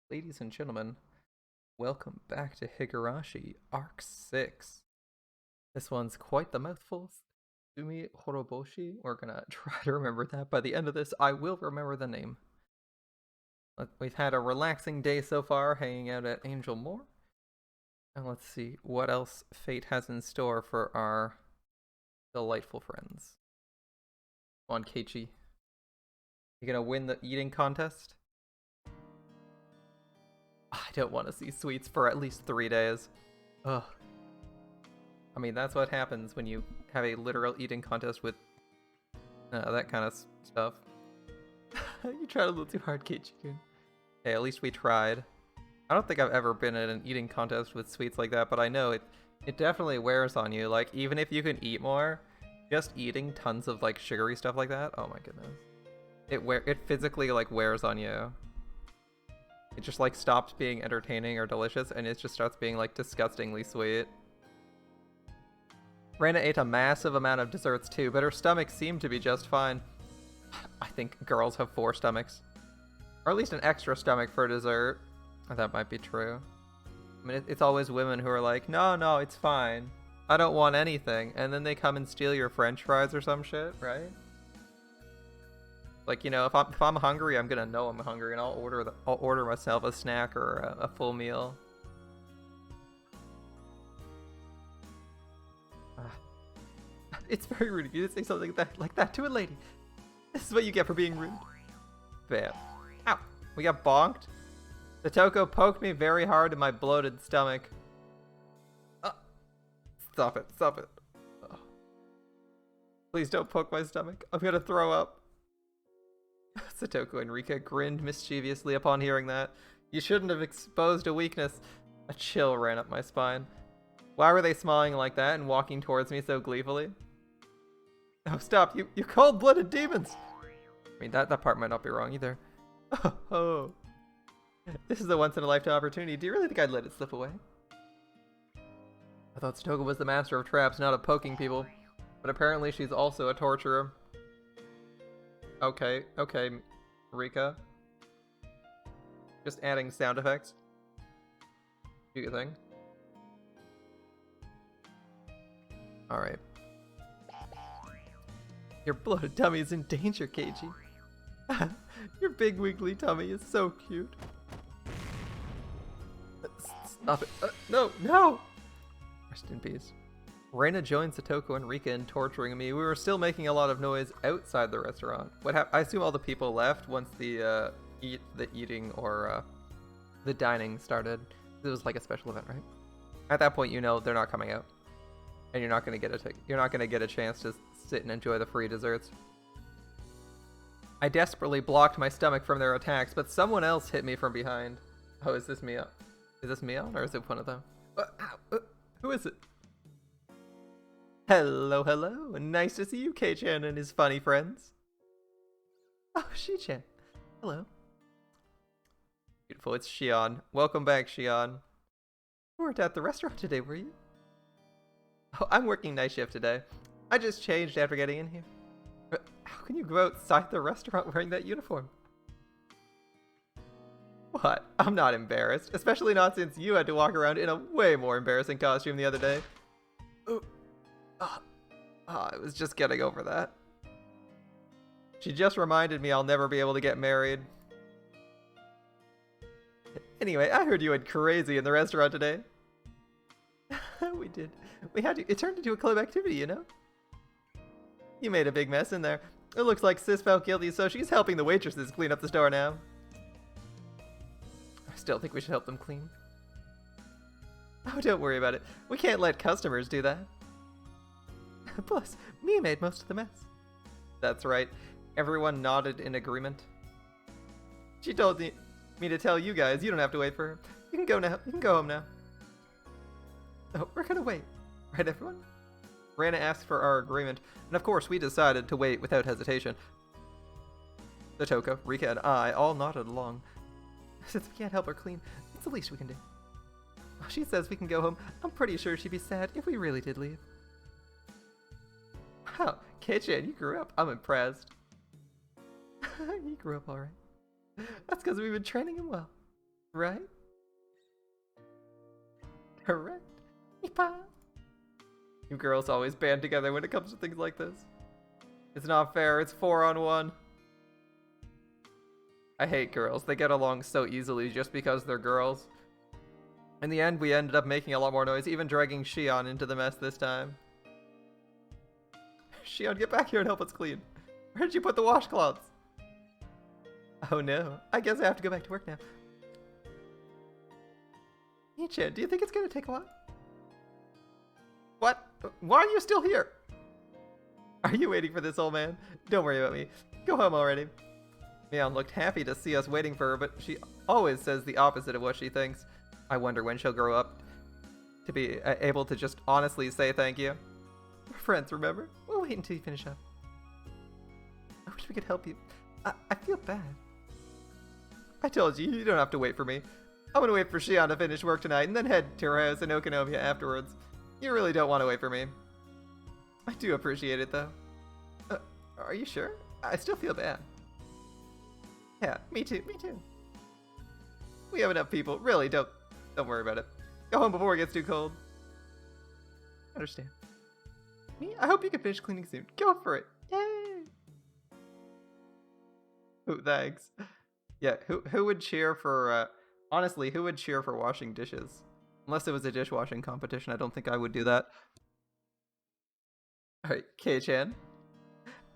Ladies and gentlemen, welcome back to Higurashi Arc 6. This one's quite the mouthful. Tsumihoroboshi. We're gonna try to remember that. By the end of this, I will remember the name. We've had a relaxing day so far, hanging out at Angel Moore. And let's see what else fate has in store for our delightful friends. Come on, Keiichi. You gonna win the eating contest? I don't want to see sweets for at least 3 days. Ugh. I mean, that's what happens when you have a literal eating contest with that kind of stuff. You tried a little too hard, Keiichi-kun. Hey, at least we tried. I don't think I've ever been in an eating contest with sweets like that, but I know it definitely wears on you. Like, even if you can eat more, just eating tons of, like, sugary stuff like that, oh my goodness. It physically, like, wears on you. It just, like, stops being entertaining or delicious, and it just starts being, like, disgustingly sweet. Rena ate a massive amount of desserts, too, but her stomach seemed to be just fine. I think girls have 4 stomachs. Or at least an extra stomach for dessert. That might be true. I mean, it's always women who are like, no, it's fine. I don't want anything. And then they come and steal your french fries or some shit, right? Like, you know, if I'm hungry, I'm gonna know I'm hungry, and I'll order myself a snack or a full meal. It's very rude of you to say something like that to a lady. This is what you get for being rude. Bam. Ow. We got bonked. The Toko poked me very hard in my bloated stomach. Stop it. Oh. Please don't poke my stomach. I'm gonna throw up. Satoko and Rika grinned mischievously upon hearing that. You shouldn't have exposed a weakness. A chill ran up my spine. Why were they smiling like that and walking towards me so gleefully? Oh, stop. You cold-blooded demons! I mean, that part might not be wrong either. Oh. This is a once-in-a-lifetime opportunity. Do you really think I'd let it slip away? I thought Satoko was the master of traps, not of poking people. But apparently she's also a torturer. Okay, Rika. Just adding sound effects. Do your thing. Alright. Your bloated tummy is in danger, Keiichi. Your big wiggly tummy is so cute. Stop it. No! Rest in peace. Rena joined Satoko and Rika in torturing me. We were still making a lot of noise outside the restaurant. I assume all the people left once the eating or the dining started. It was like a special event, right? At that point, you know they're not coming out, and you're not gonna get a chance to sit and enjoy the free desserts. I desperately blocked my stomach from their attacks, but someone else hit me from behind. Oh, is this Mia? Is this Mia, or is it one of them? Who is it? Hello. Nice to see you, Kei-chan and his funny friends. Oh, Shi-chan. Hello. Beautiful, it's Shion. Welcome back, Shion. You weren't at the restaurant today, were you? Oh, I'm working night shift today. I just changed after getting in here. How can you go outside the restaurant wearing that uniform? What? I'm not embarrassed. Especially not since you had to walk around in a way more embarrassing costume the other day. I was just getting over that. She just reminded me I'll never be able to get married. Anyway, I heard you went crazy in the restaurant today. We did. We had to. It turned into a club activity, you know? You made a big mess in there. It looks like Sis felt guilty, so she's helping the waitresses clean up the store now. I still think we should help them clean. Oh, don't worry about it. We can't let customers do that. Plus, Mia made most of the mess. That's right. Everyone nodded in agreement. She told me to tell you guys you don't have to wait for her. You can go now. You can go home now. Oh, we're gonna wait. Right, everyone? Rena asked for our agreement, and of course we decided to wait without hesitation. Satoko, Rika, and I all nodded along. Since we can't help her clean, it's the least we can do. She says we can go home. I'm pretty sure she'd be sad if we really did leave. Wow, Kei-chan, you grew up. I'm impressed. You grew up alright. That's because we've been training him well. Right? Correct. Yeepaw. You girls always band together when it comes to things like this. It's not fair, it's 4-on-1. I hate girls. They get along so easily just because they're girls. In the end, we ended up making a lot more noise, even dragging Shion into the mess this time. Shion, get back here and help us clean. Where'd you put the washcloths? Oh no, I guess I have to go back to work now. Nichan, do you think it's gonna take a while? What? Why are you still here? Are you waiting for this, old man? Don't worry about me. Go home already. Mion looked happy to see us waiting for her, but she always says the opposite of what she thinks. I wonder when she'll grow up to be able to just honestly say thank you. We're friends, remember? We'll wait until you finish up. I wish we could help you. I feel bad. I told you, you don't have to wait for me. I'm gonna wait for Shion to finish work tonight and then head to her house in Okonomiya afterwards. You really don't want to wait for me. I do appreciate it, though. Are you sure? I still feel bad. Yeah, me too, me too. We have enough people. Really, don't worry about it. Go home before it gets too cold. I understand. Me? I hope you can finish cleaning soon. Go for it. Yay! Oh, thanks. Yeah, who would cheer for, honestly, who would cheer for washing dishes? Unless it was a dishwashing competition, I don't think I would do that. Alright, Kei-chan.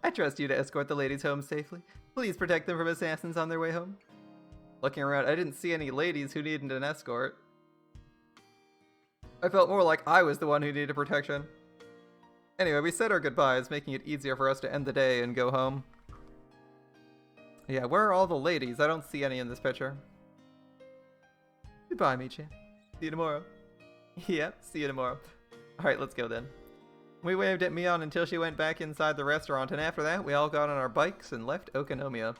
I trust you to escort the ladies home safely. Please protect them from assassins on their way home. Looking around, I didn't see any ladies who needed an escort. I felt more like I was the one who needed protection. Anyway, we said our goodbyes, making it easier for us to end the day and go home. Yeah, where are all the ladies? I don't see any in this picture. Goodbye, Michi. See you tomorrow. Yep, see you tomorrow. Alright, let's go then. We waved at Mion until she went back inside the restaurant, and after that, we all got on our bikes and left Okonomiya.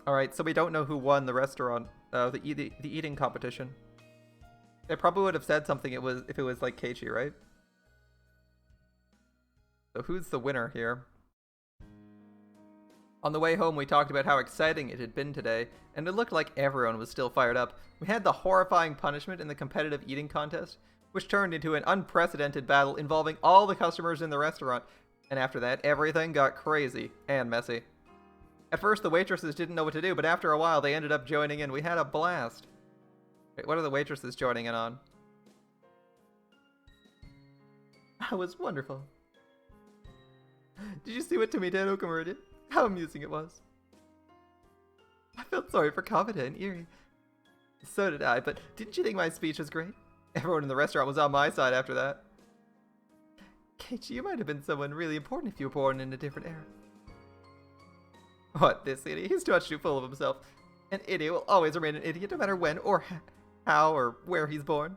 Alright, so we don't know who won the restaurant, the eating competition. They probably would have said something if it was like Keiichi, right? So who's the winner here? On the way home, we talked about how exciting it had been today, and it looked like everyone was still fired up. We had the horrifying punishment in the competitive eating contest, which turned into an unprecedented battle involving all the customers in the restaurant, and after that, everything got crazy and messy. At first, the waitresses didn't know what to do, but after a while, they ended up joining in. We had a blast. Wait, what are the waitresses joining in on? That was wonderful. Did you see what Tomita and Okamura did? How amusing it was. I felt sorry for Kamada and Iri. So did I, but didn't you think my speech was great? Everyone in the restaurant was on my side after that. Keiichi, you might have been someone really important if you were born in a different era. What, this idiot? He's too full of himself. An idiot will always remain an idiot no matter when or how or where he's born.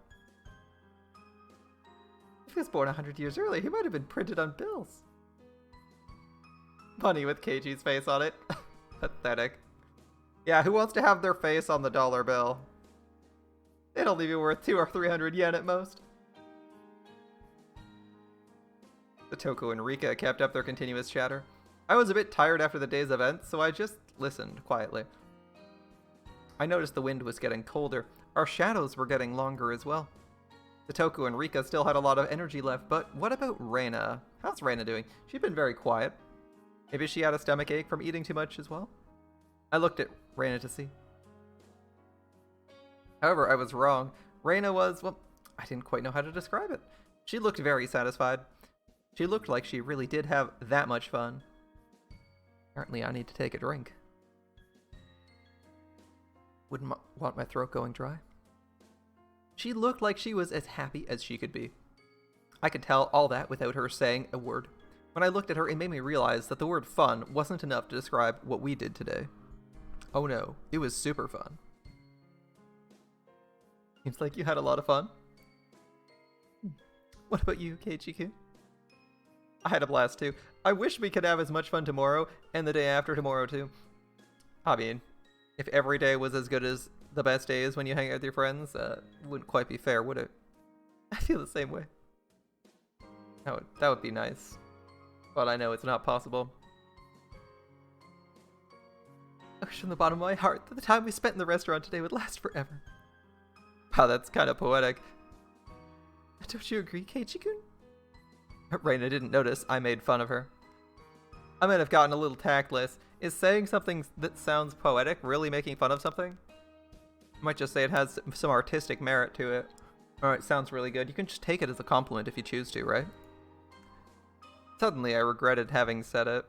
If he was born 100 years earlier, he might have been printed on bills. Money with Keiichi's face on it. Pathetic. Yeah, who wants to have their face on the dollar bill? It'd only be worth 200 or 300 yen at most. The Toko and Rika kept up their continuous chatter. I was a bit tired after the day's events, so I just listened quietly. I noticed the wind was getting colder. Our shadows were getting longer as well. The Toko and Rika still had a lot of energy left, but what about Rena? How's Rena doing? She'd been very quiet. Maybe she had a stomach ache from eating too much as well? I looked at Rena to see. However, I was wrong. Rena was, well, I didn't quite know how to describe it. She looked very satisfied. She looked like she really did have that much fun. Apparently, I need to take a drink. Wouldn't want my throat going dry. She looked like she was as happy as she could be. I could tell all that without her saying a word. When I looked at her, it made me realize that the word fun wasn't enough to describe what we did today. Oh no, it was super fun. Seems like you had a lot of fun. What about you, Keiichi-kun? I had a blast too. I wish we could have as much fun tomorrow and the day after tomorrow too. I mean, if every day was as good as the best days when you hang out with your friends, wouldn't quite be fair, would it? I feel the same way. That would be nice. But I know it's not possible. I wish from the bottom of my heart that the time we spent in the restaurant today would last forever. Wow, that's kind of poetic. Don't you agree, Keiichi-kun? Rena didn't notice I made fun of her. I might have gotten a little tactless. Is saying something that sounds poetic really making fun of something? I might just say it has some artistic merit to it. Alright, sounds really good. You can just take it as a compliment if you choose to, right? Suddenly I regretted having said it.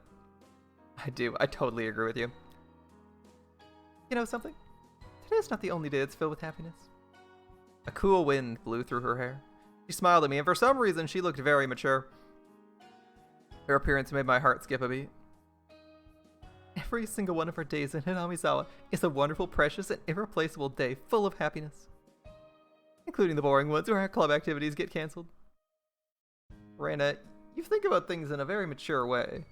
I do. I totally agree with you. You know something? Today's not the only day that's filled with happiness. A cool wind blew through her hair. She smiled at me, and for some reason she looked very mature. Her appearance made my heart skip a beat. Every single one of our days in Hinamizawa is a wonderful, precious, and irreplaceable day full of happiness. Including the boring ones where our club activities get cancelled. Rena, you think about things in a very mature way.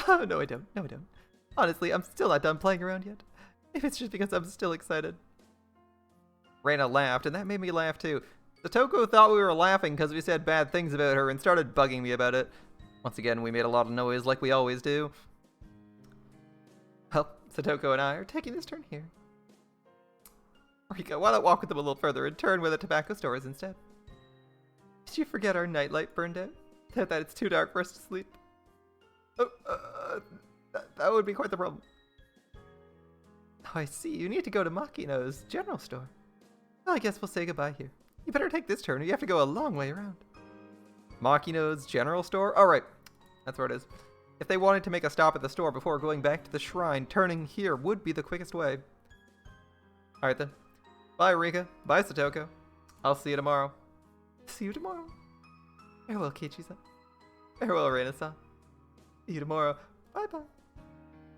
Oh, no I don't. No I don't. Honestly, I'm still not done playing around yet. Maybe it's just because I'm still excited. Rena laughed, and that made me laugh too. Satoko thought we were laughing because we said bad things about her and started bugging me about it. Once again, we made a lot of noise like we always do. Well, Satoko and I are taking this turn here. Rika, why not walk with them a little further and turn where the tobacco store is instead? Did you forget our nightlight burned out? That it's too dark for us to sleep? Oh, that would be quite the problem. Oh, I see. You need to go to Makino's general store. Well, I guess we'll say goodbye here. You better take this turn or you have to go a long way around. Makino's general store? Alright, that's where it is. If they wanted to make a stop at the store before going back to the shrine, turning here would be the quickest way. Alright then. Bye, Rika. Bye, Satoko. I'll see you tomorrow. See you tomorrow. Farewell, Keiichi-san. Farewell, Rena-san. See you tomorrow. Bye-bye.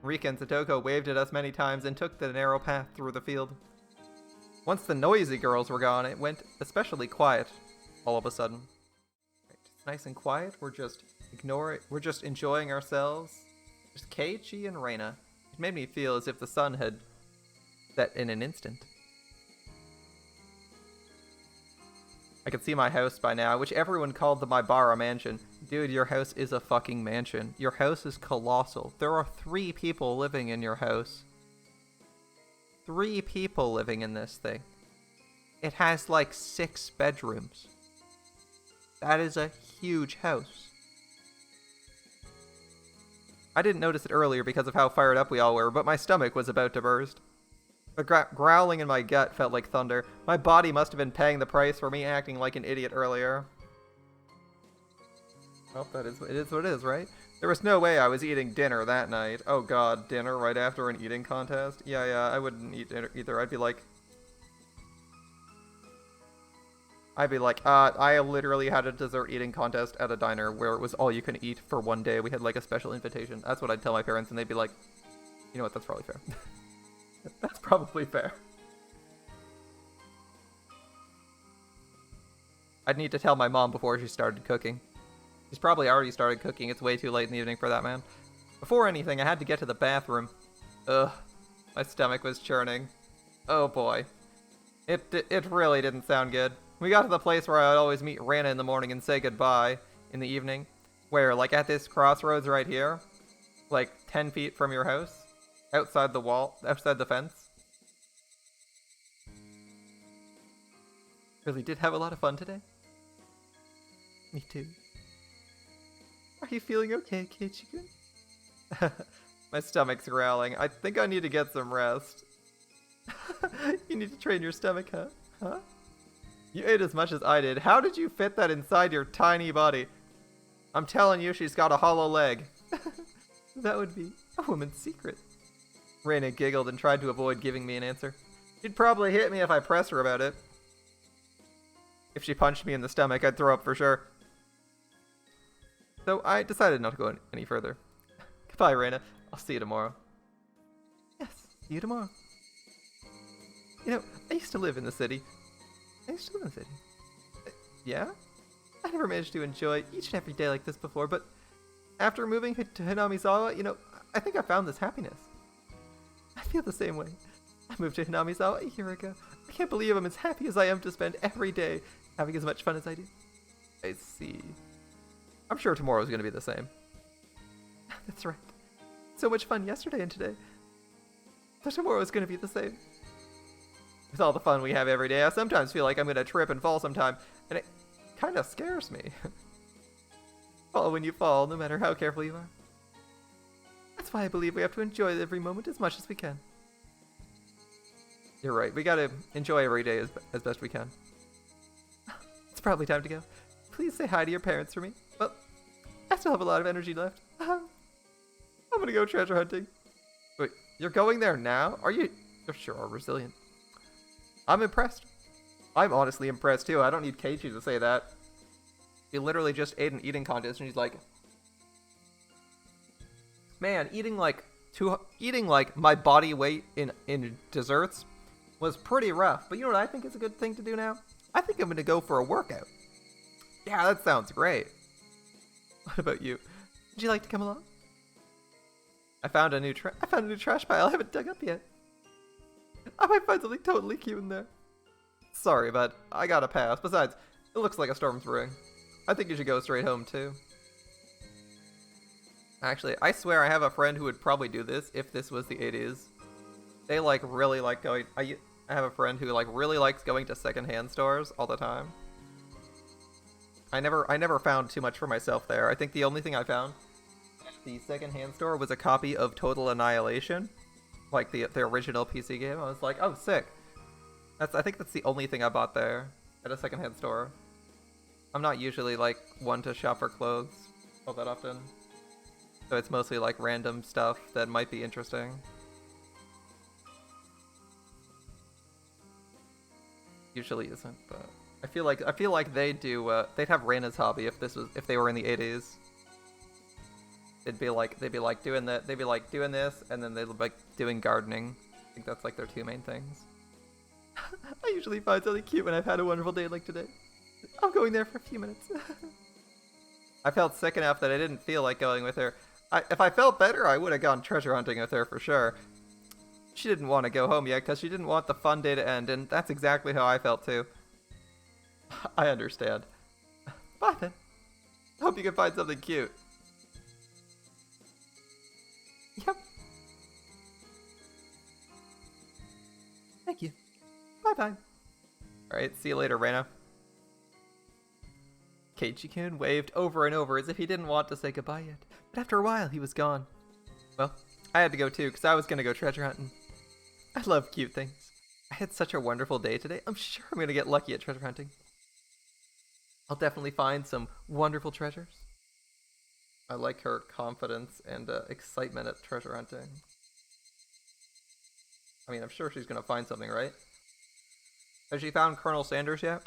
Rika and Satoko waved at us many times and took the narrow path through the field. Once the noisy girls were gone, it went especially quiet all of a sudden. It's nice and quiet. We're just enjoying ourselves. Just Keiichi and Rena. It made me feel as if the sun had set in an instant. I could see my house by now, which everyone called the Maibara mansion. Dude, your house is a fucking mansion. Your house is colossal. There are 3 people living in your house. 3 people living in this thing. It has like 6 bedrooms. That is a huge house. I didn't notice it earlier because of how fired up we all were, but my stomach was about to burst. The growling in my gut felt like thunder. My body must have been paying the price for me acting like an idiot earlier. Well, it is what it is, right? There was no way I was eating dinner that night. Oh god, dinner right after an eating contest? Yeah, I wouldn't eat dinner either. I'd be like, I literally had a dessert eating contest at a diner where it was all you can eat for one day. We had like a special invitation. That's what I'd tell my parents, and they'd be like, you know what, that's probably fair. That's probably fair. I'd need to tell my mom before she started cooking. She's probably already started cooking. It's way too late in the evening for that, man. Before anything, I had to get to the bathroom. Ugh. My stomach was churning. Oh boy. It really didn't sound good. We got to the place where I'd always meet Rena in the morning and say goodbye in the evening. Where, like at this crossroads right here, like 10 feet from your house, outside the wall, outside the fence. Really did have a lot of fun today. Me too. Are you feeling okay, Keiichi-kun? My stomach's growling. I think I need to get some rest. You need to train your stomach, huh? Huh? You ate as much as I did. How did you fit that inside your tiny body? I'm telling you, she's got a hollow leg. That would be a woman's secret. Rena giggled and tried to avoid giving me an answer. She'd probably hit me if I pressed her about it. If she punched me in the stomach, I'd throw up for sure. So I decided not to go any further. Goodbye, Rena. I'll see you tomorrow. Yes, see you tomorrow. You know, I used to live in the city. Yeah? I never managed to enjoy each and every day like this before, but after moving to Hinamizawa, you know, I think I found this happiness. I feel the same way. I moved to Hinamizawa a year ago. I can't believe I'm as happy as I am to spend every day having as much fun as I do. I see. I'm sure tomorrow's going to be the same. That's right. So much fun yesterday and today. So tomorrow is gonna be the same. With all the fun we have every day, I sometimes feel like I'm gonna trip and fall sometime, and it kinda scares me. Fall when you fall, no matter how careful you are. That's why I believe we have to enjoy every moment as much as we can. You're right, we gotta enjoy every day as best we can. It's probably time to go. Please say hi to your parents for me. Well, I still have a lot of energy left. I'm gonna go treasure hunting. Wait, you're going there now? You sure are resilient. I'm impressed. I'm honestly impressed too. I don't need Keiichi to say that. He literally just ate an eating contest and he's like, man, eating like my body weight in desserts was pretty rough. But you know what I think is a good thing to do now? I think I'm gonna go for a workout. Yeah, that sounds great. What about you? Would you like to come along? I found a new trash pile I haven't dug up yet. I might find something totally cute in there. Sorry, but I gotta pass. Besides, it looks like a storm's brewing. I think you should go straight home too. Actually, I swear I have a friend who would probably do this if this was the 80s. They like really like going. I have a friend who like really likes going to secondhand stores all the time. I never found too much for myself there. I think the only thing I found at the secondhand store was a copy of Total Annihilation, like the original PC game. I was like, oh, sick. I think that's the only thing I bought there at a secondhand store. I'm not usually like one to shop for clothes all that often, so it's mostly like random stuff that might be interesting. Usually isn't, but I feel like they'd have Rena's hobby if they were in the 80s. They'd be like doing this, and then they'd be like doing gardening. I think that's like their two main things. I usually find something cute when I've had a wonderful day like today. I'm going there for a few minutes. I felt sick enough that I didn't feel like going with her. If I felt better, I would have gone treasure hunting with her for sure. She didn't want to go home yet because she didn't want the fun day to end, and that's exactly how I felt too. I understand. Bye then. Hope you can find something cute. Yep. Thank you. Bye-bye. Alright, see you later, Rena. Keiichi-kun waved over and over as if he didn't want to say goodbye yet, but after a while he was gone. Well, I had to go too, because I was going to go treasure hunting. I love cute things. I had such a wonderful day today. I'm sure I'm going to get lucky at treasure hunting. I'll definitely find some wonderful treasures. I like her confidence and excitement at treasure hunting. I mean, I'm sure she's going to find something, right? Has she found Colonel Sanders yet?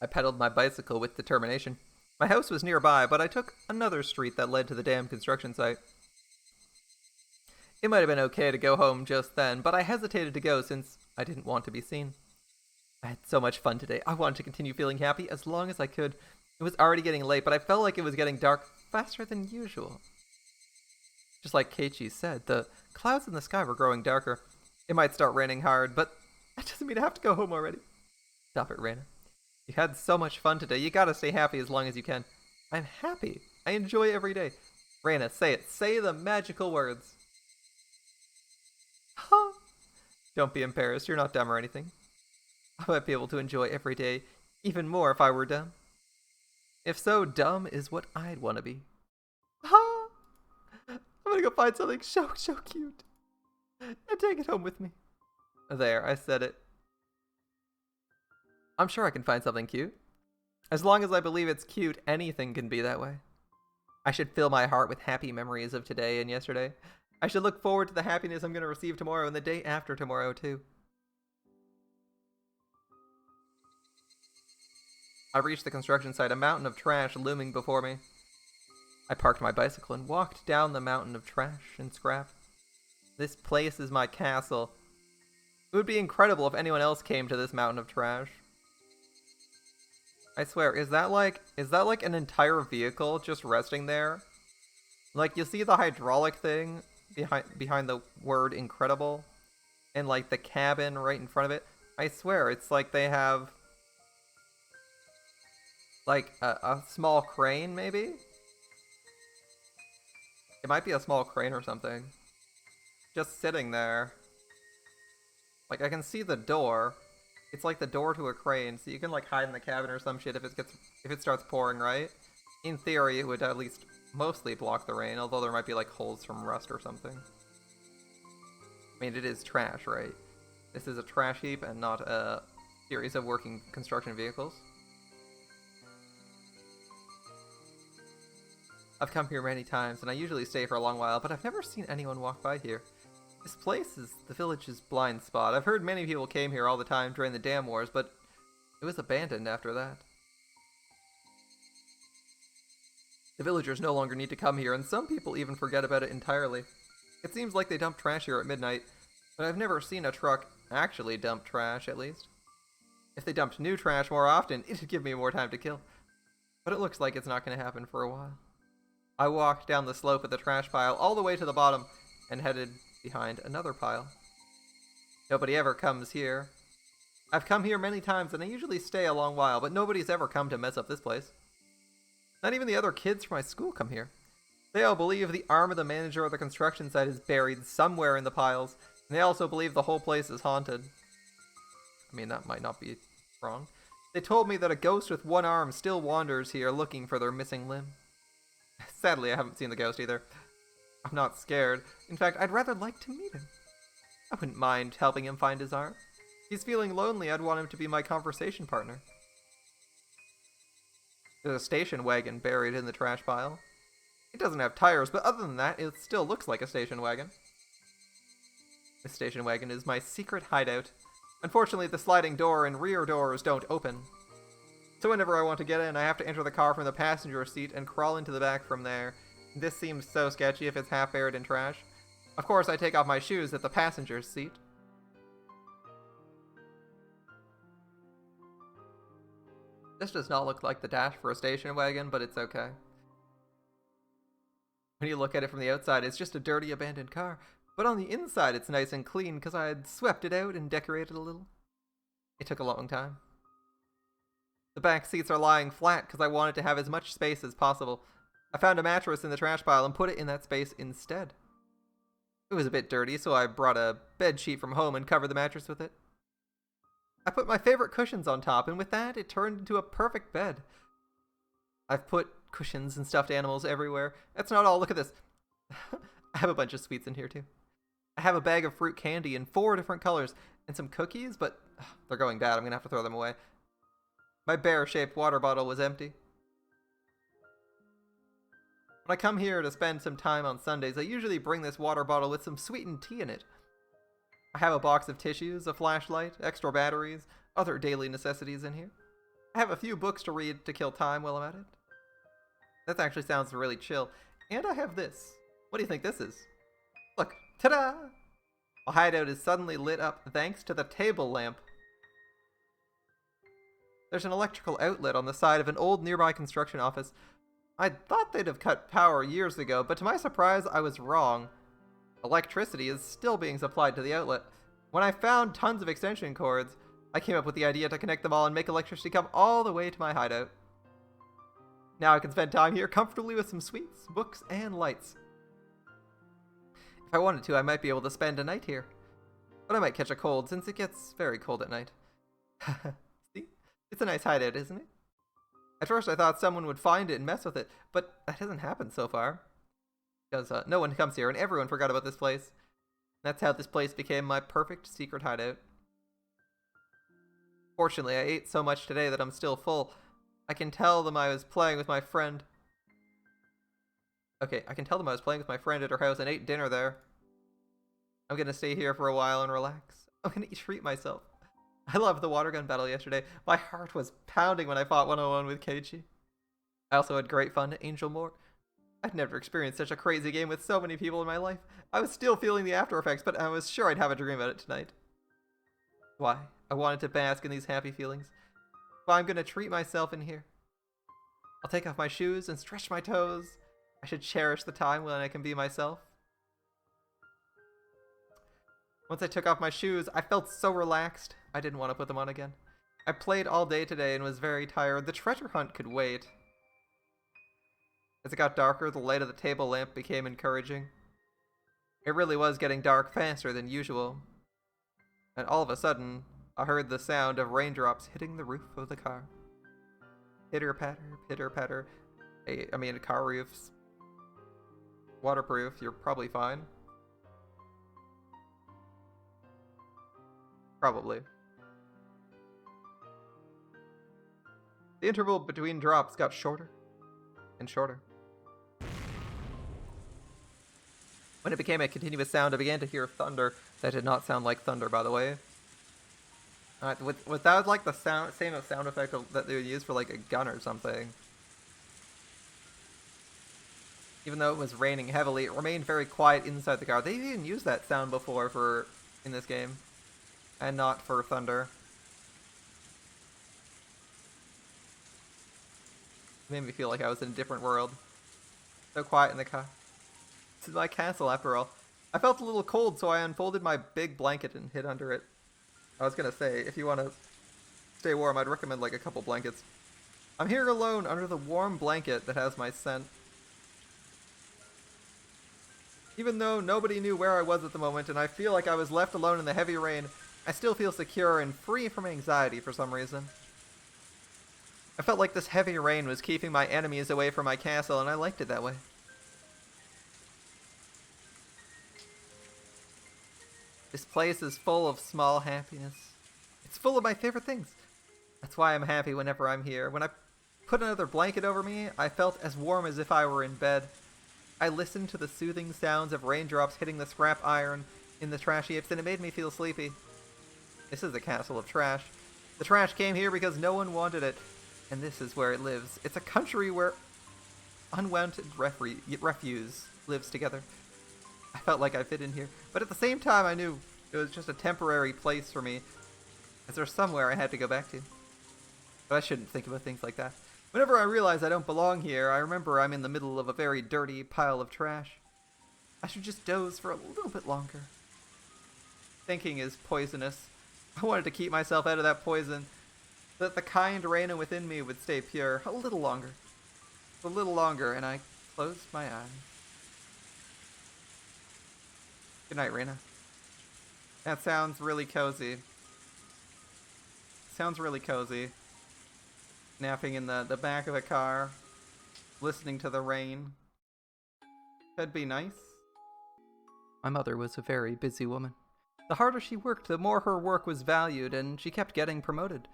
I pedaled my bicycle with determination. My house was nearby, but I took another street that led to the damn construction site. It might have been okay to go home just then, but I hesitated to go since I didn't want to be seen. I had so much fun today. I wanted to continue feeling happy as long as I could. It was already getting late, but I felt like it was getting dark faster than usual. Just like Keiichi said, the clouds in the sky were growing darker. It might start raining hard, but that doesn't mean I have to go home already. Stop it, Rena. You had so much fun today. You gotta stay happy as long as you can. I'm happy. I enjoy every day. Rena, say it. Say the magical words. Huh? Don't be embarrassed. You're not dumb or anything. I might be able to enjoy every day even more if I were dumb. If so, dumb is what I'd want to be. Huh? I'm gonna go find something so cute and take it home with me. There, I said it. I'm sure I can find something cute. As long as I believe it's cute, anything can be that way. I should fill my heart with happy memories of today and yesterday. I should look forward to the happiness I'm going to receive tomorrow and the day after tomorrow, too. I reached the construction site, a mountain of trash looming before me. I parked my bicycle and walked down the mountain of trash and scrap. This place is my castle. It would be incredible if anyone else came to this mountain of trash. I swear, is that like an entire vehicle just resting there? Like, you see the hydraulic thing behind the word incredible? And like the cabin right in front of it? I swear, it's like they have like a small crane, maybe? It might be a small crane or something. Just sitting there. Like, I can see the door. It's like the door to a crane, so you can like hide in the cabin or some shit if it starts pouring, right? In theory, it would at least mostly block the rain, although there might be like holes from rust or something. I mean, it is trash, right? This is a trash heap and not a series of working construction vehicles. I've come here many times, and I usually stay for a long while, but I've never seen anyone walk by here. This place is the village's blind spot. I've heard many people came here all the time during the dam wars, but it was abandoned after that. The villagers no longer need to come here, and some people even forget about it entirely. It seems like they dump trash here at midnight, but I've never seen a truck actually dump trash, at least. If they dumped new trash more often, it'd give me more time to kill. But it looks like it's not going to happen for a while. I walked down the slope of the trash pile all the way to the bottom and headed behind another pile. Nobody ever comes here. I've come here many times and I usually stay a long while, but nobody's ever come to mess up this place. Not even the other kids from my school come here. They all believe the arm of the manager of the construction site is buried somewhere in the piles, and they also believe the whole place is haunted. I mean, that might not be wrong. They told me that a ghost with one arm still wanders here looking for their missing limb. Sadly, I haven't seen the ghost either. I'm not scared. In fact, I'd rather like to meet him. I wouldn't mind helping him find his arm. If he's feeling lonely, I'd want him to be my conversation partner. There's a station wagon buried in the trash pile. It doesn't have tires, but other than that, it still looks like a station wagon. This station wagon is my secret hideout. Unfortunately, the sliding door and rear doors don't open. So whenever I want to get in, I have to enter the car from the passenger seat and crawl into the back from there. This seems so sketchy if it's half buried in trash. Of course, I take off my shoes at the passenger's seat. This does not look like the dash for a station wagon, but it's okay. When you look at it from the outside, it's just a dirty, abandoned car. But on the inside, it's nice and clean because I had swept it out and decorated a little. It took a long time. The back seats are lying flat because I wanted to have as much space as possible. I found a mattress in the trash pile and put it in that space instead. It was a bit dirty, so I brought a bed sheet from home and covered the mattress with it. I put my favorite cushions on top, and with that, it turned into a perfect bed. I've put cushions and stuffed animals everywhere. That's not all. Look at this. I have a bunch of sweets in here, too. I have a bag of fruit candy in 4 different colors and some cookies, but they're going bad. I'm going to have to throw them away. My bear-shaped water bottle was empty. When I come here to spend some time on Sundays, I usually bring this water bottle with some sweetened tea in it. I have a box of tissues, a flashlight, extra batteries, other daily necessities in here. I have a few books to read to kill time while I'm at it. That actually sounds really chill. And I have this. What do you think this is? Look, ta-da! A hideout is suddenly lit up thanks to the table lamp. There's an electrical outlet on the side of an old nearby construction office. I thought they'd have cut power years ago, but to my surprise, I was wrong. Electricity is still being supplied to the outlet. When I found tons of extension cords, I came up with the idea to connect them all and make electricity come all the way to my hideout. Now I can spend time here comfortably with some sweets, books, and lights. If I wanted to, I might be able to spend a night here. But I might catch a cold since it gets very cold at night. See? It's a nice hideout, isn't it? At first I thought someone would find it and mess with it, but that hasn't happened so far. Because no one comes here and everyone forgot about this place. That's how this place became my perfect secret hideout. Fortunately, I ate so much today that I'm still full. I can tell them I was playing with my friend. Okay, I can tell them I was playing with my friend at her house and ate dinner there. I'm gonna stay here for a while and relax. I'm gonna treat myself. I loved the water gun battle yesterday. My heart was pounding when I fought 101 with Keiichi. I also had great fun at Angel Mort. I'd never experienced such a crazy game with so many people in my life. I was still feeling the after effects, but I was sure I'd have a dream about it tonight. Why? I wanted to bask in these happy feelings. Why I'm gonna treat myself in here. I'll take off my shoes and stretch my toes. I should cherish the time when I can be myself. Once I took off my shoes, I felt so relaxed. I didn't want to put them on again. I played all day today and was very tired. The treasure hunt could wait. As it got darker, the light of the table lamp became encouraging. It really was getting dark faster than usual. And all of a sudden, I heard the sound of raindrops hitting the roof of the car. Pitter-patter, pitter-patter. I mean, a car roof's waterproof. You're probably fine. Probably. The interval between drops got shorter and shorter. When it became a continuous sound, I began to hear thunder. That did not sound like thunder, by the way. Without like the same sound effect that they would use for like a gun or something. Even though it was raining heavily, it remained very quiet inside the car. They even used that sound before in this game, and not for thunder. It made me feel like I was in a different world. So quiet in the car. This is my castle, after all. I felt a little cold, so I unfolded my big blanket and hid under it. I was gonna say, if you want to stay warm, I'd recommend like a couple blankets. I'm here alone under the warm blanket that has my scent. Even though nobody knew where I was at the moment, and I feel like I was left alone in the heavy rain, I still feel secure and free from anxiety for some reason. I felt like this heavy rain was keeping my enemies away from my castle, and I liked it that way. This place is full of small happiness. It's full of my favorite things. That's why I'm happy whenever I'm here. When I put another blanket over me, I felt as warm as if I were in bed. I listened to the soothing sounds of raindrops hitting the scrap iron in the trash heaps, and it made me feel sleepy. This is a castle of trash. The trash came here because no one wanted it, and this is where it lives. It's a country where unwanted refuse lives together. I felt like I fit in here, but at the same time I knew it was just a temporary place for me, as there's somewhere I had to go back to. But I shouldn't think about things like that. Whenever I realize I don't belong here, I remember I'm in the middle of a very dirty pile of trash. I should just doze for a little bit longer. Thinking is poisonous. I wanted to keep myself out of that poison, so that the kind Rena within me would stay pure a little longer. A little longer, and I closed my eyes. Good night, Rena. That sounds really cozy. Sounds really cozy. Napping in the back of a car, listening to the rain. That'd be nice. My mother was a very busy woman. The harder she worked, the more her work was valued, and she kept getting promoted.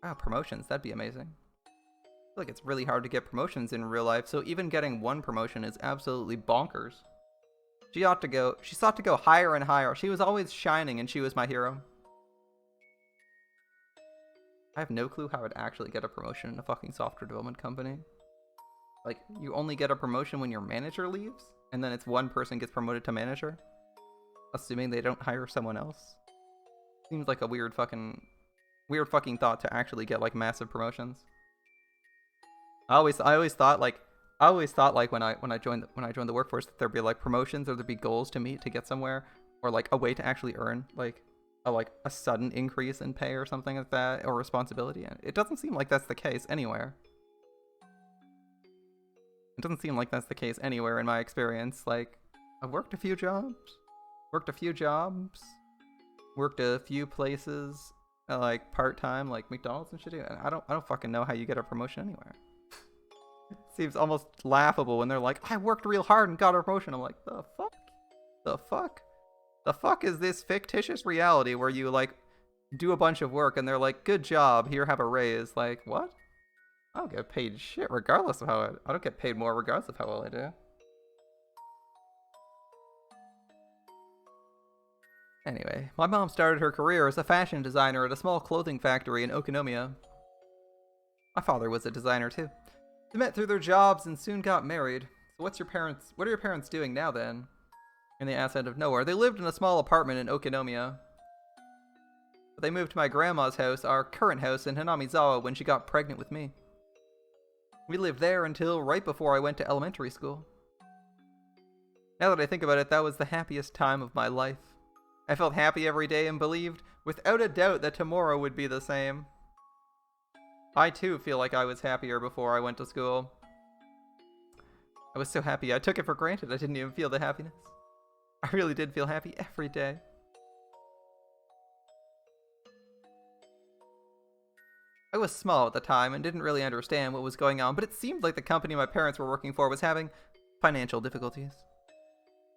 Wow, promotions, that'd be amazing. I feel like it's really hard to get promotions in real life, so even getting one promotion is absolutely bonkers. She sought to go higher and higher. She was always shining, and she was my hero. I have no clue how I'd actually get a promotion in a fucking software development company. Like, you only get a promotion when your manager leaves, and then it's one person gets promoted to manager? Assuming they don't hire someone else? Seems like a weird fucking thought to actually get, like, massive promotions. I always thought when I joined the workforce that there'd be like promotions or there'd be goals to meet to get somewhere, or like a way to actually earn like a sudden increase in pay or something like that, or responsibility. And it doesn't seem like that's the case anywhere. It doesn't seem like that's the case anywhere in my experience. Like, I've worked a few jobs, worked a few places, like part-time, like McDonald's and shit. And I don't fucking know how you get a promotion anywhere. It seems almost laughable when they're like, I worked real hard and got a promotion. I'm like, the fuck? The fuck? The fuck is this fictitious reality where you like do a bunch of work and they're like, good job, here, have a raise? Like, what? I don't get paid shit regardless of how I don't get paid more regardless of how well I do. Anyway, my mom started her career as a fashion designer at a small clothing factory in Okinomiya. My father was a designer too. They met through their jobs and soon got married. So what are your parents doing now then? In the ass end of nowhere. They lived in a small apartment in Okinomiya. But they moved to my grandma's house, our current house in Hanamizawa, when she got pregnant with me. We lived there until right before I went to elementary school. Now that I think about it, that was the happiest time of my life. I felt happy every day and believed, without a doubt, that tomorrow would be the same. I too feel like I was happier before I went to school. I was so happy I took it for granted I didn't even feel the happiness. I really did feel happy every day. I was small at the time and didn't really understand what was going on, but it seemed like the company my parents were working for was having financial difficulties.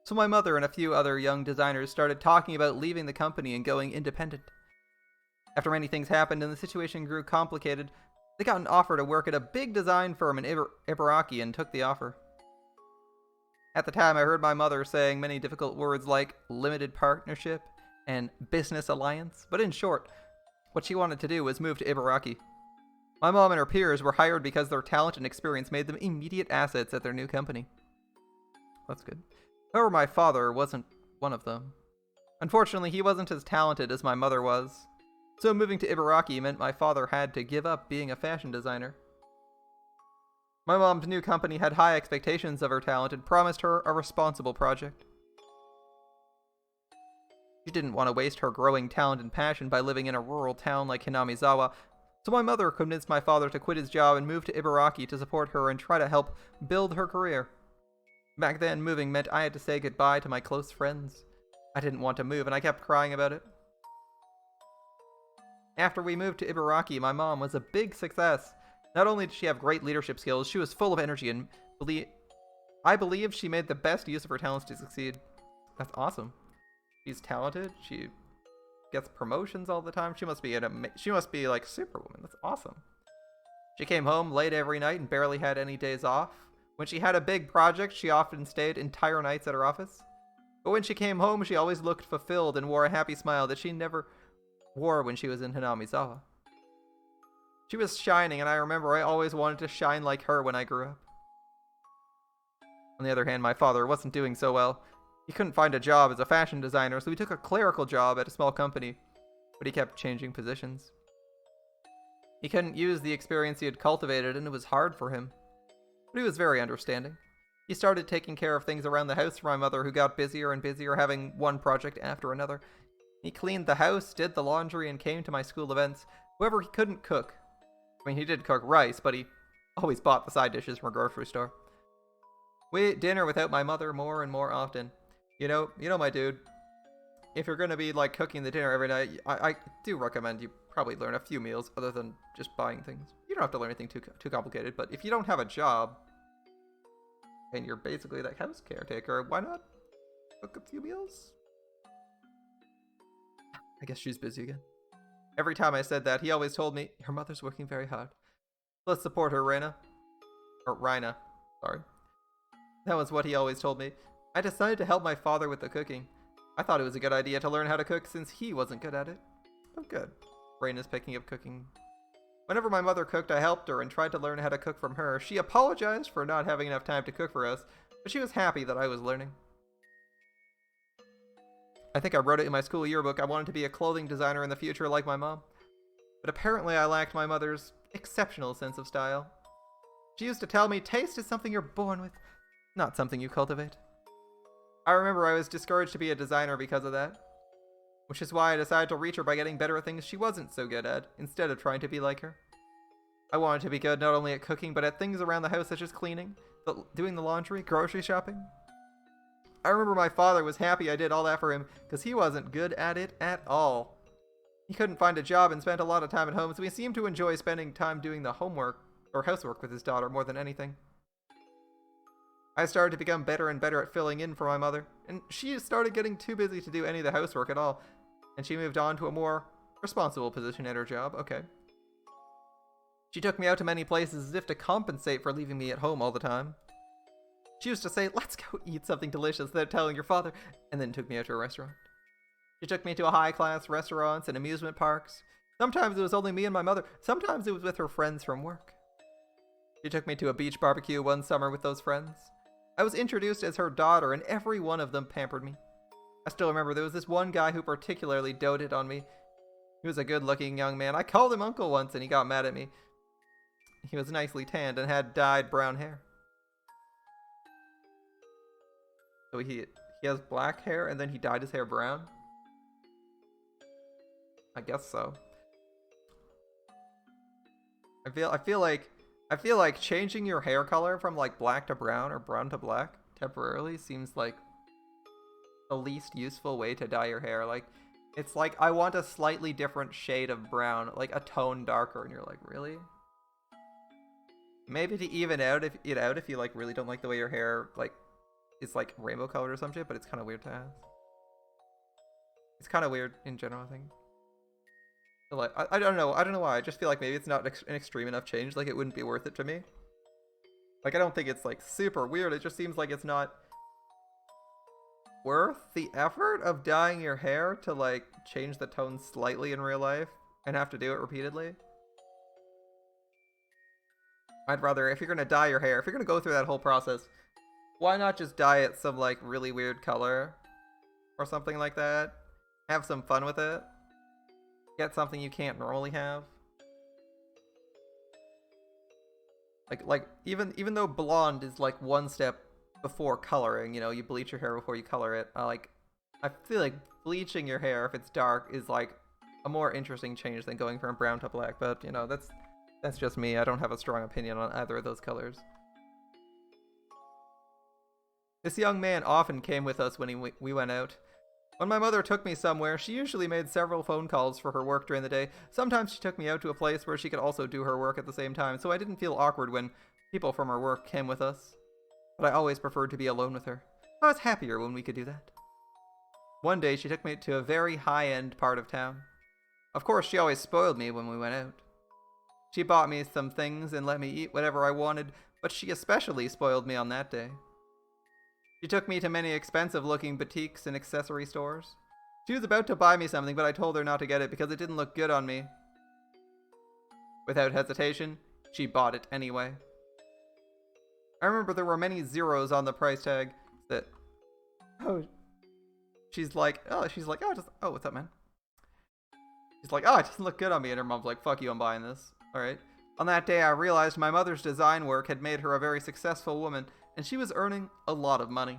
So my mother and a few other young designers started talking about leaving the company and going independent. After many things happened and the situation grew complicated, they got an offer to work at a big design firm in Ibaraki and took the offer. At the time, I heard my mother saying many difficult words like limited partnership and business alliance, but in short, what she wanted to do was move to Ibaraki. My mom and her peers were hired because their talent and experience made them immediate assets at their new company. That's good. However, my father wasn't one of them. Unfortunately, he wasn't as talented as my mother was, so moving to Ibaraki meant my father had to give up being a fashion designer. My mom's new company had high expectations of her talent and promised her a responsible project. She didn't want to waste her growing talent and passion by living in a rural town like Hinamizawa, so my mother convinced my father to quit his job and move to Ibaraki to support her and try to help build her career. Back then, moving meant I had to say goodbye to my close friends. I didn't want to move, and I kept crying about it. After we moved to Ibaraki, my mom was a big success. Not only did she have great leadership skills, she was full of energy, and I believe she made the best use of her talents to succeed. That's awesome. She's talented. She gets promotions all the time. She must be like Superwoman. That's awesome. She came home late every night and barely had any days off. When she had a big project, she often stayed entire nights at her office. But when she came home, she always looked fulfilled and wore a happy smile that she never wore when she was in Hinamizawa. She was shining, and I remember I always wanted to shine like her when I grew up. On the other hand, my father wasn't doing so well. He couldn't find a job as a fashion designer, so he took a clerical job at a small company, but he kept changing positions. He couldn't use the experience he had cultivated, and it was hard for him. But he was very understanding. He started taking care of things around the house for my mother, who got busier and busier, having one project after another. He cleaned the house, did the laundry, and came to my school events. However, he couldn't cook. I mean, he did cook rice, but he always bought the side dishes from a grocery store. We ate dinner without my mother more and more often. You know, my dude, if you're going to be like cooking the dinner every night, I do recommend you probably learn a few meals other than just buying things. You don't have to learn anything too complicated, but if you don't have a job and you're basically that house caretaker, why not cook a few meals? I guess she's busy again. Every time I said that, he always told me, your mother's working very hard. Let's support her, Rena. Or Rina, sorry. That was what he always told me. I decided to help my father with the cooking. I thought it was a good idea to learn how to cook since he wasn't good at it. Oh, good. Rena's picking up cooking. Whenever my mother cooked, I helped her and tried to learn how to cook from her. She apologized for not having enough time to cook for us, but she was happy that I was learning. I think I wrote it in my school yearbook. I wanted to be a clothing designer in the future like my mom. But apparently I lacked my mother's exceptional sense of style. She used to tell me, taste is something you're born with, not something you cultivate. I remember I was discouraged to be a designer because of that, which is why I decided to reach her by getting better at things she wasn't so good at, instead of trying to be like her. I wanted to be good not only at cooking, but at things around the house such as cleaning, doing the laundry, grocery shopping. I remember my father was happy I did all that for him, because he wasn't good at it at all. He couldn't find a job and spent a lot of time at home, so he seemed to enjoy spending time doing the homework, or housework with his daughter more than anything. I started to become better and better at filling in for my mother, and she started getting too busy to do any of the housework at all, and she moved on to a more responsible position at her job. Okay. She took me out to many places as if to compensate for leaving me at home all the time. She used to say, let's go eat something delicious, without telling your father, and then took me out to a restaurant. She took me to high-class restaurants and amusement parks. Sometimes it was only me and my mother. Sometimes it was with her friends from work. She took me to a beach barbecue one summer with those friends. I was introduced as her daughter, and every one of them pampered me. I still remember there was this one guy who particularly doted on me. He was a good-looking young man. I called him uncle once, and he got mad at me. He was nicely tanned and had dyed brown hair. So he has black hair, and then he dyed his hair brown? I guess so. I I feel like changing your hair color from like black to brown or brown to black temporarily seems like the least useful way to dye your hair. Like, it's like, I want a slightly different shade of brown, like a tone darker, and you're like, really? Maybe to even out if you like really don't like the way your hair like is like rainbow colored or some shit, but it's kind of weird to ask. It's kind of weird in general, I think. But like, I don't know why. I just feel like maybe it's not an extreme enough change. Like, it wouldn't be worth it to me. Like, I don't think it's like super weird. It just seems like it's not worth the effort of dyeing your hair to like change the tone slightly in real life and have to do it repeatedly. I'd rather, if you're gonna dye your hair, if you're gonna go through that whole process, why not just dye it some like really weird color or something like that? Have some fun with it. Get something you can't normally have. Like even though blonde is like one step before coloring, you know, you bleach your hair before you color it. I feel like bleaching your hair if it's dark is like a more interesting change than going from brown to black. But you know, that's just me. I don't have a strong opinion on either of those colors. This young man often came with us when we went out. When my mother took me somewhere, she usually made several phone calls for her work during the day. Sometimes she took me out to a place where she could also do her work at the same time, so I didn't feel awkward when people from her work came with us. But I always preferred to be alone with her. I was happier when we could do that. One day, she took me to a very high-end part of town. Of course, she always spoiled me when we went out. She bought me some things and let me eat whatever I wanted, but she especially spoiled me on that day. She took me to many expensive-looking boutiques and accessory stores. She was about to buy me something, but I told her not to get it because it didn't look good on me. Without hesitation, she bought it anyway. I remember there were many zeros on the price tag that... She's like, oh, what's up, man? She's like, oh, it doesn't look good on me. And her mom's like, fuck you, I'm buying this. Alright. On that day, I realized my mother's design work had made her a very successful woman, and she was earning a lot of money.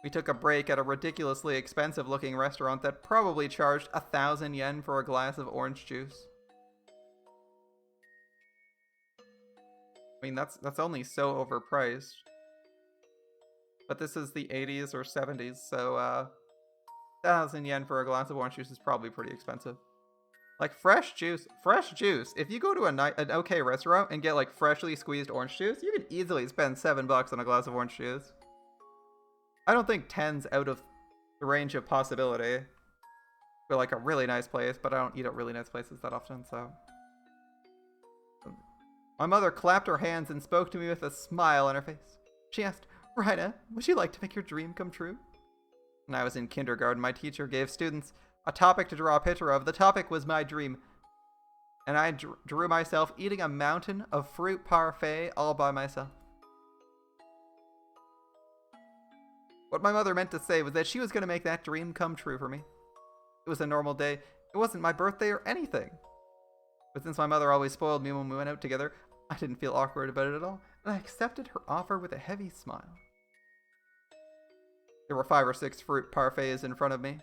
We took a break at a ridiculously expensive-looking restaurant that probably charged 1,000 yen for a glass of orange juice. I mean, that's only so overpriced. But this is the 80s or 70s, so 1,000 yen for a glass of orange juice is probably pretty expensive. Like fresh juice. If you go to an okay restaurant and get like freshly squeezed orange juice, you could easily spend $7 on a glass of orange juice. I don't think 10's out of the range of possibility for like a really nice place, but I don't eat at really nice places that often, so. My mother clapped her hands and spoke to me with a smile on her face. She asked, Rina, would you like to make your dream come true? When I was in kindergarten, my teacher gave students a topic to draw a picture of. The topic was my dream. And I drew myself eating a mountain of fruit parfait all by myself. What my mother meant to say was that she was going to make that dream come true for me. It was a normal day. It wasn't my birthday or anything. But since my mother always spoiled me when we went out together, I didn't feel awkward about it at all, and I accepted her offer with a heavy smile. There were 5 or 6 fruit parfaits in front of me.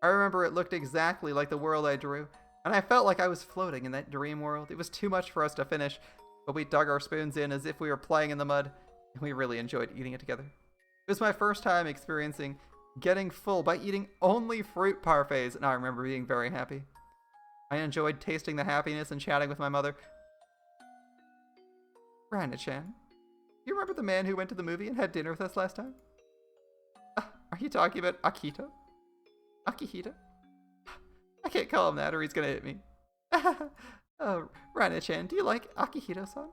I remember it looked exactly like the world I drew, and I felt like I was floating in that dream world. It was too much for us to finish, but we dug our spoons in as if we were playing in the mud, and we really enjoyed eating it together. It was my first time experiencing getting full by eating only fruit parfaits, and I remember being very happy. I enjoyed tasting the happiness and chatting with my mother. Rina-chan, do you remember the man who went to the movie and had dinner with us last time? Are you talking about Akito? Akihito? I can't call him that or he's gonna hit me. Oh, Rina-chan, do you like Akihito-san?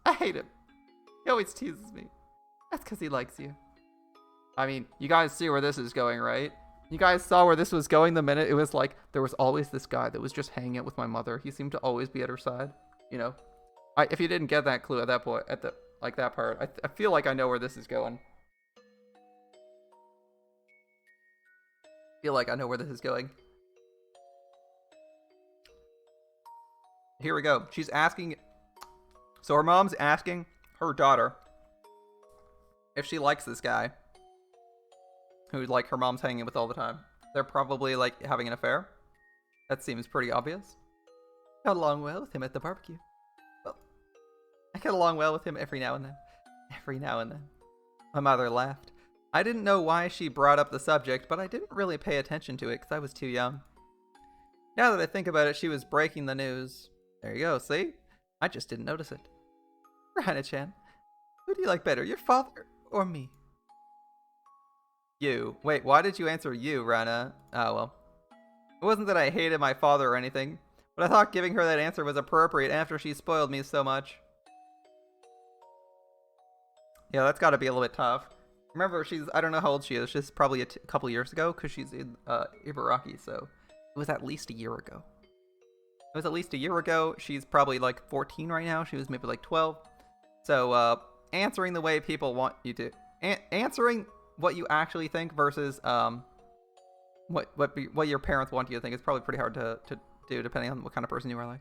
I hate him. He always teases me. That's because he likes you. I mean, you guys see where this is going, right? You guys saw where this was going the minute it was like, there was always this guy that was just hanging out with my mother. He seemed to always be at her side, you know? If you didn't get that clue at that point, that part, I feel like I know where this is going. I feel like I know where this is going. Here we go. She's asking, so her mom's asking her daughter if she likes this guy who like her mom's hanging with all the time. They're probably like having an affair. That seems pretty obvious. Got along well with him at the barbecue. Well, I get along well with him every now and then. Every now and then. My mother laughed. I didn't know why she brought up the subject, but I didn't really pay attention to it because I was too young. Now that I think about it, she was breaking the news. There you go, see? I just didn't notice it. Rina-chan, who do you like better, your father or me? You. Wait, why did you answer you, Rena? Oh, well. It wasn't that I hated my father or anything, but I thought giving her that answer was appropriate after she spoiled me so much. Yeah, that's gotta be a little bit tough. Remember, I don't know how old she is. She's probably a couple years ago, because she's in Ibaraki, so it was at least a year ago. It was at least a year ago. She's probably like 14 right now. She was maybe like 12. So, answering the way people want you to... answering what you actually think versus what your parents want you to think is probably pretty hard to do, depending on what kind of person you are like.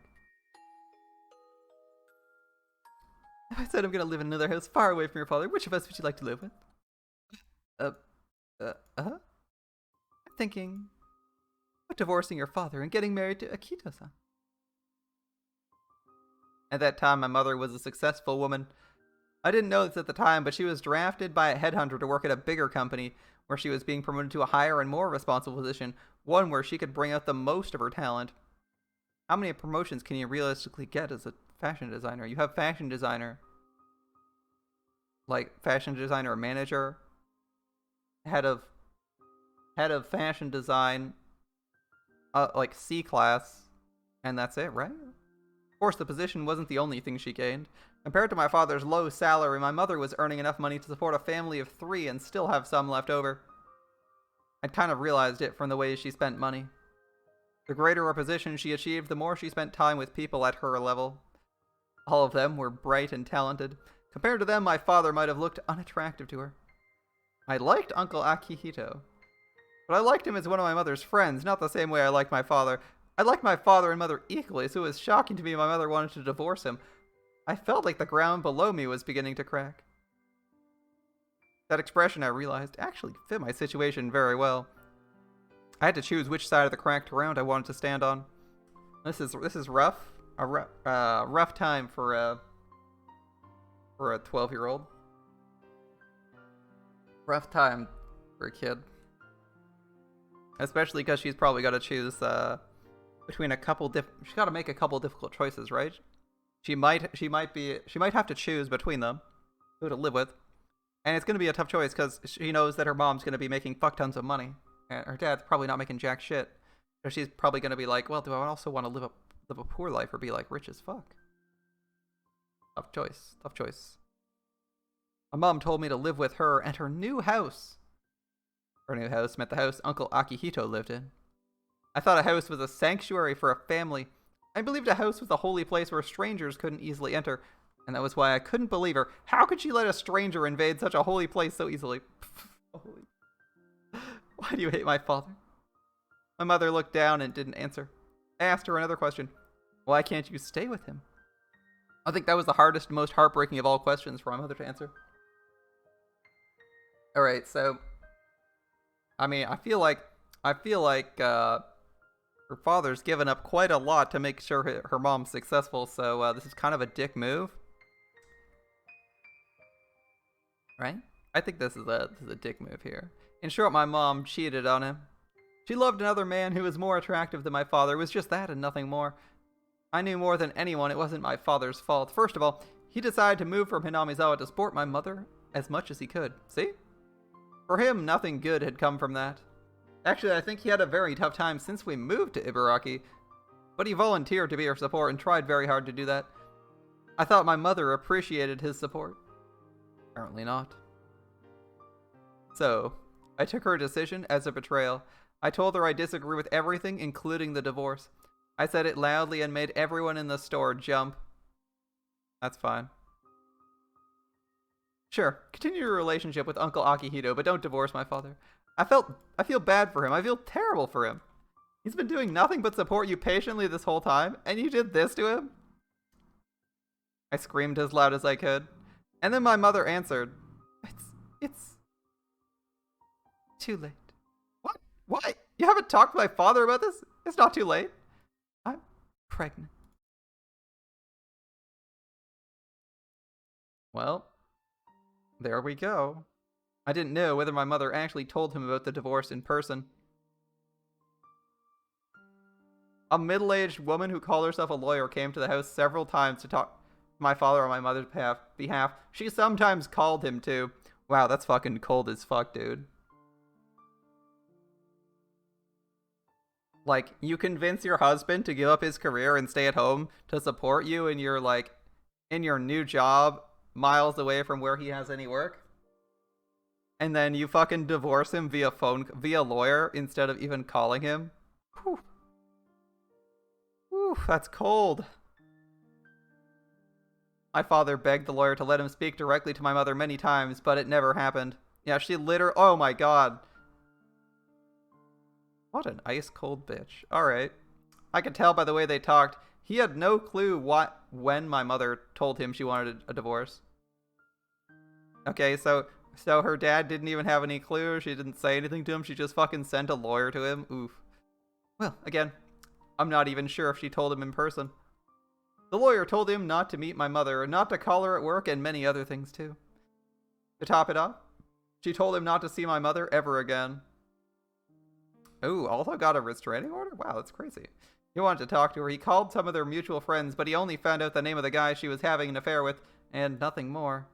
If I said I'm gonna live in another house far away from your father, which of us would you like to live with? I'm thinking of divorcing your father and getting married to Akito-san. At that time, my mother was a successful woman. I didn't know this at the time, but she was drafted by a headhunter to work at a bigger company where she was being promoted to a higher and more responsible position, one where she could bring out the most of her talent. How many promotions can you realistically get as a fashion designer? You have fashion designer, like fashion designer manager, head of fashion design, like C class, and that's it, right? Of course, the position wasn't the only thing she gained. Compared to my father's low salary, my mother was earning enough money to support a family of 3 and still have some left over. I'd kind of realized it from the way she spent money. The greater her position she achieved, the more she spent time with people at her level. All of them were bright and talented. Compared to them, my father might have looked unattractive to her. I liked Uncle Akihito, but I liked him as one of my mother's friends, not the same way I liked my father. I liked my father and mother equally, so it was shocking to me my mother wanted to divorce him. I felt like the ground below me was beginning to crack. That expression, I realized, actually fit my situation very well. I had to choose which side of the cracked ground I wanted to stand on. This is rough. A rough time for a 12-year-old. Rough time for a kid. Especially because she's probably got to choose between a couple she's got to make a couple difficult choices, right? She might have to choose between them who to live with. And it's going to be a tough choice because she knows that her mom's going to be making fuck tons of money. And her dad's probably not making jack shit. So she's probably going to be like, well, do I also want to live a poor life or be like rich as fuck? Tough choice. Tough choice. My mom told me to live with her and her new house. Her new house meant the house Uncle Akihito lived in. I thought a house was a sanctuary for a family. I believed a house was a holy place where strangers couldn't easily enter. And that was why I couldn't believe her. How could she let a stranger invade such a holy place so easily? Why do you hate my father? My mother looked down and didn't answer. I asked her another question. Why can't you stay with him? I think that was the hardest, most heartbreaking of all questions for my mother to answer. Alright, so... I mean, I feel like her father's given up quite a lot to make sure her mom's successful, so this is kind of a dick move. Right? I think this is a dick move here. In short, my mom cheated on him. She loved another man who was more attractive than my father. It was just that and nothing more. I knew more than anyone it wasn't my father's fault. First of all, he decided to move from Hinamizawa to support my mother as much as he could. See? For him, nothing good had come from that. Actually, I think he had a very tough time since we moved to Ibaraki, but he volunteered to be our support and tried very hard to do that. I thought my mother appreciated his support. Apparently not. So, I took her decision as a betrayal. I told her I disagree with everything, including the divorce. I said it loudly and made everyone in the store jump. That's fine. Sure, continue your relationship with Uncle Akihito, but don't divorce my father. I feel bad for him. I feel terrible for him. He's been doing nothing but support you patiently this whole time, and you did this to him? I screamed as loud as I could. And then my mother answered, It's too late. What? What? You haven't talked to my father about this? It's not too late. I'm pregnant. Well, there we go. I didn't know whether my mother actually told him about the divorce in person. A middle-aged woman who called herself a lawyer came to the house several times to talk to my father on my mother's behalf. She sometimes called him too. Wow, that's fucking cold as fuck, dude. Like, you convince your husband to give up his career and stay at home to support you in your, like, in your new job miles away from where he has any work? And then you fucking divorce him via lawyer instead of even calling him? Whew. Whew, that's cold. My father begged the lawyer to let him speak directly to my mother many times, but it never happened. Yeah, she literally... Oh my god. What an ice-cold bitch. Alright. I could tell by the way they talked. He had no clue when my mother told him she wanted a divorce. Okay, so her dad didn't even have any clue. She didn't say anything to him. She just fucking sent a lawyer to him. Oof. Well, again, I'm not even sure if she told him in person. The lawyer told him not to meet my mother, not to call her at work, and many other things too. To top it off, she told him not to see my mother ever again. Ooh, also got a restraining order? Wow, that's crazy. He wanted to talk to her. He called some of their mutual friends, but he only found out the name of the guy she was having an affair with, and nothing more.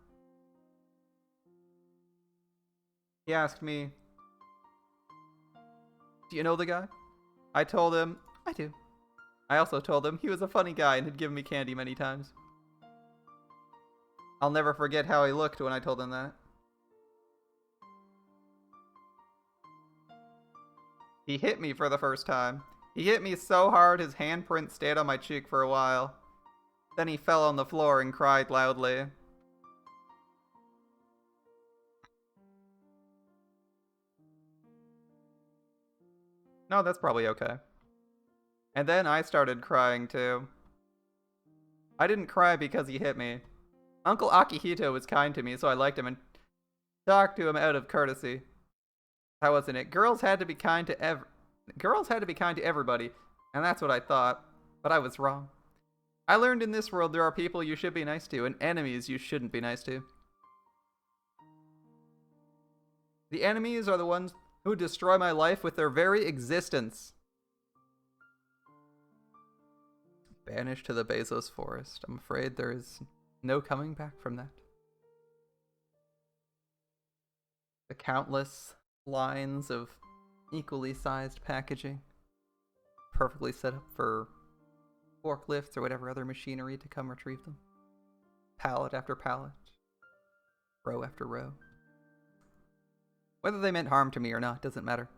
He asked me, "Do you know the guy?" I told him, "I do." I also told him he was a funny guy and had given me candy many times. I'll never forget how he looked when I told him that. He hit me for the first time. He hit me so hard his handprint stayed on my cheek for a while. Then he fell on the floor and cried loudly. No, that's probably okay. And then I started crying too. I didn't cry because he hit me. Uncle Akihito was kind to me, so I liked him and talked to him out of courtesy. That wasn't it. Girls had to be kind to everybody, and that's what I thought. But I was wrong. I learned in this world there are people you should be nice to, and enemies you shouldn't be nice to. The enemies are the ones who destroy my life with their very existence. Banished to the Bezos forest. I'm afraid there is no coming back from that. The countless lines of equally sized packaging, perfectly set up for forklifts or whatever other machinery to come retrieve them. Pallet after pallet, row after row. Whether they meant harm to me or not doesn't matter.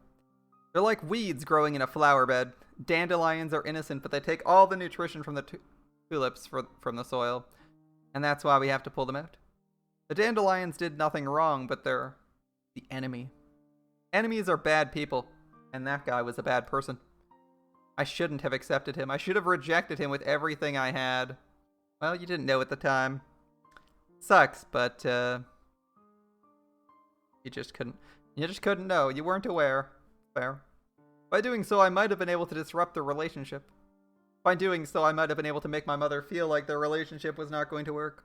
They're like weeds growing in a flower bed. Dandelions are innocent, but they take all the nutrition from the tulips from the soil, and that's why we have to pull them out. The dandelions did nothing wrong, but they're the enemy. Enemies are bad people, and that guy was a bad person. I shouldn't have accepted him. I should have rejected him with everything I had. Well, you didn't know at the time. Sucks, but you just couldn't know. You weren't aware. Fair. By doing so, I might have been able to disrupt the relationship. By doing so, I might have been able to make my mother feel like their relationship was not going to work.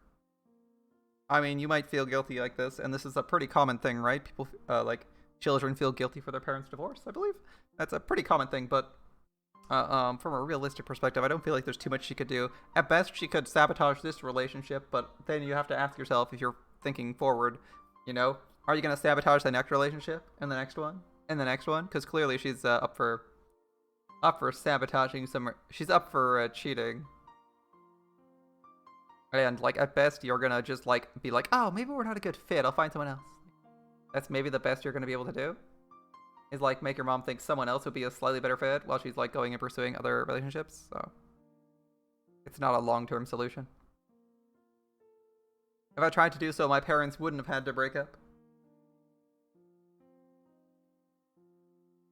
I mean, you might feel guilty like this, and this is a pretty common thing, right? People, like, children feel guilty for their parents' divorce, I believe. That's a pretty common thing, but from a realistic perspective, I don't feel like there's too much she could do. At best, she could sabotage this relationship, but then you have to ask yourself, if you're thinking forward, you know, are you going to sabotage the next relationship, and the next one, and the next one? Because clearly she's up for sabotaging she's up for cheating. And, like, at best, you're gonna just, like, be like, oh, maybe we're not a good fit, I'll find someone else. That's maybe the best you're gonna be able to do. Is, like, make your mom think someone else would be a slightly better fit while she's, like, going and pursuing other relationships, so. It's not a long-term solution. If I tried to do so, my parents wouldn't have had to break up.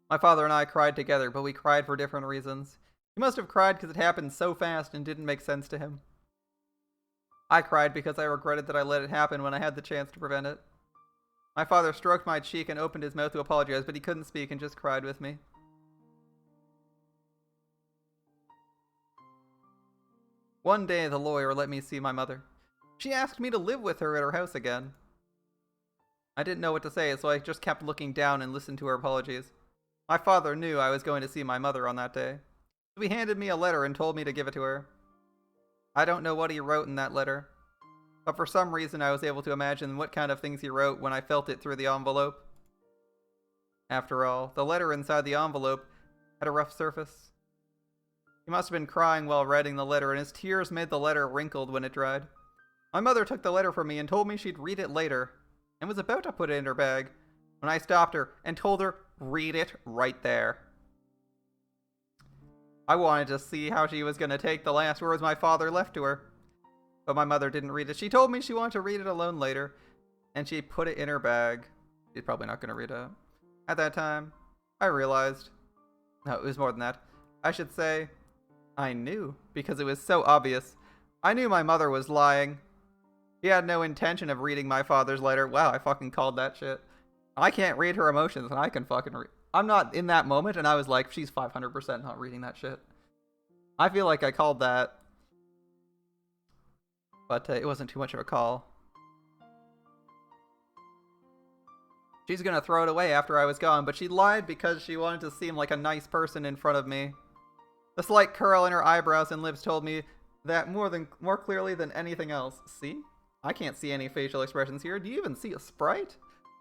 My father and I cried together, but we cried for different reasons. He must have cried because it happened so fast and didn't make sense to him. I cried because I regretted that I let it happen when I had the chance to prevent it. My father stroked my cheek and opened his mouth to apologize, but he couldn't speak and just cried with me. One day, the lawyer let me see my mother. She asked me to live with her at her house again. I didn't know what to say, so I just kept looking down and listened to her apologies. My father knew I was going to see my mother on that day, so he handed me a letter and told me to give it to her. I don't know what he wrote in that letter, but for some reason I was able to imagine what kind of things he wrote when I felt it through the envelope. After all, the letter inside the envelope had a rough surface. He must have been crying while writing the letter, and his tears made the letter wrinkled when it dried. My mother took the letter from me and told me she'd read it later, and was about to put it in her bag, when I stopped her and told her, read it right there. I wanted to see how she was going to take the last words my father left to her. But my mother didn't read it. She told me she wanted to read it alone later, and she put it in her bag. She's probably not going to read it. At that time, I realized... No, it was more than that. I should say, I knew, because it was so obvious. I knew my mother was lying. She had no intention of reading my father's letter. Wow, I fucking called that shit. I can't read her emotions, and I can fucking read... I'm not in that moment, and I was like, she's 500% not reading that shit. I feel like I called that. But it wasn't too much of a call. She's gonna throw it away after I was gone, but she lied because she wanted to seem like a nice person in front of me. The slight curl in her eyebrows and lips told me that more clearly than anything else. See? I can't see any facial expressions here. Do you even see a sprite?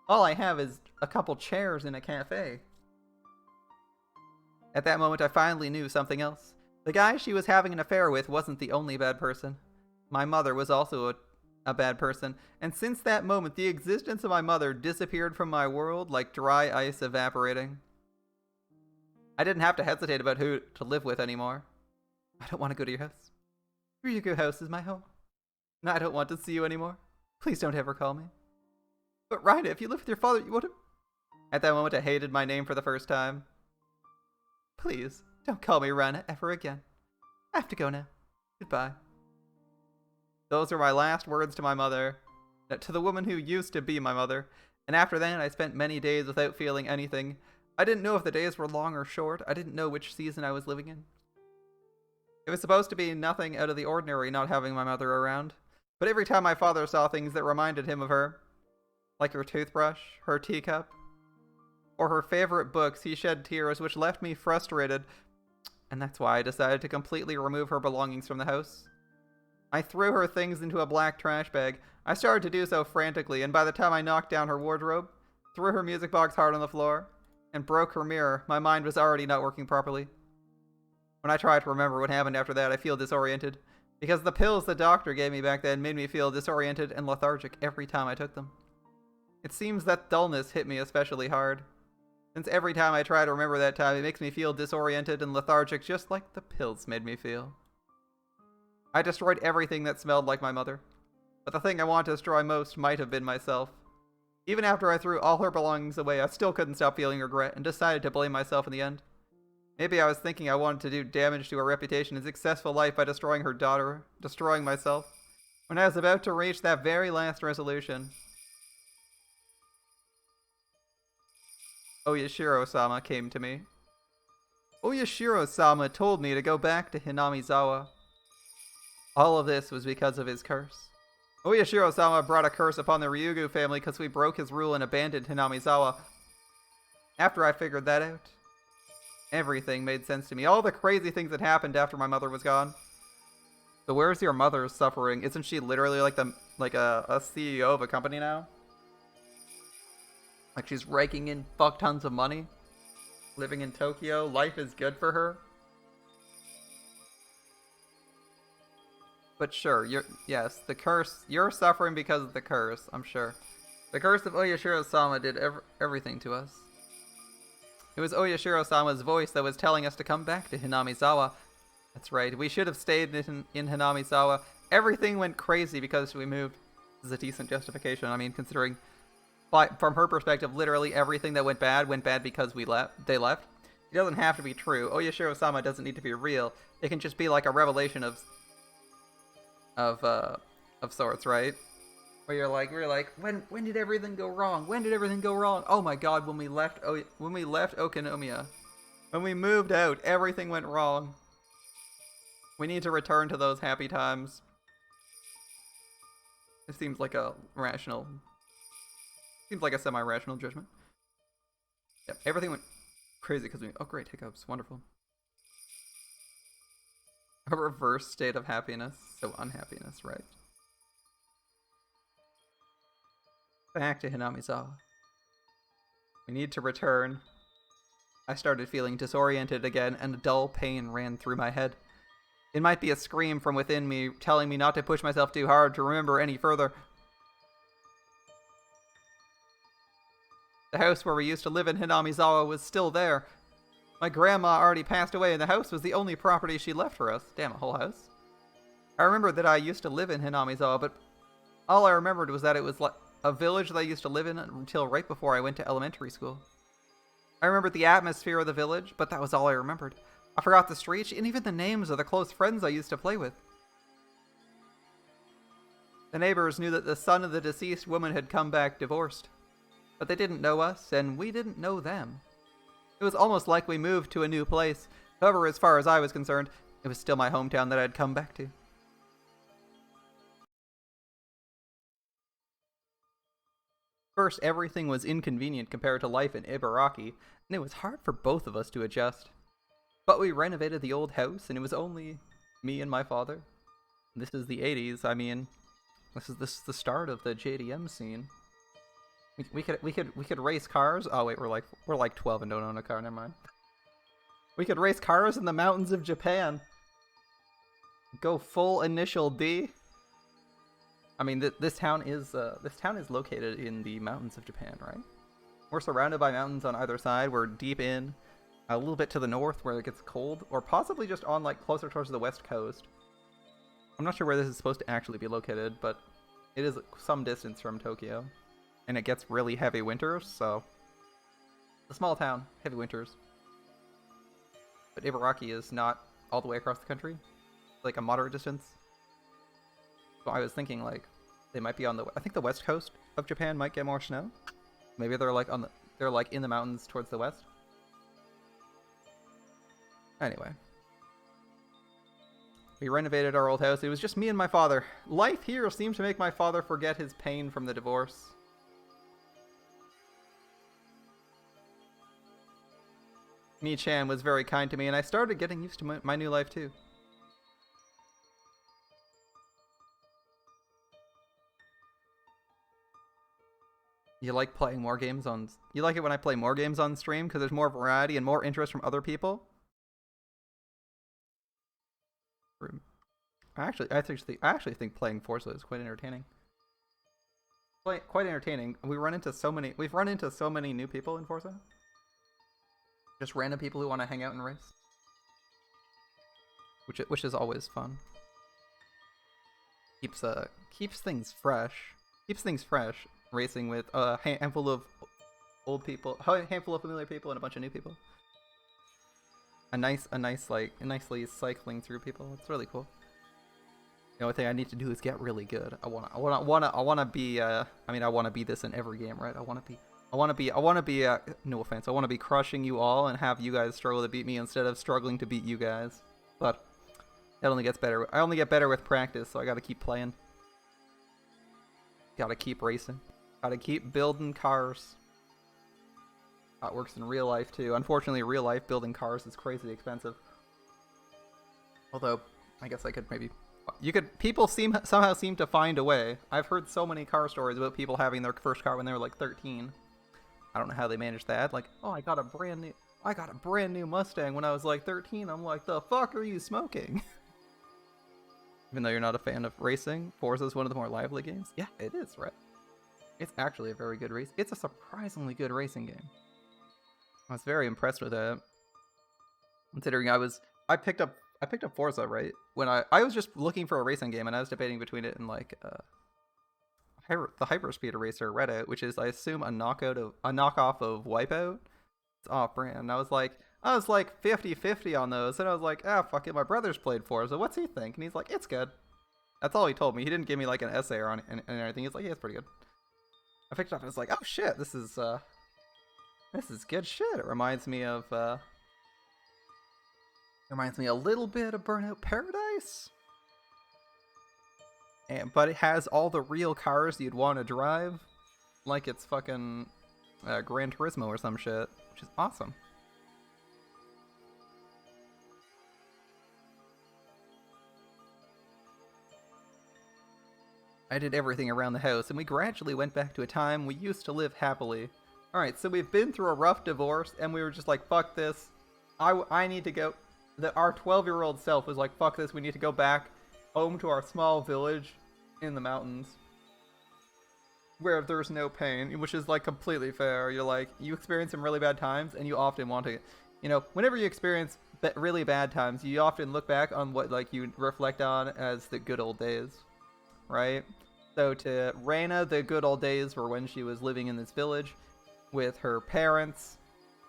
All I have is a couple chairs in a cafe. At that moment, I finally knew something else. The guy she was having an affair with wasn't the only bad person. My mother was also a bad person, and since that moment, the existence of my mother disappeared from my world like dry ice evaporating. I didn't have to hesitate about who to live with anymore. I don't want to go to your house. Ryugu House is my home. And I don't want to see you anymore. Please don't ever call me. But Rina, if you live with your father, you would have... At that moment, I hated my name for the first time. Please, don't call me Rena ever again. I have to go now. Goodbye. Those were my last words to my mother, to the woman who used to be my mother, and after that I spent many days without feeling anything. I didn't know if the days were long or short. I didn't know which season I was living in. It was supposed to be nothing out of the ordinary not having my mother around, but every time my father saw things that reminded him of her, like her toothbrush, her teacup, or her favorite books, he shed tears, which left me frustrated, and that's why I decided to completely remove her belongings from the house. I threw her things into a black trash bag. I started to do so frantically, and by the time I knocked down her wardrobe, threw her music box hard on the floor, and broke her mirror, my mind was already not working properly. When I try to remember what happened after that, I feel disoriented, because the pills the doctor gave me back then made me feel disoriented and lethargic every time I took them. It seems that dullness hit me especially hard, since every time I try to remember that time, it makes me feel disoriented and lethargic just like the pills made me feel. I destroyed everything that smelled like my mother, but the thing I wanted to destroy most might have been myself. Even after I threw all her belongings away, I still couldn't stop feeling regret and decided to blame myself in the end. Maybe I was thinking I wanted to do damage to her reputation and successful life by destroying her daughter, destroying myself. When I was about to reach that very last resolution, Oyashiro-sama came to me. Oyashiro-sama told me to go back to Hinamizawa. All of this was because of his curse. Oyashiro-sama brought a curse upon the Ryugu family because we broke his rule and abandoned Hinamizawa. After I figured that out, everything made sense to me. All the crazy things that happened after my mother was gone. So where's your mother suffering? Isn't she literally like a CEO of a company now? Like she's raking in fuck tons of money? Living in Tokyo? Life is good for her? But sure, yes, the curse, you're suffering because of the curse, I'm sure. The curse of Oyashiro-sama did everything to us. It was Oyashiro-sama's voice that was telling us to come back to Hinamizawa. That's right, we should have stayed in Hinamizawa. Everything went crazy because we moved. This is a decent justification, I mean, considering, from her perspective, literally everything that went bad because they left. It doesn't have to be true. Oyashiro-sama doesn't need to be real. It can just be like a revelation of sorts, right? Where we're like, when did everything go wrong? When did everything go wrong? Oh my god, when we left Okinomiya. When we moved out, everything went wrong. We need to return to those happy times. It seems like a rational... Seems like a semi-rational judgment. Yep, everything went crazy because we... Oh, great, hiccups. Wonderful. A reverse state of happiness. So unhappiness, right? Back to Hinamizawa. We need to return. I started feeling disoriented again, and a dull pain ran through my head. It might be a scream from within me, telling me not to push myself too hard to remember any further. The house where we used to live in Hinamizawa was still there. My grandma already passed away, and the house was the only property she left for us. Damn, a whole house. I remember that I used to live in Hinamizawa, but all I remembered was that it was like a village that I used to live in until right before I went to elementary school. I remembered the atmosphere of the village, but that was all I remembered. I forgot the streets and even the names of the close friends I used to play with. The neighbors knew that the son of the deceased woman had come back divorced, but they didn't know us, and we didn't know them. It was almost like we moved to a new place. However, as far as I was concerned, it was still my hometown that I'd come back to. First, everything was inconvenient compared to life in Ibaraki, and it was hard for both of us to adjust. But we renovated the old house, and it was only me and my father. This is the 80s. I mean, this is the start of the JDM scene. We could race cars. Oh wait, we're like 12 and don't own a car. Never mind. We could race cars in the mountains of Japan. Go full initial D. I mean, this town is located in the mountains of Japan, right? We're surrounded by mountains on either side. We're deep in, a little bit to the north where it gets cold, or possibly just on like closer towards the west coast. I'm not sure where this is supposed to actually be located, but it is some distance from Tokyo, and it gets really heavy winters. So, a small town, heavy winters. But Ibaraki is not all the way across the country, like a moderate distance. So I was thinking like they might be on the. I think the west coast of Japan might get more snow. Maybe they're like in the mountains towards the west. Anyway, we renovated our old house. It was just me and my father. Life here seemed to make my father forget his pain from the divorce. Mi-chan was very kind to me, and I started getting used to my new life too. You like playing more games on... You like it when I play more games on stream because there's more variety and more interest from other people? I actually think playing Forza is quite entertaining. Quite entertaining. We've run into so many new people in Forza. Just random people who want to hang out and race. Which is always fun. Keeps things fresh. Keeps things fresh. Racing with a handful of old people, a handful of familiar people, and a bunch of new people. Nicely cycling through people. It's really cool. The only thing I need to do is get really good. I wanna be this in every game, right? I wanna be. No offense. I wanna be crushing you all and have you guys struggle to beat me instead of struggling to beat you guys. But it only gets better. I only get better with practice, so I gotta keep playing. Gotta keep racing. Gotta keep building cars. That works in real life too. Unfortunately, real life building cars is crazy expensive. Although, I guess I could maybe... People somehow seem to find a way. I've heard so many car stories about people having their first car when they were like 13. I don't know how they managed that. Like, oh, I got a brand new Mustang when I was like 13. I'm like, the fuck are you smoking? Even though you're not a fan of racing, Forza is one of the more lively games. Yeah, it is, right? It's actually a very good race. It's a surprisingly good racing game. I was very impressed with it. Considering I picked up Forza, right? When I was just looking for a racing game, and I was debating between it and like the Hyperspeed Racer Reddit, which is I assume a knockoff of Wipeout. It's off-brand. And I was like 50-50 on those, and I was like, fuck it, my brother's played Forza. What's he think? And he's like, it's good. That's all he told me. He didn't give me like an essay on it and everything. He's like, yeah, it's pretty good. I picked it up and I was like, oh shit, this is good shit. It reminds me of a little bit of Burnout Paradise. but it has all the real cars you'd want to drive, like it's fucking Gran Turismo or some shit, which is awesome. I did everything around the house, and we gradually went back to a time we used to live happily. Alright, so we've been through a rough divorce, and we were just like, fuck this. I need to go. Our 12-year-old self was like, fuck this, we need to go back home to our small village in the mountains. Where there's no pain, which is like completely fair. You're like, you experience some really bad times, and you often want to, you know, whenever you experience really bad times, you often look back on what like you reflect on as the good old days. Right? So to Rena, the good old days were when she was living in this village with her parents,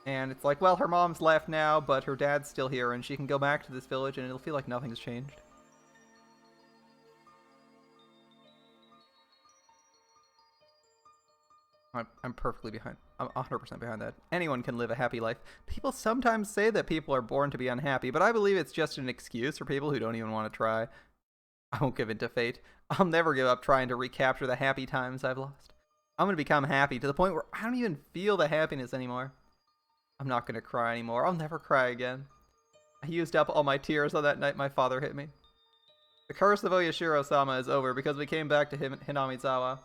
and it's like, well, her mom's left now, but her dad's still here, and she can go back to this village, and it'll feel like nothing's changed. I'm perfectly behind. I'm 100% behind that. Anyone can live a happy life. People sometimes say that people are born to be unhappy, but I believe it's just an excuse for people who don't even want to try. I won't give in to fate. I'll never give up trying to recapture the happy times I've lost. I'm going to become happy to the point where I don't even feel the happiness anymore. I'm not going to cry anymore. I'll never cry again. I used up all my tears on that night my father hit me. The curse of Oyashiro-sama is over because we came back to Hinamizawa.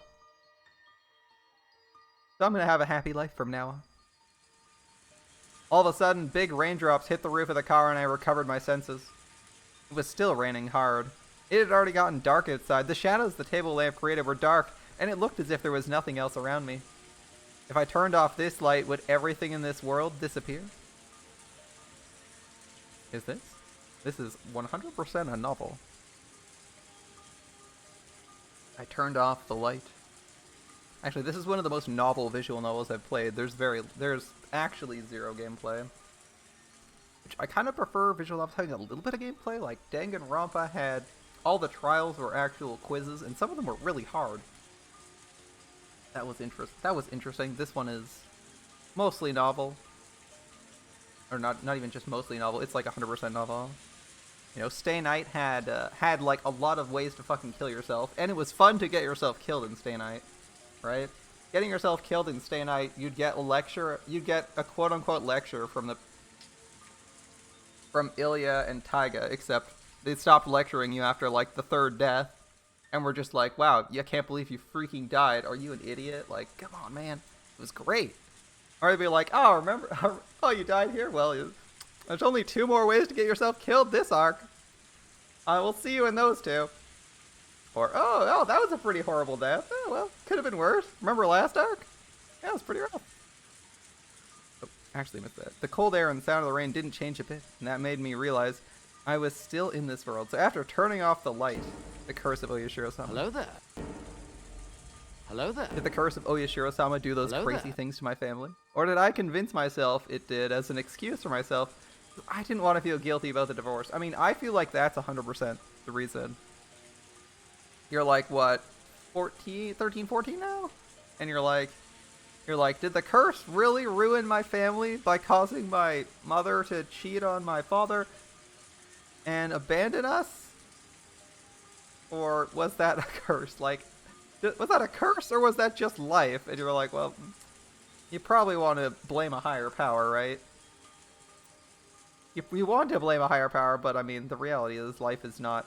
So I'm going to have a happy life from now on. All of a sudden, big raindrops hit the roof of the car and I recovered my senses. It was still raining hard. It had already gotten dark outside. The shadows the table lamp created were dark, and it looked as if there was nothing else around me. If I turned off this light, would everything in this world disappear? Is this? This is 100% a novel. I turned off the light. Actually, this is one of the most novel visual novels I've played. There's actually zero gameplay. Which I kind of prefer visual novels having a little bit of gameplay. Like Danganronpa had all the trials were actual quizzes, and some of them were really hard. That was interesting. This one is mostly novel. Or not even just mostly novel, it's like 100% novel. You know, Stay Night had like a lot of ways to fucking kill yourself, and it was fun to get yourself killed in Stay Night, right? Getting yourself killed in Stay Night, you'd get a quote-unquote lecture from Ilya and Taiga, except they stopped lecturing you after like the third death, and we're just like, wow, I can't believe you freaking died. Are you an idiot? Like, come on, man. It was great. Or they'd be like, oh, remember, oh, you died here? Well, there's only 2 more ways to get yourself killed this arc. We'll see you in those 2. Or, oh, that was a pretty horrible death. Oh, well, could have been worse. Remember last arc? Yeah, it was pretty rough. Oh, actually missed that. The cold air and the sound of the rain didn't change a bit, and that made me realize I was still in this world. So after turning off the light, the curse of Oyashiro-sama. Hello there. Hello there. Did the curse of Oyashiro-sama do those crazy things to my family? Or did I convince myself it did as an excuse for myself? I didn't want to feel guilty about the divorce. I mean, I feel like that's 100% the reason. You're like, what, 13, 14 now? And you're like, did the curse really ruin my family by causing my mother to cheat on my father and abandon us? Or was that a curse? Like, was that a curse or was that just life? And you were like, well, you probably want to blame a higher power, right? You want to blame a higher power, but I mean, the reality is life is not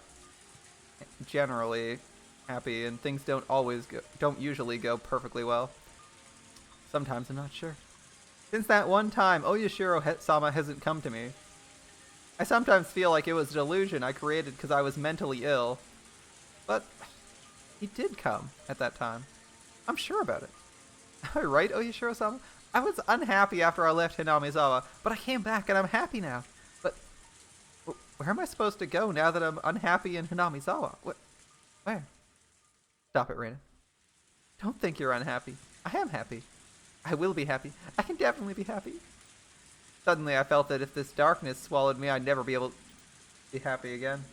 generally happy, and things don't usually go perfectly well. Sometimes I'm not sure. Since that one time, Oyashiro-sama hasn't come to me. I sometimes feel like it was a delusion I created because I was mentally ill. But he did come at that time. I'm sure about it. Am I right, Oyashiro-sama? I was unhappy after I left Hinamizawa, but I came back and I'm happy now. But where am I supposed to go now that I'm unhappy in Hinamizawa? Where? Stop it, Rena. Don't think you're unhappy. I am happy. I will be happy. I can definitely be happy. Suddenly I felt that if this darkness swallowed me, I'd never be able to be happy again.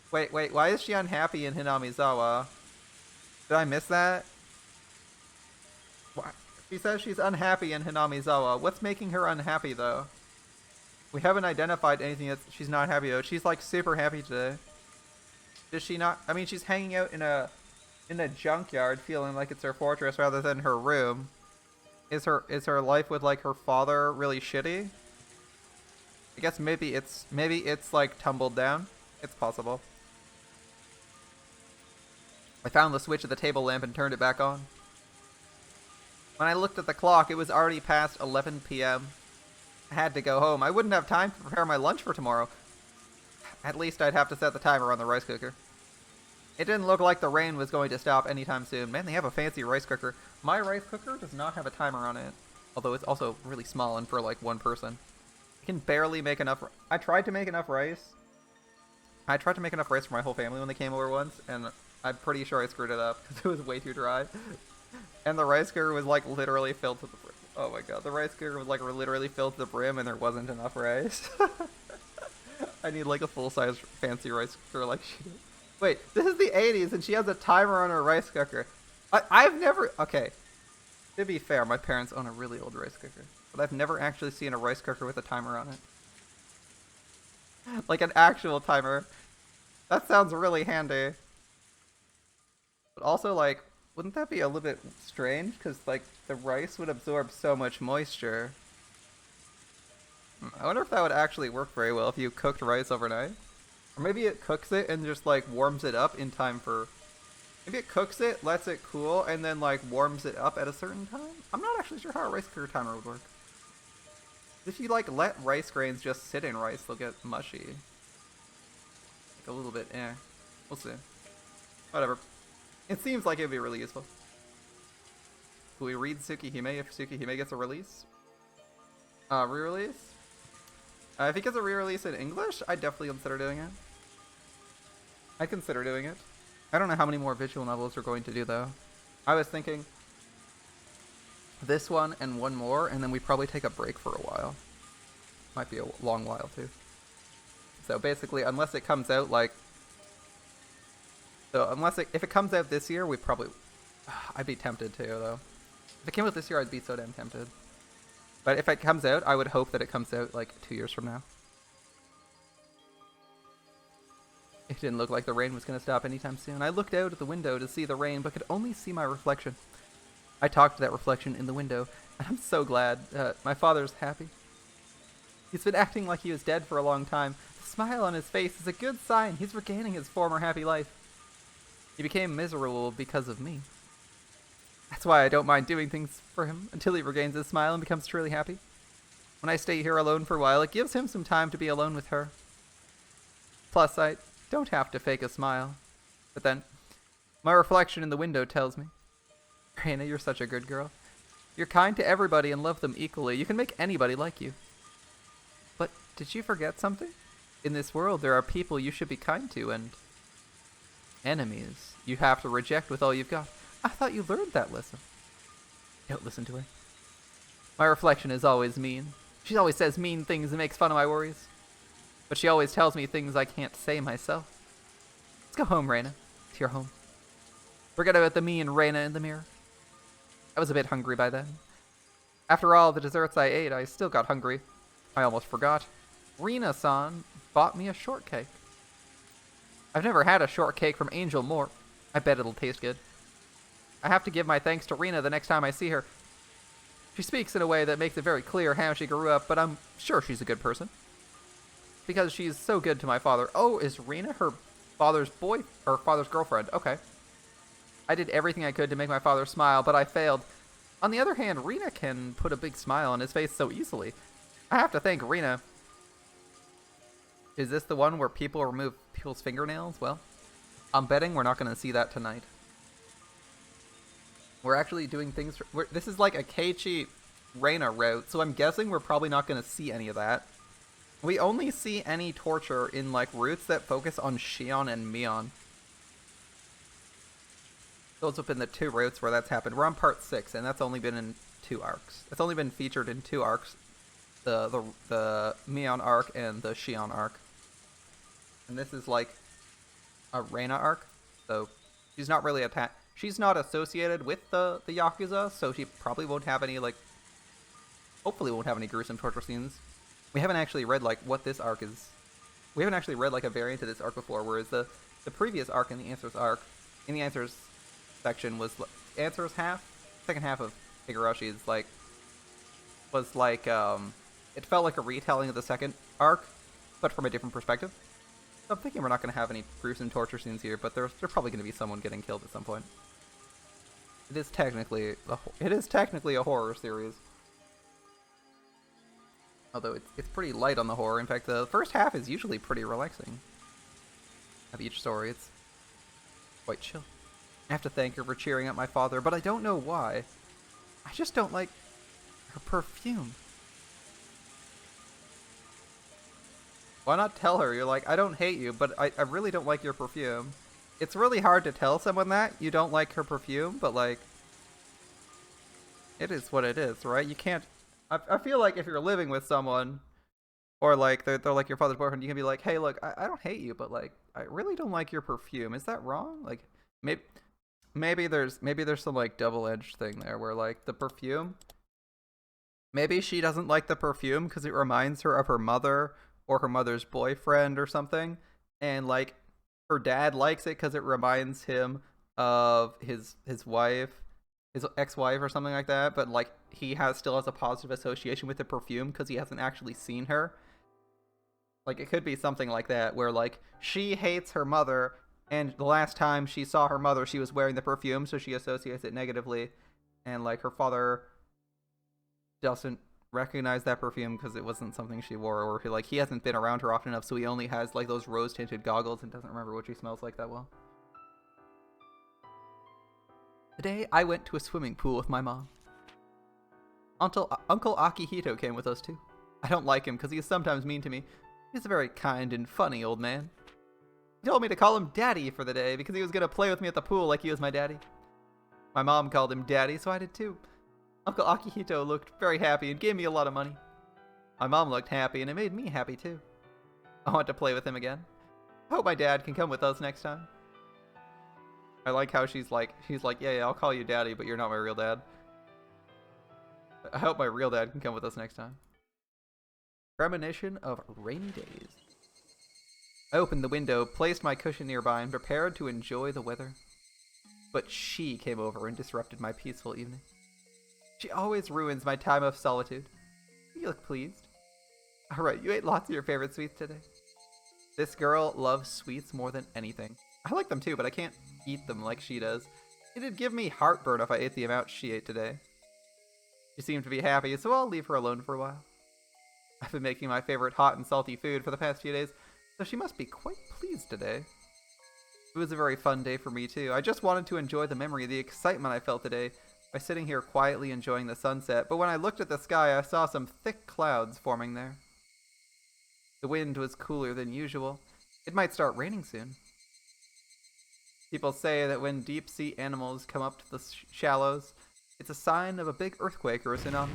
Wait, why is she unhappy in Hinamizawa? Did I miss that? What? She says she's unhappy in Hinamizawa. What's making her unhappy, though? We haven't identified anything that she's not happy about. She's, like, super happy today. Does she not? I mean, she's hanging out in a junkyard, feeling like it's her fortress rather than her room. Is her life with like her father really shitty? I guess maybe it's like tumbled down. It's possible. I found the switch of the table lamp and turned it back on. When I looked at the clock, it was already past 11 p.m. I had to go home. I wouldn't have time to prepare my lunch for tomorrow. At least I'd have to set the timer on the rice cooker. It didn't look like the rain was going to stop anytime soon. Man, they have a fancy rice cooker. My rice cooker does not have a timer on it. Although it's also really small and for like one person. I can barely make enough. I tried to make enough rice. I tried to make enough rice for my whole family when they came over once. And I'm pretty sure I screwed it up because it was way too dry. And the rice cooker was like literally filled to the brim. Oh my god, the rice cooker was like literally filled to the brim and there wasn't enough rice. I need like a full-size fancy rice cooker like she did. Wait, this is the 80s and she has a timer on her rice cooker. I've never... Okay, to be fair, my parents own a really old rice cooker. But I've never actually seen a rice cooker with a timer on it. Like an actual timer. That sounds really handy. But also, like, wouldn't that be a little bit strange? Because, like, the rice would absorb so much moisture. I wonder if that would actually work very well if you cooked rice overnight. Or maybe it cooks it and just, like, warms it up in time for... Maybe it cooks it, lets it cool, and then, like, warms it up at a certain time? I'm not actually sure how a rice cooker timer would work. If you, like, let rice grains just sit in rice, they'll get mushy. Like, a little bit, eh. We'll see. Whatever. It seems like it would be really useful. Will we read Tsukihime if Tsukihime gets a release? Re-release? If he gets a re-release in English, I'd definitely consider doing it. I'd consider doing it. I don't know how many more visual novels we're going to do, though. I was thinking this one and one more, and then we probably take a break for a while. Might be a long while, too. So basically, unless it comes out, like... if it comes out this year, we probably... I'd be tempted to, though. If it came out this year, I'd be so damn tempted. But if it comes out, I would hope that it comes out, like, 2 years from now. It didn't look like the rain was going to stop anytime soon. I looked out at the window to see the rain, but could only see my reflection. I talked to that reflection in the window, and I'm so glad. My father's happy. He's been acting like he was dead for a long time. The smile on his face is a good sign. He's regaining his former happy life. He became miserable because of me. That's why I don't mind doing things for him until he regains his smile and becomes truly happy. When I stay here alone for a while, it gives him some time to be alone with her. Plus, I don't have to fake a smile. But then, my reflection in the window tells me, Rena, you're such a good girl. You're kind to everybody and love them equally. You can make anybody like you. But did you forget something? In this world, there are people you should be kind to and enemies you have to reject with all you've got. I thought you learned that lesson. Don't listen to her. My reflection is always mean. She always says mean things and makes fun of my worries. But she always tells me things I can't say myself. Let's go home, Rena. To your home. Forget about the me and Rena in the mirror. I was a bit hungry by then. After all the desserts I ate, I still got hungry. I almost forgot. Rina-san bought me a shortcake. I've never had a shortcake from Angel Moore. I bet it'll taste good. I have to give my thanks to Rena the next time I see her. She speaks in a way that makes it very clear how she grew up, but I'm sure she's a good person. Because she's so good to my father. Oh, is Rena her father's girlfriend? Okay. I did everything I could to make my father smile, but I failed. On the other hand, Rena can put a big smile on his face so easily. I have to thank Rena. Is this the one where people remove people's fingernails? Well, I'm betting we're not going to see that tonight. We're actually doing things... this is like a Keiichi Rena route, so I'm guessing we're probably not going to see any of that. We only see any torture in, like, routes that focus on Shion and Mion. Those have been the 2 routes where that's happened. We're on part 6, and that's only been in 2 arcs. It's only been featured in 2 arcs. The Mion arc and the Shion arc. And this is, like, a Rena arc. So, she's not really she's not associated with the Yakuza, so she probably won't have any, like... Hopefully won't have any gruesome torture scenes. We haven't actually read, like, what this arc is. We haven't actually read, like, a variant of this arc before, whereas the the previous arc in the answers section was answers half, second half of Higurashi's was it felt like a retelling of the second arc, but from a different perspective. So I'm thinking we're not going to have any gruesome torture scenes here, but there's probably going to be someone getting killed at some point. It is technically a horror series, although it's pretty light on the horror. In fact, the first half is usually pretty relaxing. Of each story, it's quite chill. I have to thank her for cheering up my father, but I don't know why. I just don't like her perfume. Why not tell her? You're like, I don't hate you, but I really don't like your perfume. It's really hard to tell someone that you don't like her perfume, but like, it is what it is, right? You can't. I feel like if you're living with someone, or like they're like your father's boyfriend, you can be like, hey, look, I don't hate you, but like, I really don't like your perfume. Is that wrong? Like, maybe there's some like double-edged thing there where like the perfume. Maybe she doesn't like the perfume because it reminds her of her mother or her mother's boyfriend or something, and like her dad likes it because it reminds him of his wife, his ex-wife or something like that. But like he still has a positive association with the perfume because he hasn't actually seen her. Like it could be something like that where like she hates her mother, and the last time she saw her mother, she was wearing the perfume, so she associates it negatively, and like her father doesn't recognize that perfume because it wasn't something she wore, or he hasn't been around her often enough, so he only has like those rose tinted goggles and doesn't remember what she smells like that well. Today I went to a swimming pool with my mom. Uncle Akihito came with us too. I don't like him because he is sometimes mean to me. He's a very kind and funny old man. He told me to call him Daddy for the day because he was going to play with me at the pool like he was my daddy. My mom called him Daddy, so I did too. Uncle Akihito looked very happy and gave me a lot of money. My mom looked happy and it made me happy too. I want to play with him again. I hope my dad can come with us next time. I like how she's like, yeah, I'll call you Daddy, but you're not my real dad. I hope my real dad can come with us next time. Premonition of rainy days. I opened the window, placed my cushion nearby, and prepared to enjoy the weather. But she came over and disrupted my peaceful evening. She always ruins my time of solitude. You look pleased. Alright, you ate lots of your favorite sweets today. This girl loves sweets more than anything. I like them too, but I can't eat them like she does. It'd give me heartburn if I ate the amount she ate today. She seemed to be happy, so I'll leave her alone for a while. I've been making my favorite hot and salty food for the past few days, so she must be quite pleased today. It was a very fun day for me too. I just wanted to enjoy the memory of the excitement I felt today by sitting here quietly enjoying the sunset, but when I looked at the sky, I saw some thick clouds forming there. The wind was cooler than usual. It might start raining soon. People say that when deep-sea animals come up to the shallows, it's a sign of a big earthquake or a tsunami.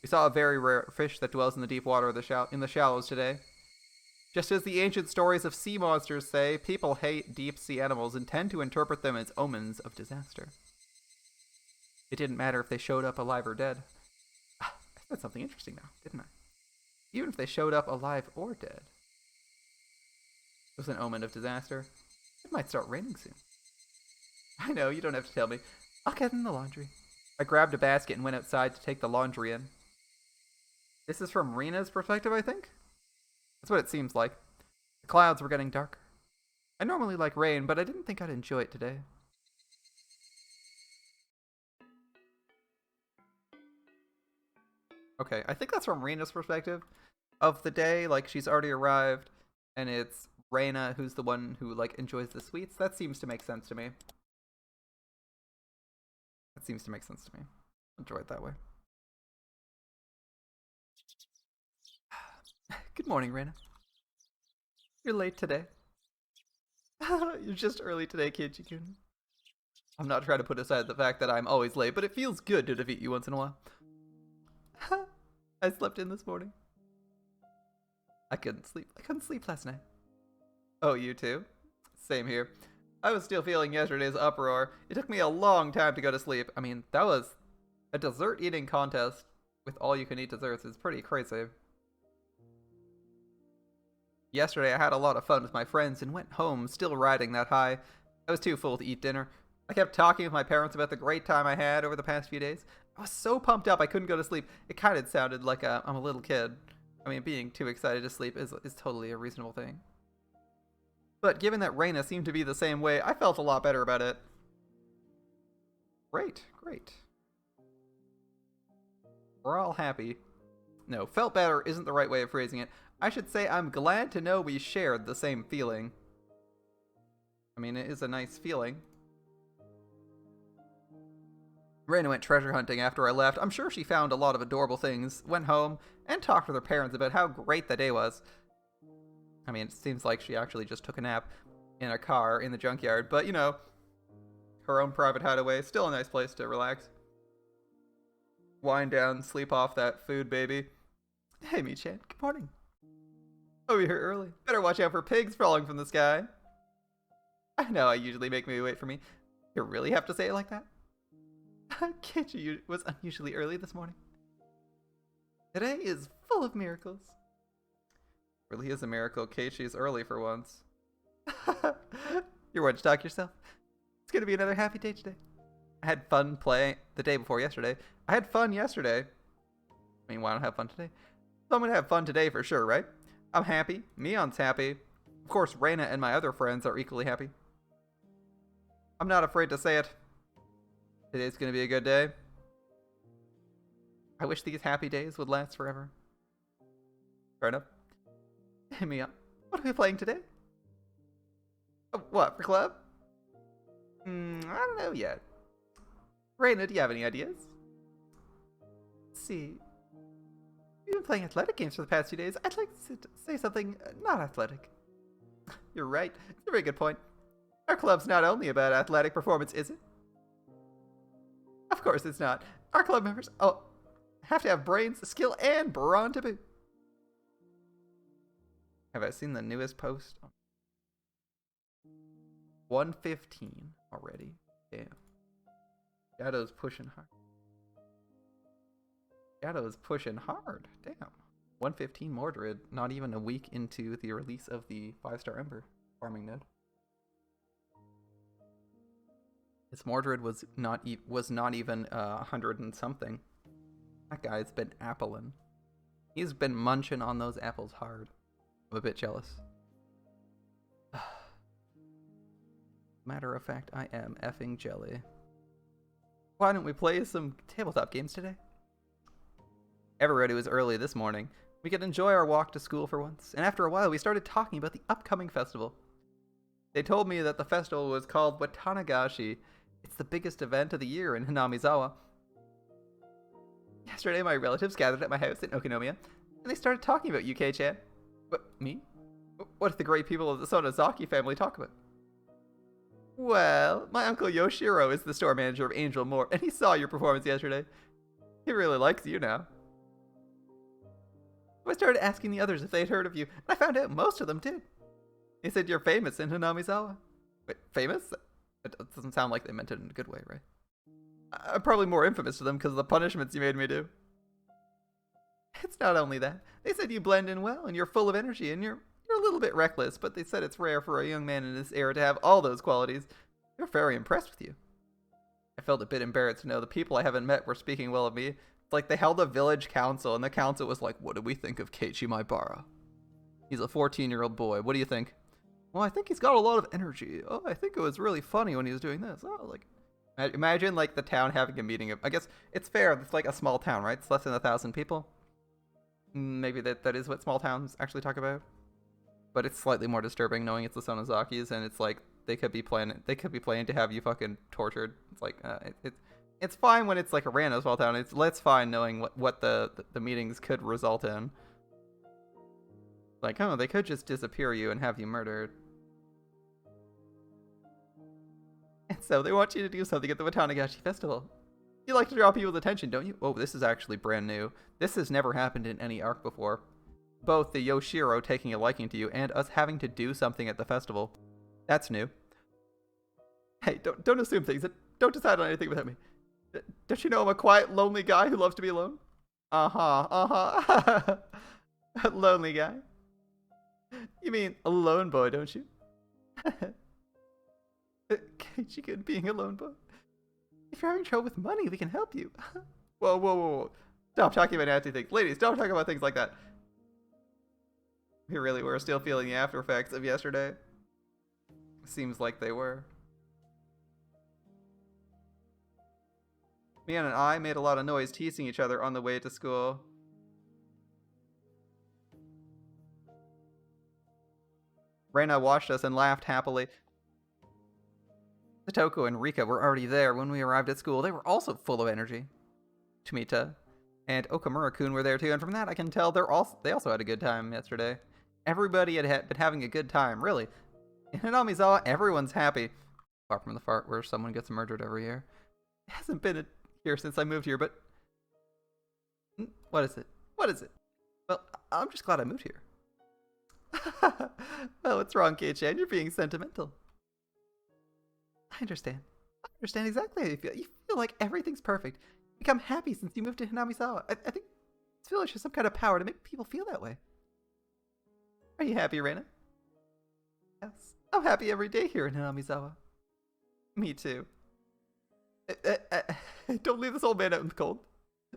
We saw a very rare fish that dwells in the deep water of in the shallows today. Just as the ancient stories of sea monsters say, people hate deep-sea animals and tend to interpret them as omens of disaster. It didn't matter if they showed up alive or dead. I said something interesting now, didn't I? Even if they showed up alive or dead. It was an omen of disaster. It might start raining soon. I know, you don't have to tell me. I'll get in the laundry. I grabbed a basket and went outside to take the laundry in. This is from Rena's perspective, I think? That's what it seems like. The clouds were getting darker. I normally like rain, but I didn't think I'd enjoy it today. Okay, I think that's from Rena's perspective of the day. Like, she's already arrived, and it's Rena who's the one who, like, enjoys the sweets. That seems to make sense to me. That seems to make sense to me. Enjoy it that way. Good morning, Rena. You're late today. You're just early today, Kichi-kun. I'm not trying to put aside the fact that I'm always late, but it feels good to defeat you once in a while. I slept in this morning. I couldn't sleep last night. Oh, you too? Same here. I was still feeling yesterday's uproar. It took me a long time to go to sleep. I mean, that was a dessert eating contest with all you can eat desserts. It's pretty crazy. Yesterday I had a lot of fun with my friends and went home still riding that high. I was too full to eat dinner. I kept talking with my parents about the great time I had over the past few days. I was so pumped up I couldn't go to sleep. It kind of sounded like I'm a little kid. I mean, being too excited to sleep is totally a reasonable thing. But given that Rena seemed to be the same way, I felt a lot better about it. Great, great. We're all happy. No, felt better isn't the right way of phrasing it. I should say I'm glad to know we shared the same feeling. I mean, it is a nice feeling. Rena went treasure hunting after I left. I'm sure she found a lot of adorable things, went home, and talked with her parents about how great the day was. I mean, it seems like she actually just took a nap in a car in the junkyard, but you know, her own private hideaway, still a nice place to relax. Wind down, sleep off that food, baby. Hey, Mi-chan, good morning. Oh, you're here early. Better watch out for pigs falling from the sky. I know I usually make me wait for me. You really have to say it like that? Keiichi was unusually early this morning. Today is full of miracles. Really is a miracle Keiichi is early for once. You're one to talk yourself. It's gonna be another happy day today. I had fun playing the day before yesterday. I had fun yesterday. I mean, why not have fun today? So I'm gonna have fun today for sure, right? I'm happy. Mion's happy. Of course, Rena and my other friends are equally happy. I'm not afraid to say it. Today's gonna be a good day. I wish these happy days would last forever. Fair enough. Hey, Mion, what are we playing today? What, for club? I don't know yet. Rena, do you have any ideas? Let's see. We've been playing athletic games for the past few days. I'd like to say something not athletic. You're right. It's a very good point. Our club's not only about athletic performance, is it? Of course it's not. Our club members have to have brains, skill, and brawn to boot. Have I seen the newest post? 115 already. Damn. Shadow's pushing hard. Shadow's pushing hard. Damn. 115 Mordred, not even a week into the release of the 5-star Ember farming node. His Mordred was not even 100 and something. That guy's been appling. He's been munching on those apples hard. I'm a bit jealous. Matter of fact, I am effing jelly. Why don't we play some tabletop games today? Everybody was early this morning. We could enjoy our walk to school for once, and after a while we started talking about the upcoming festival. They told me that the festival was called Watanagashi. It's the biggest event of the year in Hinamizawa. Yesterday my relatives gathered at my house in Okinomiya, and they started talking about UK-chan. What, me? What did the great people of the Sonozaki family talk about? Well, my uncle Yoshiro is the store manager of Angel Moore, and he saw your performance yesterday. He really likes you now. I started asking the others if they'd heard of you, and I found out most of them did. They said you're famous in Hinamizawa. Wait, famous? It doesn't sound like they meant it in a good way, right? I'm probably more infamous to them because of the punishments you made me do. It's not only that. They said you blend in well, and you're full of energy, and you're a little bit reckless, but they said it's rare for a young man in this era to have all those qualities. They're very impressed with you. I felt a bit embarrassed to know the people I haven't met were speaking well of me. It's like they held a village council, and the council was like, what do we think of Keiichi Maibara? He's a 14-year-old boy. What do you think? Well, I think he's got a lot of energy. Oh, I think it was really funny when he was doing this. Oh, like, imagine, like, the town having a meeting of, I guess, it's fair. It's like a small town, right? It's less than 1,000 people. Maybe that is what small towns actually talk about. But it's slightly more disturbing knowing it's the Sonozakis, and it's like, they could be planning to have you fucking tortured. It's like, it's fine when it's like a random small town. It's less fine knowing what the meetings could result in. Like, oh, they could just disappear you and have you murdered. And so they want you to do something at the Watanagashi Festival. You like to draw people's attention, don't you? Oh, this is actually brand new. This has never happened in any arc before. Both the Yoshiro taking a liking to you and us having to do something at the festival. That's new. Hey, don't assume things. Don't decide on anything without me. Don't you know I'm a quiet, lonely guy who loves to be alone? Uh-huh. Lonely guy. You mean a lone boy, don't you? Keiichi-kun being a lone boy. If you're having trouble with money, we can help you. Whoa, whoa, whoa, whoa. Stop talking about nasty things. Ladies, don't talk about things like that. We really were still feeling the after effects of yesterday. Seems like they were. Mian and I made a lot of noise teasing each other on the way to school. Rena watched us and laughed happily. Satoko and Rika were already there when we arrived at school. They were also full of energy. Tomita and Okamura-kun were there too, and from that I can tell they also had a good time yesterday. Everybody had been having a good time, really. In Hinamizawa, everyone's happy. Apart from the part where someone gets murdered every year. It hasn't been here since I moved here, but... What is it? What is it? Well, I'm just glad I moved here. Well, what's wrong, Kei-chan? You're being sentimental. I understand. I understand exactly how you feel. You feel like everything's perfect. You become happy since you moved to Hinamizawa. I think this village has some kind of power to make people feel that way. Are you happy, Rena? Yes. I'm happy every day here in Hinamizawa. Me too. Don't leave this old man out in the cold.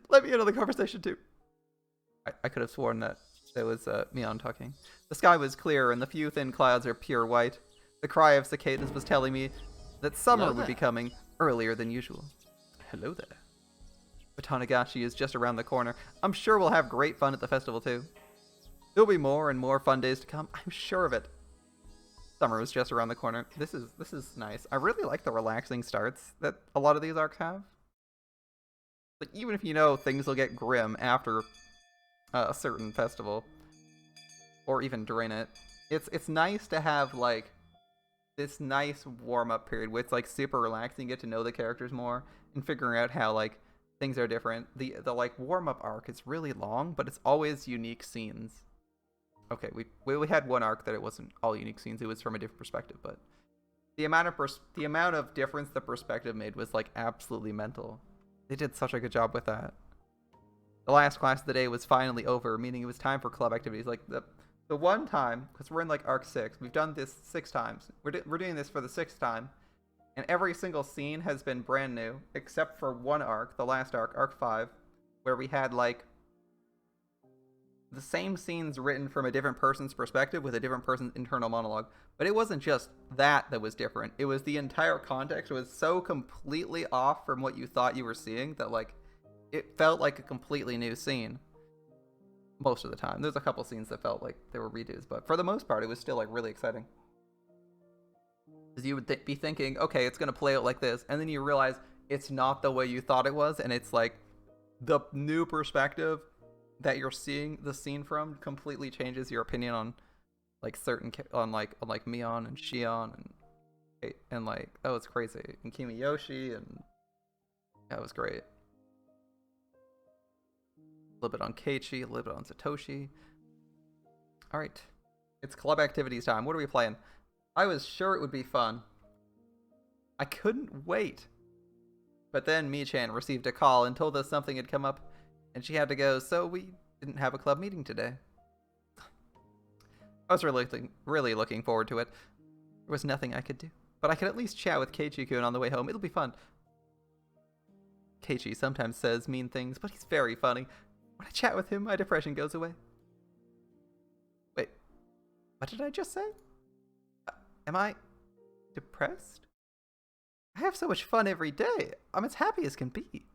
Let me in on the conversation too. I could have sworn that it was Mion talking. The sky was clear and the few thin clouds are pure white. The cry of cicadas was telling me that summer would be coming earlier than usual. Hello there. But Tanagashi is just around the corner. I'm sure we'll have great fun at the festival too. There'll be more and more fun days to come. I'm sure of it. Summer was just around the corner. This is nice. I really like the relaxing starts that a lot of these arcs have. Like, even if you know things will get grim after a certain festival, or even during it, it's nice to have like this nice warm-up period where it's like super relaxing, get to know the characters more, and figuring out how like things are different. The like warm-up arc is really long, but it's always unique scenes. Okay, we had one arc that it wasn't all unique scenes, it was from a different perspective, but the amount of difference the perspective made was like absolutely mental. They did such a good job with that. The last class of the day was finally over, meaning it was time for club activities. Like the one time, because we're in like arc 6, we've done this 6 times. We're doing this for the 6th time, and every single scene has been brand new, except for one arc, the last arc, arc 5, where we had like the same scenes written from a different person's perspective with a different person's internal monologue. But it wasn't just that was different. It was the entire context. It was so completely off from what you thought you were seeing that like it felt like a completely new scene most of the time. There's a couple scenes that felt like they were redos, but for the most part it was still like really exciting. Because you would be thinking, okay, it's going to play out like this, and then you realize it's not the way you thought it was, and it's like the new perspective that you're seeing the scene from completely changes your opinion on like certain on like Mion and Shion and like that was crazy, and Kimiyoshi, and that was great. A little bit on Keiichi, a little bit on Satoshi. All right, it's club activities time. What are we playing? I was sure it would be fun. I couldn't wait. But then Mi-chan received a call and told us something had come up and she had to go, so we didn't have a club meeting today. I was really looking forward to it. There was nothing I could do, but I could at least chat with Keiichi-kun on the way home. It'll be fun. Keiichi sometimes says mean things, but he's very funny. When I chat with him, my depression goes away. Wait, what did I just say? Am I depressed? I have so much fun every day. I'm as happy as can be.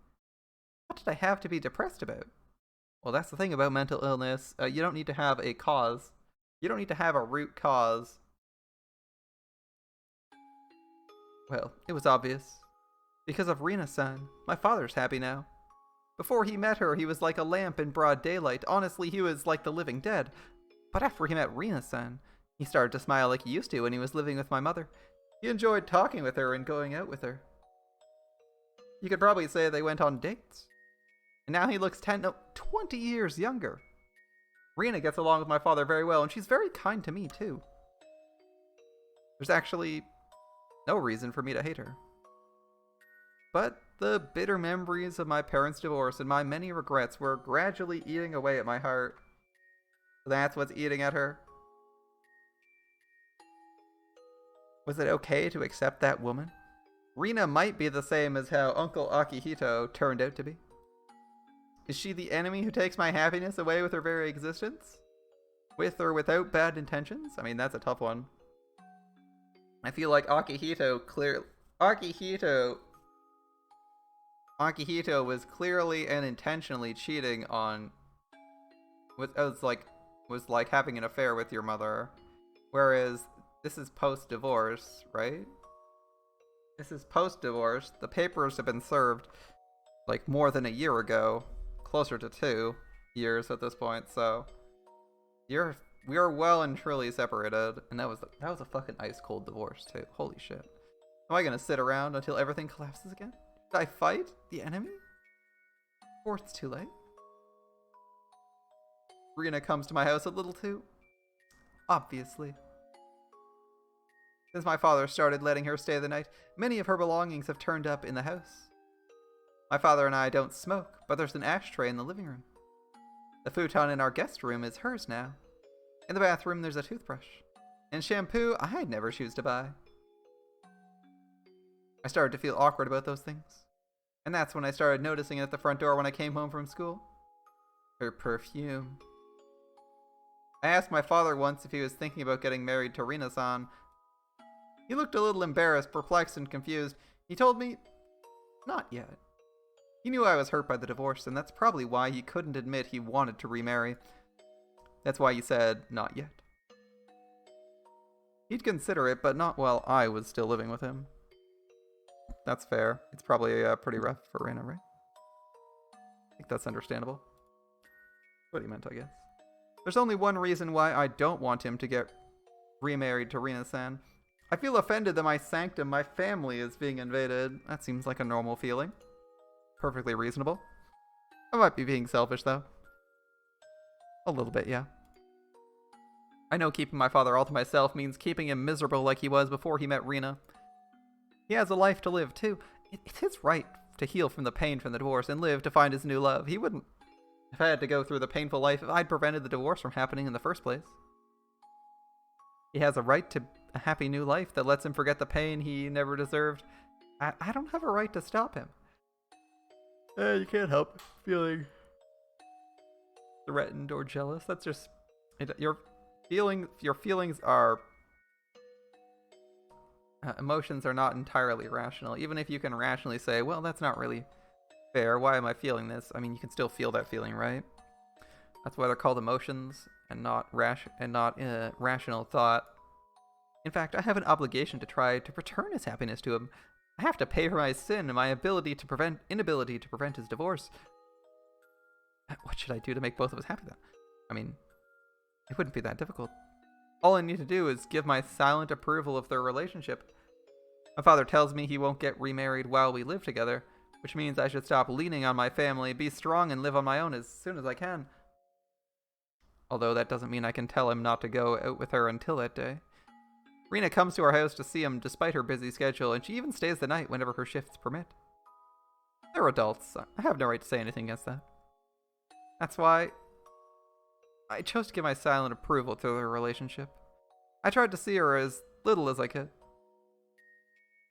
What did I have to be depressed about? Well, that's the thing about mental illness. You don't need to have a cause. You don't need to have a root cause. Well, it was obvious. Because of Rina-san, my father's happy now. Before he met her, he was like a lamp in broad daylight. Honestly, he was like the living dead. But after he met Rina-san, he started to smile like he used to when he was living with my mother. He enjoyed talking with her and going out with her. You could probably say they went on dates. And now he looks 20 years younger. Rina gets along with my father very well, and she's very kind to me, too. There's actually no reason for me to hate her. But the bitter memories of my parents' divorce and my many regrets were gradually eating away at my heart. That's what's eating at her. Was it okay to accept that woman? Rina might be the same as how Uncle Akihito turned out to be. Is she the enemy who takes my happiness away with her very existence? With or without bad intentions? I mean, that's a tough one. I feel like Akihito was clearly and intentionally cheating on was like having an affair with your mother. Whereas this is post-divorce, right? This is post-divorce. The papers have been served like more than a year ago. Closer to 2 years at this point, so we are well and truly separated, and that was a fucking ice cold divorce too. Holy shit! Am I gonna sit around until everything collapses again? Did I fight the enemy? Or it's too late. Rena comes to my house a little too obviously. Since my father started letting her stay the night, many of her belongings have turned up in the house. My father and I don't smoke, but there's an ashtray in the living room. The futon in our guest room is hers now. In the bathroom, there's a toothbrush. And shampoo I'd never choose to buy. I started to feel awkward about those things. And that's when I started noticing it at the front door when I came home from school. Her perfume. I asked my father once if he was thinking about getting married to Rina-san. He looked a little embarrassed, perplexed, and confused. He told me, not yet. He knew I was hurt by the divorce, and that's probably why he couldn't admit he wanted to remarry. That's why he said, not yet. He'd consider it, but not while I was still living with him. That's fair. It's probably pretty rough for Rena, right? I think that's understandable. What he meant, I guess. There's only one reason why I don't want him to get remarried to Rina-san. I feel offended that my sanctum, my family, is being invaded. That seems like a normal feeling. Perfectly reasonable. I might be being selfish, though. A little bit, yeah. I know keeping my father all to myself means keeping him miserable like he was before he met Rena. He has a life to live, too. It's his right to heal from the pain from the divorce and live to find his new love. He wouldn't have had to go through the painful life if I'd prevented the divorce from happening in the first place. He has a right to a happy new life that lets him forget the pain he never deserved. I don't have a right to stop him. You can't help feeling threatened or jealous. That's just your feelings are emotions are not entirely rational. Even if you can rationally say, well, that's not really fair. Why am I feeling this? I mean, you can still feel that feeling, right? That's why they're called emotions and not rational thought. In fact, I have an obligation to try to return his happiness to him. I have to pay for my sin and my inability to prevent his divorce. What should I do to make both of us happy then? I mean, it wouldn't be that difficult. All I need to do is give my silent approval of their relationship. My father tells me he won't get remarried while we live together, which means I should stop leaning on my family, be strong, and live on my own as soon as I can. Although that doesn't mean I can tell him not to go out with her until that day. Rena comes to our house to see him despite her busy schedule, and she even stays the night whenever her shifts permit. They're adults. I have no right to say anything against that. That's why I chose to give my silent approval to their relationship. I tried to see her as little as I could.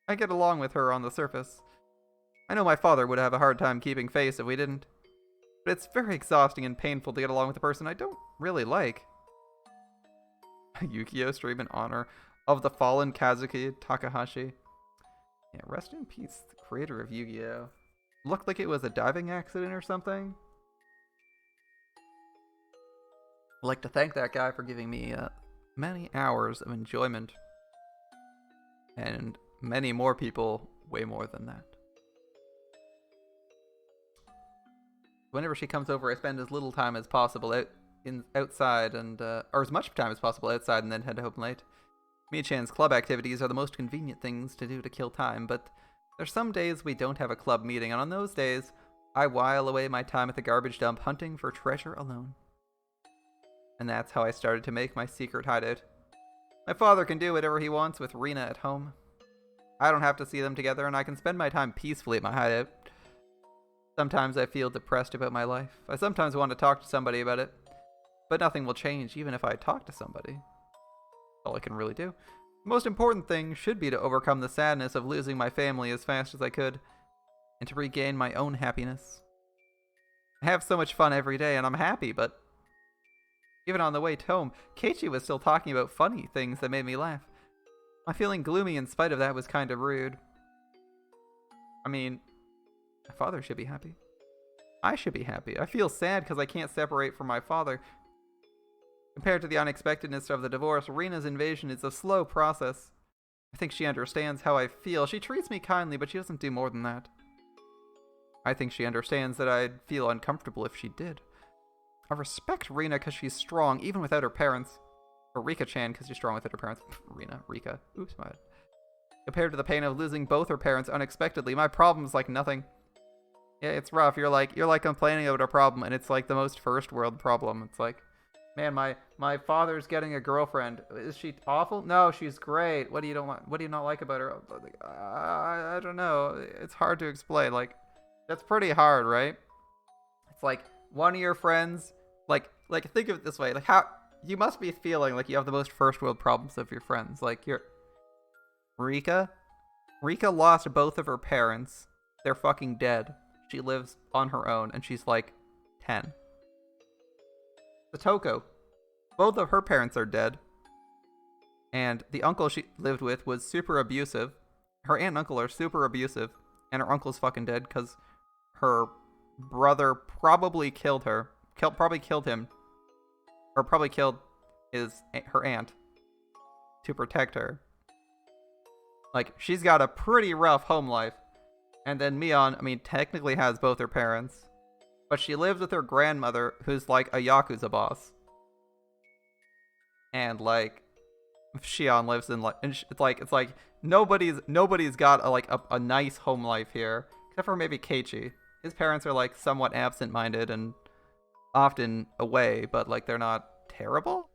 I get along with her on the surface. I know my father would have a hard time keeping face if we didn't. But it's very exhausting and painful to get along with a person I don't really like. Yukio stream in honor of the fallen Kazuki Takahashi. Yeah, rest in peace, the creator of Yu-Gi-Oh! Looked like it was a diving accident or something. I'd like to thank that guy for giving me many hours of enjoyment. And many more people, way more than that. Whenever she comes over, I spend as little time as possible outside and or as much time as possible outside and then head home late. Mii-chan's club activities are the most convenient things to do to kill time, but there's some days we don't have a club meeting, and on those days, I while away my time at the garbage dump hunting for treasure alone. And that's how I started to make my secret hideout. My father can do whatever he wants with Rena at home. I don't have to see them together, and I can spend my time peacefully at my hideout. Sometimes I feel depressed about my life. I sometimes want to talk to somebody about it. But nothing will change even if I talk to somebody. All I can really do. The most important thing should be to overcome the sadness of losing my family as fast as I could, and to regain my own happiness. I have so much fun every day, and I'm happy, but even on the way home, Keiichi was still talking about funny things that made me laugh. My feeling gloomy in spite of that was kind of rude. I mean, my father should be happy. I should be happy. I feel sad because I can't separate from my father. Compared to the unexpectedness of the divorce, Rena's invasion is a slow process. I think she understands how I feel. She treats me kindly, but she doesn't do more than that. I think she understands that I'd feel uncomfortable if she did. I respect Rena because she's strong, even without her parents. Or Rika-chan because she's strong without her parents. Rika. Oops, my bad. Compared to the pain of losing both her parents unexpectedly, my problem's like nothing. Yeah, it's rough. You're like complaining about a problem, and it's like the most first world problem. It's like, man, my father's getting a girlfriend. Is she awful? No, she's great. What do you not like about her? I don't know. It's hard to explain. Like, that's pretty hard, right? It's like one of your friends, like think of it this way, like how you must be feeling like you have the most first world problems of your friends. Like Rika lost both of her parents. They're fucking dead. She lives on her own, and she's like 10. Satoko, both of her parents are dead, and the uncle she lived with was super abusive. Her aunt and uncle are super abusive, and her uncle's fucking dead because her brother probably killed her. Probably killed him. Or probably killed her aunt to protect her. Like, she's got a pretty rough home life. And then Mion, I mean, technically has both her parents. But she lives with her grandmother, who's like a Yakuza boss. And like, Shion lives in like, and it's like nobody's got a nice home life here. Except for maybe Keiichi. His parents are like somewhat absent-minded and often away, but like they're not terrible.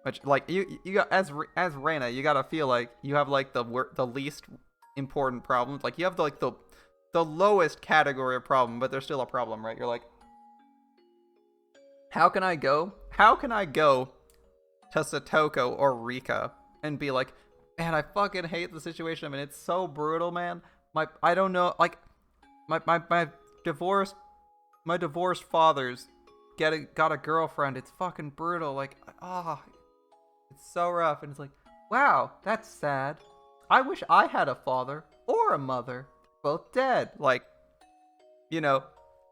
Which like you got as Rena, you gotta feel like you have like the least important problems. Like you have the lowest category of problem, but there's still a problem, right? You're like, how can I go to Satoko or Rika and be like, man, I fucking hate the situation I'm in. It's so brutal, man. I don't know, like my divorced father's got a girlfriend. It's fucking brutal. Like, it's so rough. And it's like, wow, that's sad. I wish I had a father or a mother, both dead. Like, you know,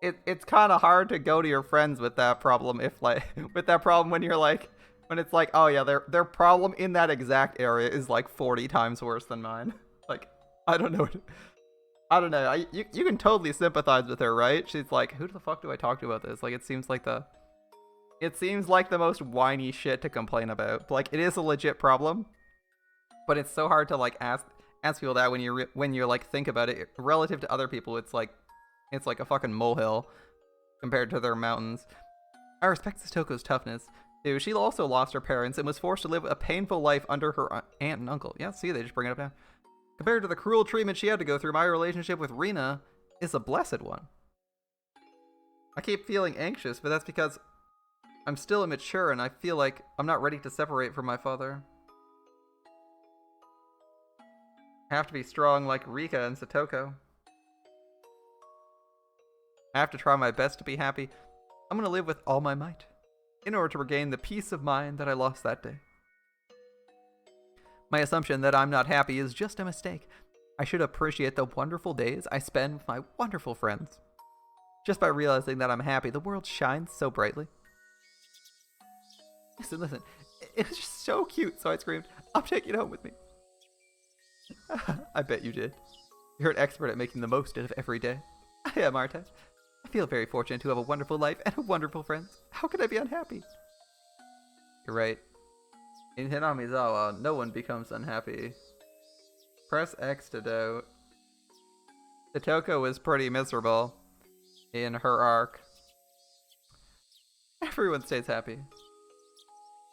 it's kind of hard to go to your friends with that problem when you're like, when it's like, oh yeah, their problem in that exact area is like 40 times worse than mine. Like, I don't know. You can totally sympathize with her, right? She's like, who the fuck do I talk to about this? Like, it seems like the most whiny shit to complain about. Like, it is a legit problem, but it's so hard to like ask people that when you like think about it relative to other people. It's like a fucking molehill compared to their mountains. I respect Satoko's toughness. Too. She also lost her parents and was forced to live a painful life under her aunt and uncle. Yeah, see, they just bring it up now. Compared to the cruel treatment she had to go through, my relationship with Rena is a blessed one. I keep feeling anxious, but that's because I'm still immature and I feel like I'm not ready to separate from my father. I have to be strong like Rika and Satoko. I have to try my best to be happy. I'm going to live with all my might in order to regain the peace of mind that I lost that day. My assumption that I'm not happy is just a mistake. I should appreciate the wonderful days I spend with my wonderful friends. Just by realizing that I'm happy, the world shines so brightly. Listen. It was just so cute, so I screamed, I'll take it home with me. I bet you did. You're an expert at making the most out of every day. I am, aren't I? I feel very fortunate to have a wonderful life and wonderful friends. How could I be unhappy? You're right. In Hinamizawa, no one becomes unhappy. Press X to doubt. Satoko was pretty miserable in her arc. Everyone stays happy.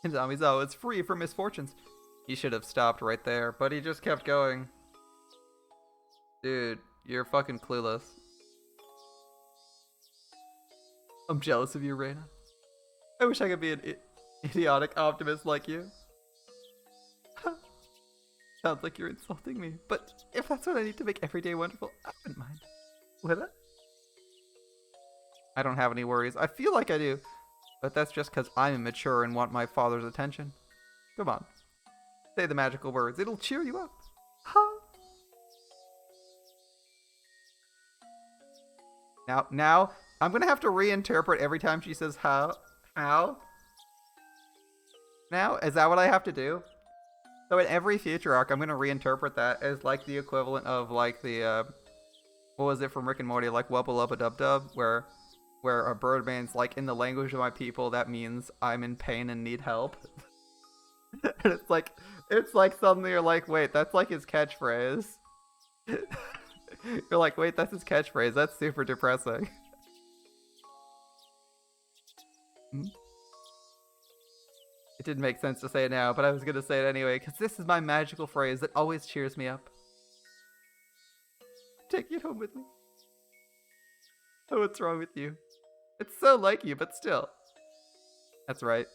Hinamizawa is free from misfortunes. He should have stopped right there, but he just kept going. Dude, you're fucking clueless. I'm jealous of you, Rena. I wish I could be an idiotic optimist like you. sounds like you're insulting me, but if that's what I need to make every day wonderful, I wouldn't mind. Would I? I don't have any worries. I feel like I do, but that's just because I'm immature and want my father's attention. Come on. Say the magical words. It'll cheer you up. Huh? Now, I'm gonna have to reinterpret every time she says how. How? Now? Is that what I have to do? So in every future arc, I'm gonna reinterpret that as like the equivalent of like the, what was it from Rick and Morty? Like Wubba Lubba Dub Dub, where a Birdman's like, in the language of my people, that means I'm in pain and need help. And it's like suddenly you're like, wait, that's like his catchphrase. You're like, wait, that's his catchphrase. That's super depressing. It didn't make sense to say it now, but I was gonna say it anyway, because this is my magical phrase that always cheers me up. Take it home with me. Oh, what's wrong with you? It's so like you, but still. That's right.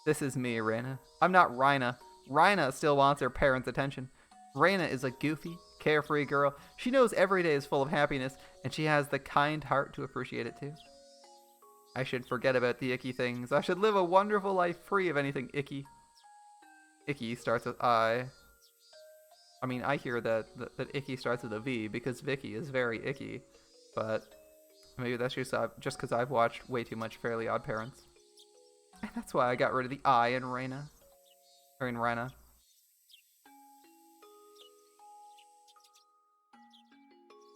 This is me, Rena. I'm not Rina. Rina still wants her parents' attention. Rena is a goofy, carefree girl. She knows every day is full of happiness, and she has the kind heart to appreciate it too. I should forget about the icky things. I should live a wonderful life free of anything icky. Icky starts with I. I mean, I hear that icky starts with a V because Vicky is very icky, but maybe that's just because I've watched way too much Fairly Odd Parents. And that's why I got rid of the I in Rena. Or in Rena.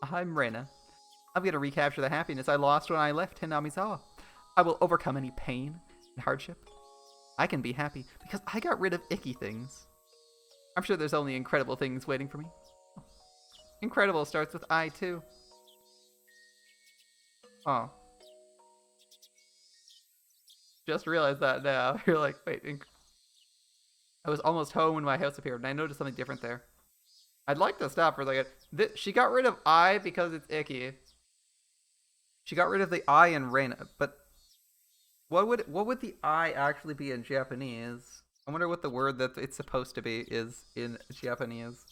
I'm Rena. I'm gonna recapture the happiness I lost when I left Hinamizawa. I will overcome any pain and hardship. I can be happy because I got rid of icky things. I'm sure there's only incredible things waiting for me. Incredible starts with I too. Oh. Just realized that now. You're like, wait. I was almost home when my house appeared, and I noticed something different there. I'd like to stop for a second. She got rid of I because it's icky. She got rid of the I in Rena, but what would the I actually be in Japanese? I wonder what the word that it's supposed to be is in Japanese.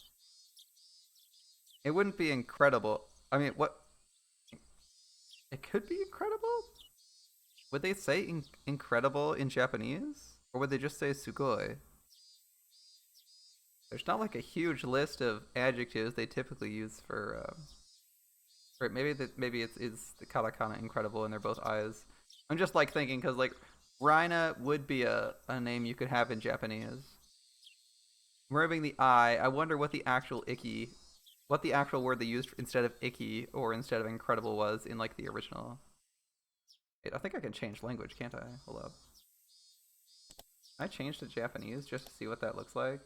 It wouldn't be incredible. I mean, what? It could be incredible? Would they say incredible in Japanese? Or would they just say sugoi? There's not like a huge list of adjectives they typically use for, right, maybe it's the katakana incredible and they're both eyes. I'm just like thinking, because like, Rina would be a name you could have in Japanese. Removing the I wonder what the actual word they used instead of icky or instead of incredible was in like the original. Wait, I think I can change language, can't I? Hold up. Can I change to Japanese just to see what that looks like?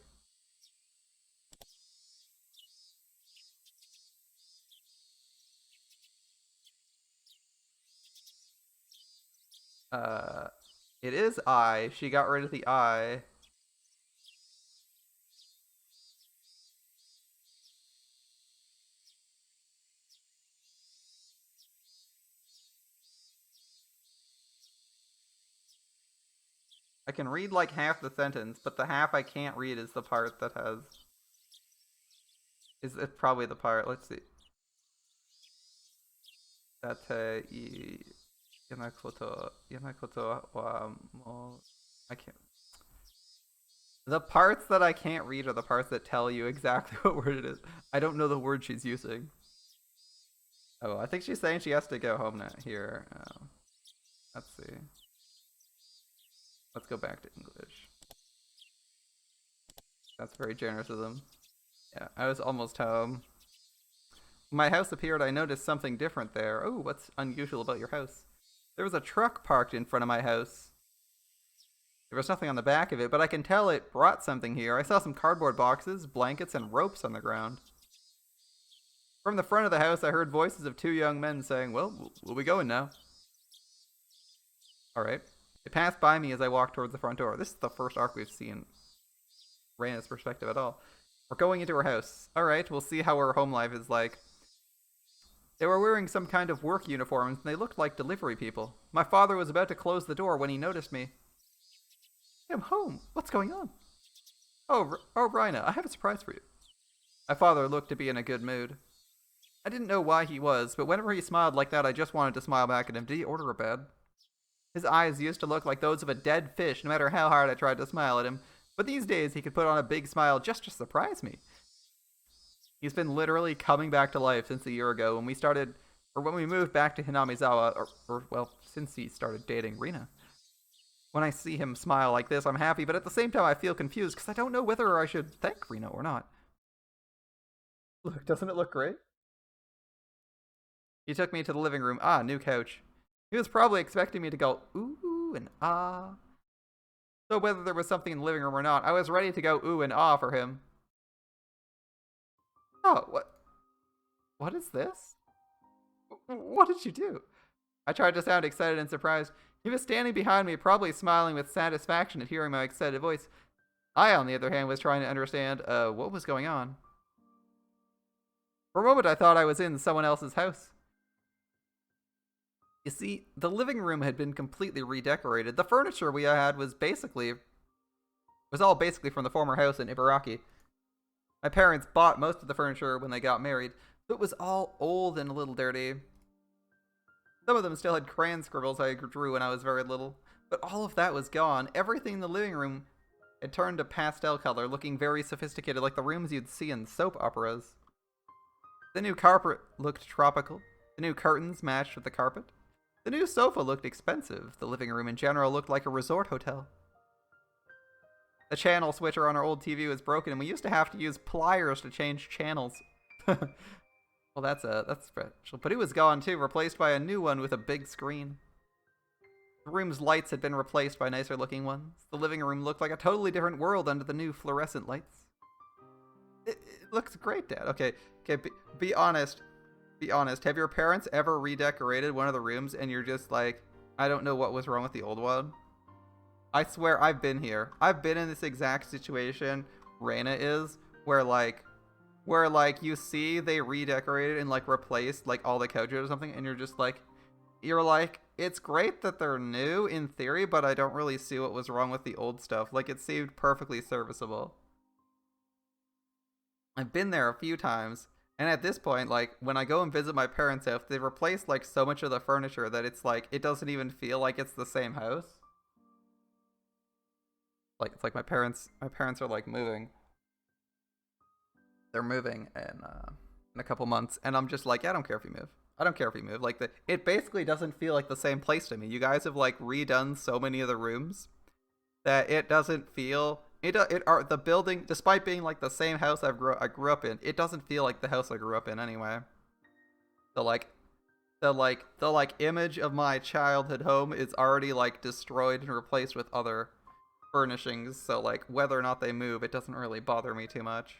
It is I. She got rid of the I. I can read like half the sentence, but the half I can't read is the part that has... Is it probably the part? Let's see. Date yanakoto wa mo... I can't... The parts that I can't read are the parts that tell you exactly what word it is. I don't know the word she's using. Oh, I think she's saying she has to go home now. Here. Let's see. Let's go back to English. That's very generous of them. Yeah, I was almost home. When my house appeared, I noticed something different there. Oh, what's unusual about your house? There was a truck parked in front of my house. There was nothing on the back of it, but I can tell it brought something here. I saw some cardboard boxes, blankets, and ropes on the ground. From the front of the house, I heard voices of two young men saying, well, we'll be going now. Alright. It passed by me as I walked towards the front door. This is the first arc we've seen Rena's perspective at all. We're going into her house. Alright, we'll see how her home life is like. They were wearing some kind of work uniforms, and they looked like delivery people. My father was about to close the door when he noticed me. I'm home. What's going on? Oh, Rina, I have a surprise for you. My father looked to be in a good mood. I didn't know why he was, but whenever he smiled like that, I just wanted to smile back at him. Did he order a bed? His eyes used to look like those of a dead fish, no matter how hard I tried to smile at him. But these days, he could put on a big smile just to surprise me. He's been literally coming back to life since a year ago when when we moved back to Hinamizawa, well, since he started dating Rina. When I see him smile like this, I'm happy, but at the same time, I feel confused because I don't know whether I should thank Rina or not. Look, doesn't it look great? He took me to the living room. Ah, new couch. He was probably expecting me to go ooh and ah. So whether there was something in the living room or not, I was ready to go ooh and ah for him. Oh, what? What is this? What did you do? I tried to sound excited and surprised. He was standing behind me, probably smiling with satisfaction at hearing my excited voice. I, on the other hand, was trying to understand, what was going on. For a moment, I thought I was in someone else's house. You see, the living room had been completely redecorated. The furniture we had was all basically from the former house in Ibaraki. My parents bought most of the furniture when they got married, so it was all old and a little dirty. Some of them still had crayon scribbles I drew when I was very little, but all of that was gone. Everything in the living room had turned to pastel color, looking very sophisticated, like the rooms you'd see in soap operas. The new carpet looked tropical. The new curtains matched with the carpet. The new sofa looked expensive. The living room in general looked like a resort hotel. The channel switcher on our old TV was broken, and we used to have to use pliers to change channels. Well, that's special. But it was gone too, replaced by a new one with a big screen. The room's lights had been replaced by nicer looking ones. The living room looked like a totally different world under the new fluorescent lights. It looks great, Dad. Okay, be honest. Be honest. Have your parents ever redecorated one of the rooms and you're just like, I don't know what was wrong with the old one? I swear I've been here. I've been in this exact situation Rena is, where you see they redecorated and like replaced like all the couches or something, and you're like, it's great that they're new in theory, but I don't really see what was wrong with the old stuff. Like, it seemed perfectly serviceable. I've been there a few times, and at this point, like, when I go and visit my parents' house, they've replaced like so much of the furniture that it's like, it doesn't even feel like it's the same house. Like, it's like my parents are like moving. They're moving in a couple months, and I'm just like, yeah, I don't care if you move. I don't care if you move. Like, it basically doesn't feel like the same place to me. You guys have like redone so many of the rooms that it doesn't feel the building, despite being like the same house I grew up in, it doesn't feel like the house I grew up in anyway. The image of my childhood home is already like destroyed and replaced with other furnishings. So like whether or not they move, it doesn't really bother me too much.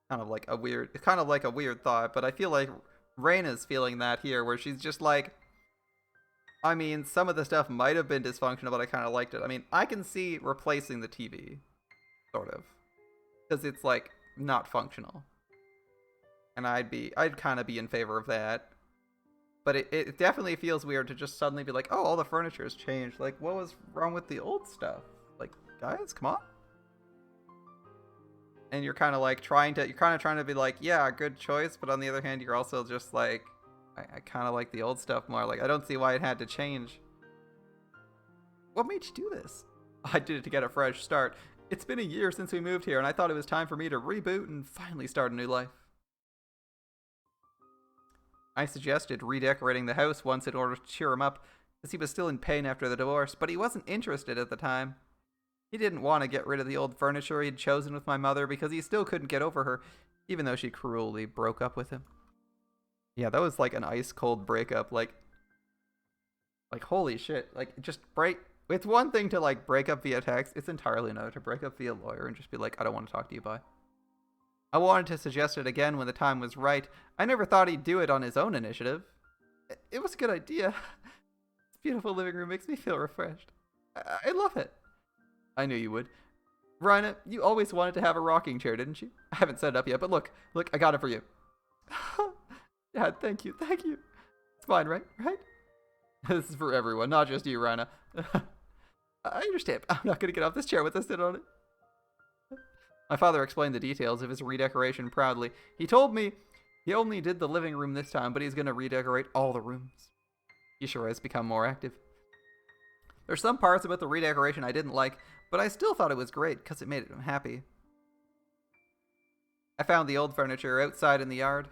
Kind of like a weird thought, but I feel like Reina's feeling that here, where she's just like, I mean, some of the stuff might have been dysfunctional, but I kind of liked it. I mean, I can see replacing the TV, sort of, because it's like not functional, and I'd kind of be in favor of that. But it definitely feels weird to just suddenly be like, oh, all the furniture has changed. Like, what was wrong with the old stuff? Like, guys, come on. And you're kind of trying to be like, yeah, good choice, but on the other hand, you're also just like, I kind of like the old stuff more. Like, I don't see why it had to change. What made you do this? I did it to get a fresh start. It's been a year since we moved here, and I thought it was time for me to reboot and finally start a new life. I suggested redecorating the house once in order to cheer him up, as he was still in pain after the divorce, but he wasn't interested at the time. He didn't want to get rid of the old furniture he'd chosen with my mother because he still couldn't get over her, even though she cruelly broke up with him. Yeah, that was like an ice cold breakup. Like holy shit. Like, just break. It's one thing to like break up via text. It's entirely another to break up via lawyer and just be like, I don't want to talk to you, bye. I wanted to suggest it again when the time was right. I never thought he'd do it on his own initiative. It was a good idea. This beautiful living room makes me feel refreshed. I love it. I knew you would. Rina, you always wanted to have a rocking chair, didn't you? I haven't set it up yet, but look, I got it for you. Dad, thank you. It's fine, right? This is for everyone, not just you, Rina. I understand. I'm not going to get off this chair with us sit on it. My father explained the details of his redecoration proudly. He told me he only did the living room this time, but he's going to redecorate all the rooms. He sure has become more active. There's some parts about the redecoration I didn't like, but I still thought it was great because it made him happy. I found the old furniture outside in the yard.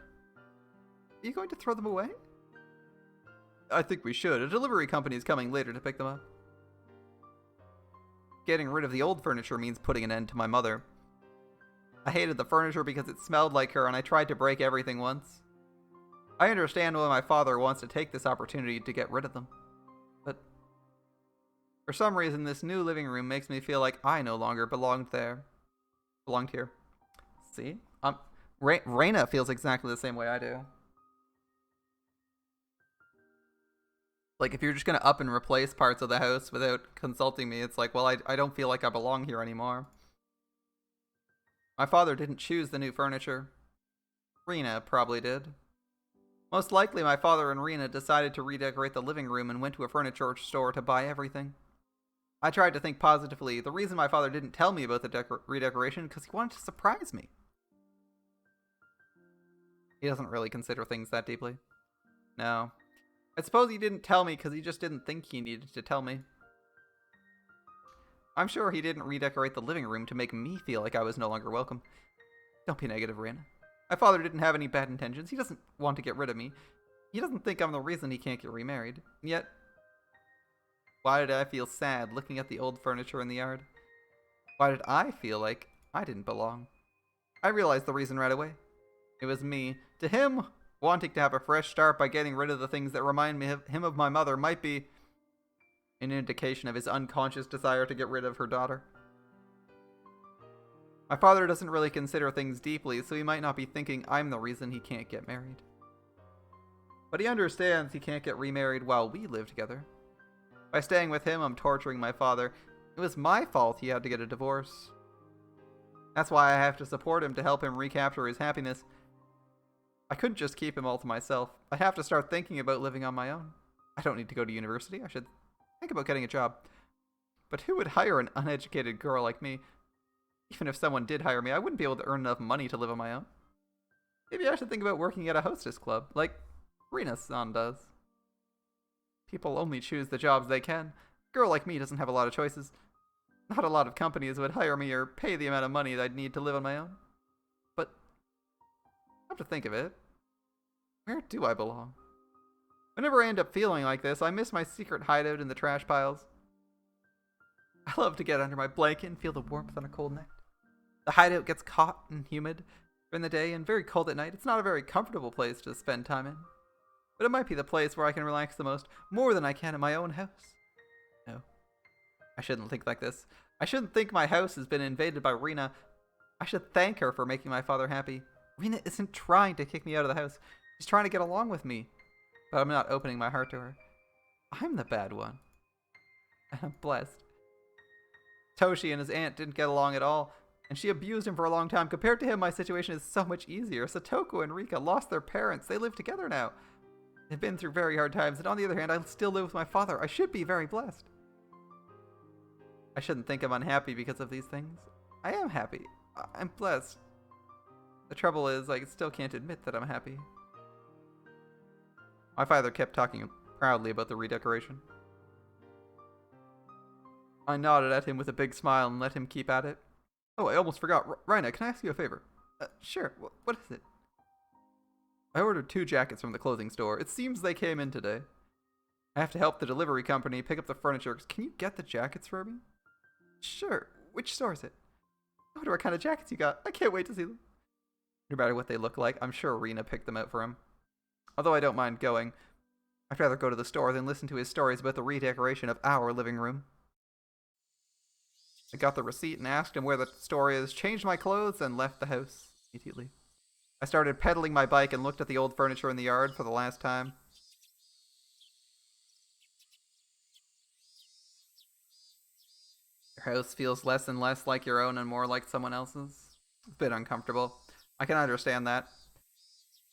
Are you going to throw them away? I think we should. A delivery company is coming later to pick them up. Getting rid of the old furniture means putting an end to my mother. I hated the furniture because it smelled like her and I tried to break everything once. I understand why my father wants to take this opportunity to get rid of them. But for some reason, this new living room makes me feel like I no longer belonged here. See? Rena feels exactly the same way I do. Like, if you're just going to up and replace parts of the house without consulting me, it's like, well, I don't feel like I belong here anymore. My father didn't choose the new furniture. Rena probably did. Most likely, my father and Rena decided to redecorate the living room and went to a furniture store to buy everything. I tried to think positively. The reason my father didn't tell me about the redecoration because he wanted to surprise me. He doesn't really consider things that deeply. No. I suppose he didn't tell me because he just didn't think he needed to tell me. I'm sure he didn't redecorate the living room to make me feel like I was no longer welcome. Don't be negative, Rena. My father didn't have any bad intentions. He doesn't want to get rid of me. He doesn't think I'm the reason he can't get remarried. Yet, why did I feel sad looking at the old furniture in the yard? Why did I feel like I didn't belong? I realized the reason right away. It was me. To him, wanting to have a fresh start by getting rid of the things that remind him of my mother might be an indication of his unconscious desire to get rid of her daughter. My father doesn't really consider things deeply, so he might not be thinking I'm the reason he can't get married. But he understands he can't get remarried while we live together. By staying with him, I'm torturing my father. It was my fault he had to get a divorce. That's why I have to support him to help him recapture his happiness. I couldn't just keep him all to myself. I have to start thinking about living on my own. I don't need to go to university. I should think about getting a job. But who would hire an uneducated girl like me? Even if someone did hire me, I wouldn't be able to earn enough money to live on my own. Maybe I should think about working at a hostess club, like Rina-san does. People only choose the jobs they can. A girl like me doesn't have a lot of choices. Not a lot of companies would hire me or pay the amount of money that I'd need to live on my own. But, come to think of it, where do I belong? Whenever I end up feeling like this, I miss my secret hideout in the trash piles. I love to get under my blanket and feel the warmth on a cold night. The hideout gets hot and humid during the day and very cold at night. It's not a very comfortable place to spend time in. But it might be the place where I can relax the most, more than I can in my own house. No. I shouldn't think like this. I shouldn't think my house has been invaded by Rena. I should thank her for making my father happy. Rena isn't trying to kick me out of the house. She's trying to get along with me. But I'm not opening my heart to her. I'm the bad one. And I'm blessed. Toshi and his aunt didn't get along at all, and she abused him for a long time. Compared to him, my situation is so much easier. Satoko and Rika lost their parents. They live together now. They've been through very hard times, and on the other hand, I still live with my father. I should be very blessed. I shouldn't think I'm unhappy because of these things. I am happy. I'm blessed. The trouble is, I still can't admit that I'm happy. My father kept talking proudly about the redecoration. I nodded at him with a big smile and let him keep at it. Oh, I almost forgot. Rina, can I ask you a favor? Sure. What is it? I ordered 2 jackets from the clothing store. It seems they came in today. I have to help the delivery company pick up the furniture. Can you get the jackets for me? Sure. Which store is it? I wonder what kind of jackets you got. I can't wait to see them. No matter what they look like, I'm sure Rena picked them out for him. Although I don't mind going, I'd rather go to the store than listen to his stories about the redecoration of our living room. I got the receipt and asked him where the store is, changed my clothes, and left the house immediately. I started pedaling my bike and looked at the old furniture in the yard for the last time. Your house feels less and less like your own and more like someone else's. It's a bit uncomfortable. I can understand that.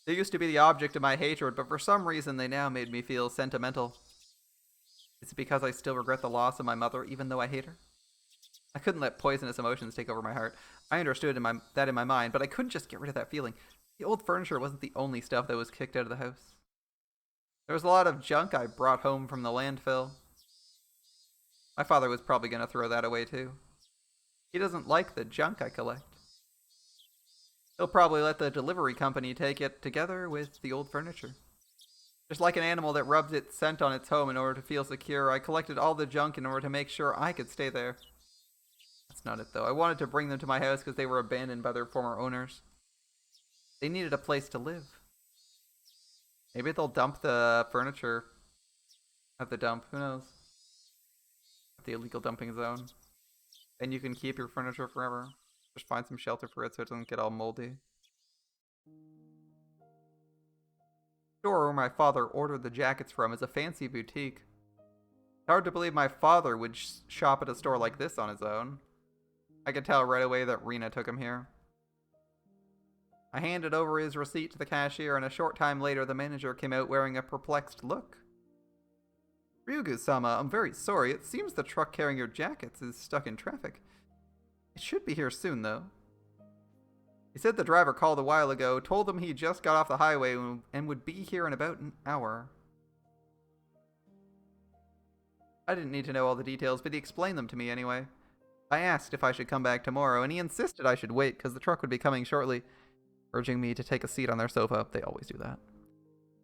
They used to be the object of my hatred, but for some reason they now made me feel sentimental. Is it because I still regret the loss of my mother even though I hate her? I couldn't let poisonous emotions take over my heart. I understood that in my mind, but I couldn't just get rid of that feeling. The old furniture wasn't the only stuff that was kicked out of the house. There was a lot of junk I brought home from the landfill. My father was probably going to throw that away too. He doesn't like the junk I collect. He'll probably let the delivery company take it together with the old furniture. Just like an animal that rubs its scent on its home in order to feel secure, I collected all the junk in order to make sure I could stay there. That's not it though. I wanted to bring them to my house because they were abandoned by their former owners. They needed a place to live. Maybe they'll dump the furniture at the dump. Who knows? At the illegal dumping zone. Then you can keep your furniture forever. Just find some shelter for it so it doesn't get all moldy. The store where my father ordered the jackets from is a fancy boutique. It's hard to believe my father would shop at a store like this on his own. I could tell right away that Rena took him here. I handed over his receipt to the cashier, and a short time later the manager came out wearing a perplexed look. Ryugu-sama, I'm very sorry. It seems the truck carrying your jackets is stuck in traffic. It should be here soon, though. He said the driver called a while ago, told him he just got off the highway and would be here in about an hour. I didn't need to know all the details, but he explained them to me anyway. I asked if I should come back tomorrow, and he insisted I should wait because the truck would be coming shortly, urging me to take a seat on their sofa. They always do that.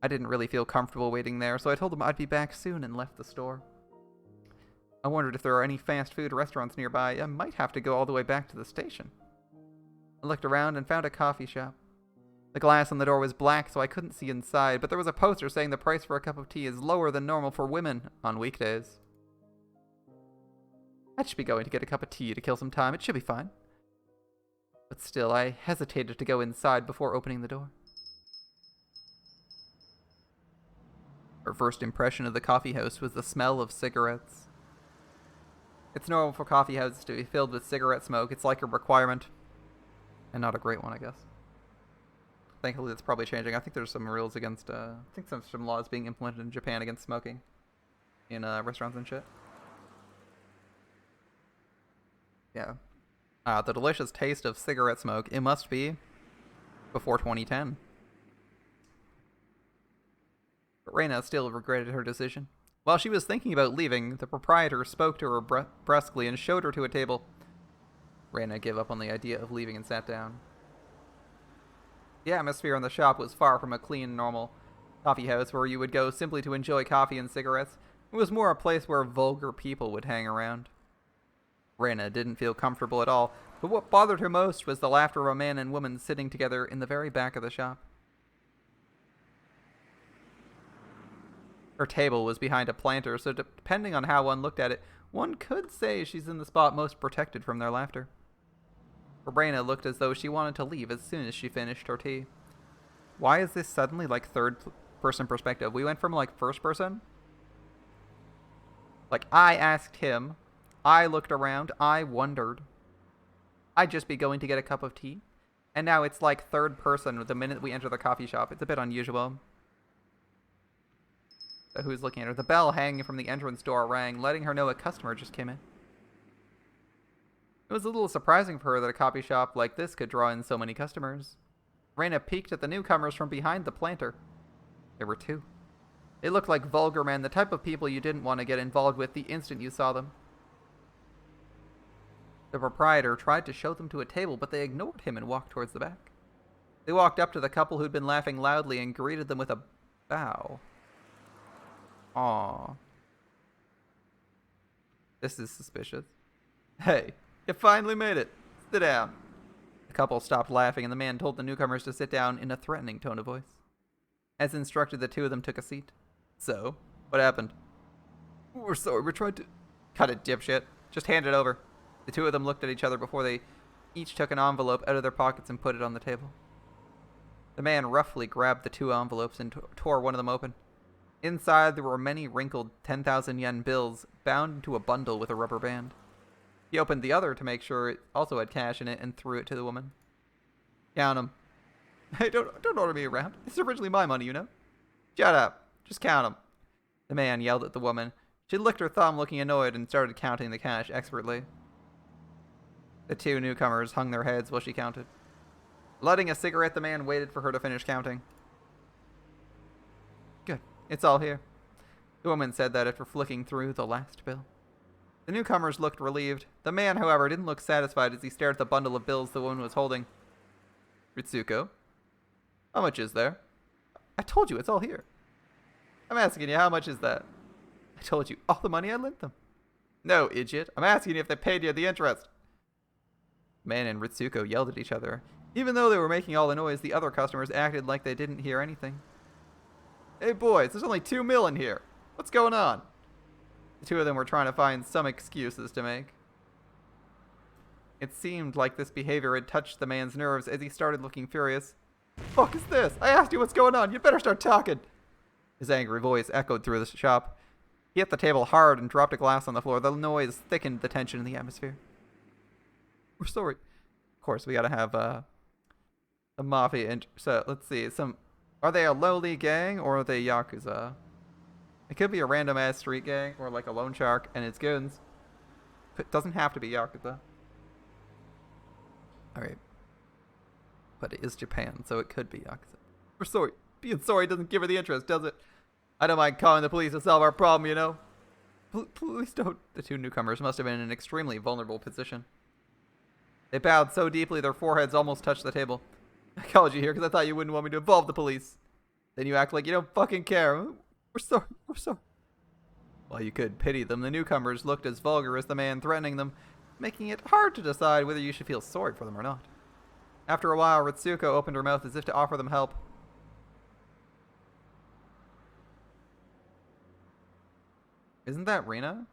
I didn't really feel comfortable waiting there, so I told him I'd be back soon and left the store. I wondered if there are any fast food restaurants nearby. I might have to go all the way back to the station. I looked around and found a coffee shop. The glass on the door was black, so I couldn't see inside, but there was a poster saying the price for a cup of tea is lower than normal for women on weekdays. I should be going to get a cup of tea to kill some time. It should be fine. But still, I hesitated to go inside before opening the door. Her first impression of the coffee house was the smell of cigarettes. It's normal for coffee houses to be filled with cigarette smoke. It's like a requirement. And not a great one, I guess. Thankfully, that's probably changing. I think there's some rules against, I think some laws being implemented in Japan against smoking in restaurants and shit. Yeah. The delicious taste of cigarette smoke. It must be before 2010. But Rena still regretted her decision. While she was thinking about leaving, the proprietor spoke to her brusquely and showed her to a table. Rena gave up on the idea of leaving and sat down. The atmosphere in the shop was far from a clean, normal coffee house where you would go simply to enjoy coffee and cigarettes. It was more a place where vulgar people would hang around. Rena didn't feel comfortable at all, but what bothered her most was the laughter of a man and woman sitting together in the very back of the shop. Her table was behind a planter, so depending on how one looked at it, one could say she's in the spot most protected from their laughter. Rena looked as though she wanted to leave as soon as she finished her tea. Why is this suddenly like third-person perspective? We went from like first person? Like I asked him, I looked around, I wondered. I'd just be going to get a cup of tea. And now it's like third person the minute we enter the coffee shop. It's a bit unusual. So who's looking at her? The bell hanging from the entrance door rang, letting her know a customer just came in. It was a little surprising for her that a coffee shop like this could draw in so many customers. Rena peeked at the newcomers from behind the planter. There were two. They looked like vulgar men, the type of people you didn't want to get involved with the instant you saw them. The proprietor tried to show them to a table, but they ignored him and walked towards the back. They walked up to the couple who'd been laughing loudly and greeted them with a bow. Aww. This is suspicious. Hey, you finally made it. Sit down. The couple stopped laughing, and the man told the newcomers to sit down in a threatening tone of voice. As instructed, the two of them took a seat. So, what happened? We're sorry, we're trying to... Cut it, dipshit. Just hand it over. The two of them looked at each other before they each took an envelope out of their pockets and put it on the table. The man roughly grabbed the two envelopes and tore one of them open. Inside, there were many wrinkled 10,000 yen bills bound into a bundle with a rubber band. He opened the other to make sure it also had cash in it and threw it to the woman. Count 'em. Hey, don't order me around. It's originally my money, you know. Shut up. Just count 'em. The man yelled at the woman. She licked her thumb, looking annoyed, and started counting the cash expertly. The two newcomers hung their heads while she counted. Lighting a cigarette, the man waited for her to finish counting. Good. It's all here. The woman said that after flicking through the last bill. The newcomers looked relieved. The man, however, didn't look satisfied as he stared at the bundle of bills the woman was holding. Ritsuko, how much is there? I told you, it's all here. I'm asking you, how much is that? I told you, all the money I lent them. No, idiot. I'm asking you if they paid you the interest. Man and Ritsuko yelled at each other. Even though they were making all the noise, the other customers acted like they didn't hear anything. Hey boys, there's only 2 mil in here. What's going on? The two of them were trying to find some excuses to make. It seemed like this behavior had touched the man's nerves as he started looking furious. Fuck is this? I asked you what's going on. You'd better start talking. His angry voice echoed through the shop. He hit the table hard and dropped a glass on the floor. The noise thickened the tension in the atmosphere. We're sorry. Of course, we gotta have the mafia. So let's see. Are they a lowly gang or are they yakuza? It could be a random ass street gang or like a loan shark and it's goons. It doesn't have to be yakuza. All right. But it is Japan, so it could be yakuza. We're sorry. Being sorry doesn't give her the interest, does it? I don't mind calling the police to solve our problem, you know. Please don't. The two newcomers must have been in an extremely vulnerable position. They bowed so deeply their foreheads almost touched the table. I called you here because I thought you wouldn't want me to involve the police. Then you act like you don't fucking care. We're sorry. We're sorry. While you could pity them, the newcomers looked as vulgar as the man threatening them, making it hard to decide whether you should feel sorry for them or not. After a while, Ritsuko opened her mouth as if to offer them help. Isn't that Rena?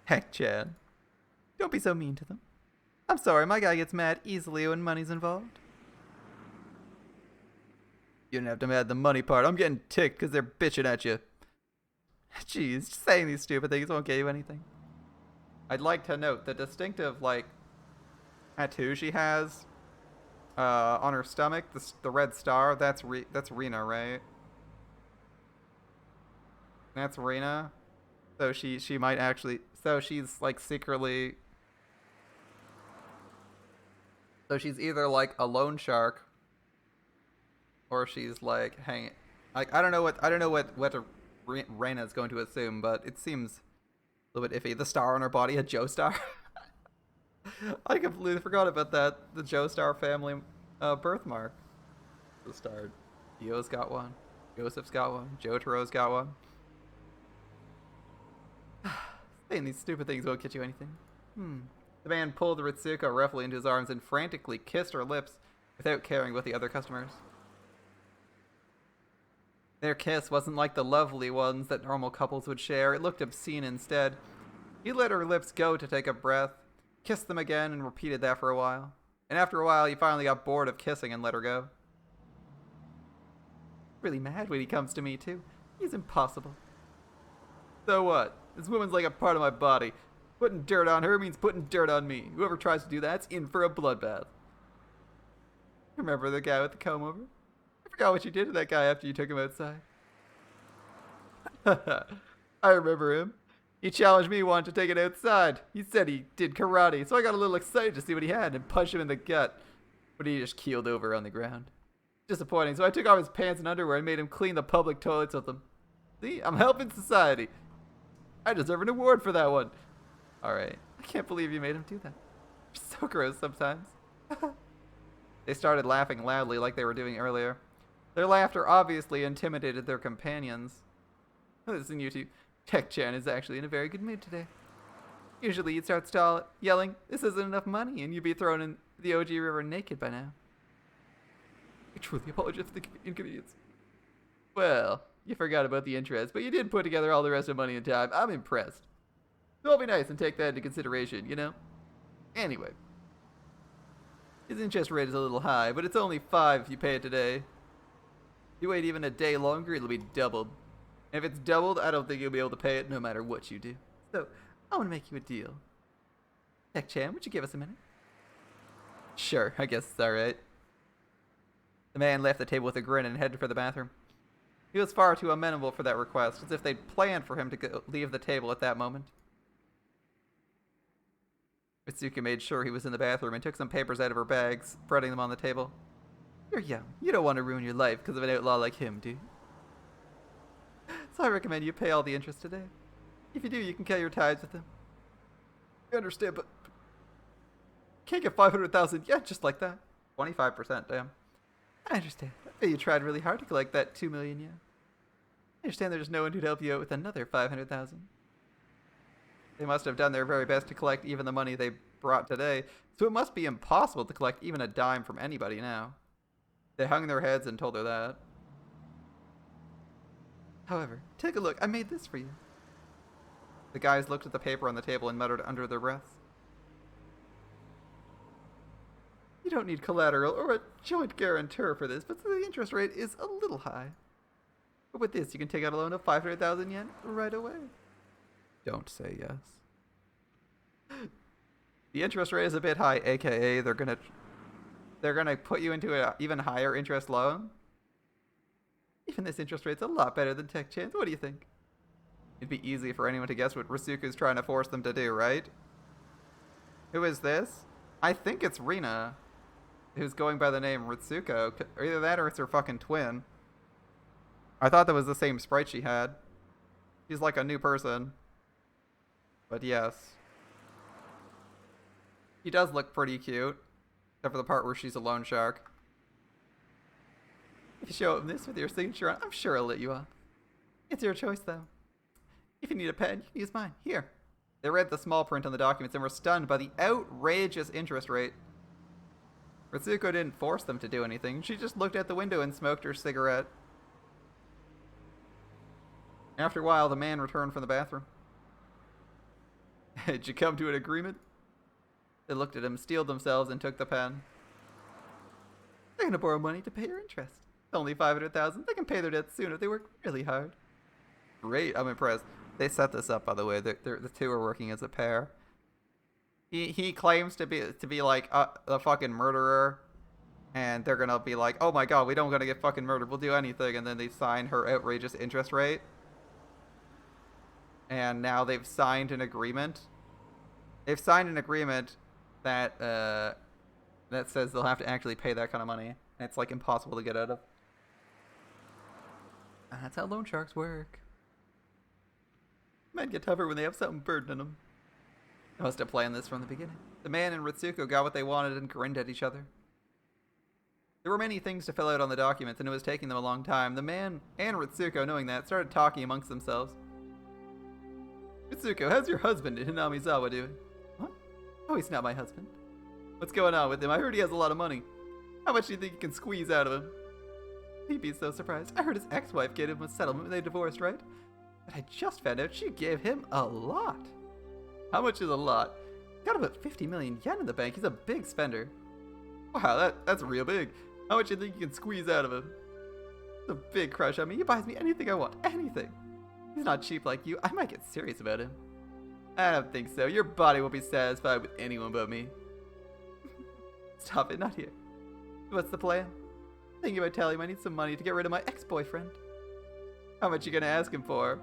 Heck, Chad. Don't be so mean to them. I'm sorry, my guy gets mad easily when money's involved. You don't have to add the money part. I'm getting ticked because they're bitching at you. Jeez, saying these stupid things won't get you anything. I'd like to note the distinctive, like, tattoo she has on her stomach, the red star. That's Rena, right? That's Rena. So she might actually. So she's like secretly. So she's either like a loan shark, or she's like hanging. Like I don't know what Rena is going to assume, but it seems a little bit iffy. The star on her body, a Joestar. I completely forgot about that. The Joestar family birthmark. The star. Dio's got one. Joseph's got one. Jotaro's got one. Saying these stupid things won't get you anything. The man pulled Ritsuko roughly into his arms and frantically kissed her lips without caring about the other customers. Their kiss wasn't like the lovely ones that normal couples would share. It looked obscene instead. He let her lips go to take a breath, kissed them again, and repeated that for a while. And after a while, he finally got bored of kissing and let her go. Really mad when he comes to me, too. He's impossible. So what? This woman's like a part of my body. Putting dirt on her means putting dirt on me. Whoever tries to do that's in for a bloodbath. Remember the guy with the comb over? I forgot what you did to that guy after you took him outside. I remember him. He challenged me, wanted to take it outside. He said he did karate, so I got a little excited to see what he had and punched him in the gut. But he just keeled over on the ground. Disappointing, so I took off his pants and underwear and made him clean the public toilets with them. See, I'm helping society. I deserve an award for that one. Alright, I can't believe you made him do that. You're so gross sometimes. They started laughing loudly like they were doing earlier. Their laughter obviously intimidated their companions. Listen, you two. Tech-chan is actually in a very good mood today. Usually you'd start yelling, this isn't enough money, and you'd be thrown in the OG River naked by now. I truly apologize for the inconvenience. Well, you forgot about the interest, but you did put together all the rest of money in time. I'm impressed. So I'll be nice and take that into consideration, you know? Anyway. His interest rate is a little high, but it's only 5 if you pay it today. If you wait even a day longer, it'll be doubled. And if it's doubled, I don't think you'll be able to pay it no matter what you do. So, I want to make you a deal. Tech-chan, would you give us a minute? Sure, I guess it's alright. The man left the table with a grin and headed for the bathroom. He was far too amenable for that request, as if they'd planned for him to leave the table at that moment. Ritsuko made sure he was in the bathroom and took some papers out of her bag, spreading them on the table. You're young. You don't want to ruin your life because of an outlaw like him, do you? So I recommend you pay all the interest today. If you do, you can cut your ties with him. I understand, but can't get 500,000 yen just like that. 25%, damn. I understand. I bet you tried really hard to collect that 2 million yen. I understand there's no one who'd help you out with another 500,000. They must have done their very best to collect even the money they brought today, so it must be impossible to collect even a dime from anybody now. They hung their heads and told her that. However, take a look. I made this for you. The guys looked at the paper on the table and muttered under their breaths. You don't need collateral or a joint guarantor for this, but the interest rate is a little high. But with this, you can take out a loan of 500,000 yen right away. Don't say yes. The interest rate is a bit high, aka they're gonna put you into an even higher interest loan. Even this interest rate's a lot better than Tech Chance. What do you think? It'd be easy for anyone to guess what Ritsuko's trying to force them to do, right? Who is this? I think it's Rena, who's going by the name Ritsuko. Or either that or it's her fucking twin. I thought that was the same sprite she had. She's like a new person. But yes. She does look pretty cute. Except for the part where she's a loan shark. If you show him this with your signature on, I'm sure he'll let you off. It's your choice, though. If you need a pen, you can use mine. Here. They read the small print on the documents and were stunned by the outrageous interest rate. Ritsuko didn't force them to do anything. She just looked out the window and smoked her cigarette. After a while, the man returned from the bathroom. Did you come to an agreement? They looked at him, steeled themselves, and took the pen. They're going to borrow money to pay your interest. It's only 500,000. They can pay their debts soon if they work really hard. Great, I'm impressed. They set this up, by the way. The two are working as a pair. He claims to be like the fucking murderer, and they're gonna be like, oh my god, we don't gonna get fucking murdered. We'll do anything, and then they sign her outrageous interest rate. And now they've signed an agreement. They've signed an agreement that that says they'll have to actually pay that kind of money. And it's like impossible to get out of. And that's how loan sharks work. Men get tougher when they have something burdening them. I must have planned this from the beginning. The man and Ritsuko got what they wanted and grinned at each other. There were many things to fill out on the documents, and it was taking them a long time. The man and Ritsuko, knowing that, started talking amongst themselves. Ritsuko, how's your husband in Hinamizawa doing? What? Oh, he's not my husband. What's going on with him? I heard he has a lot of money. How much do you think you can squeeze out of him? He'd be so surprised. I heard his ex-wife gave him a settlement when they divorced, right? But I just found out she gave him a lot. How much is a lot? He's got about 50 million yen in the bank. He's a big spender. Wow, that's real big. How much do you think you can squeeze out of him? He's a big crush on me. He buys me anything I want. Anything. He's not cheap like you. I might get serious about him. I don't think so. Your body won't be satisfied with anyone but me. Stop it, not here. What's the plan? Thinking about telling him I need some money to get rid of my ex-boyfriend. How much you gonna ask him for?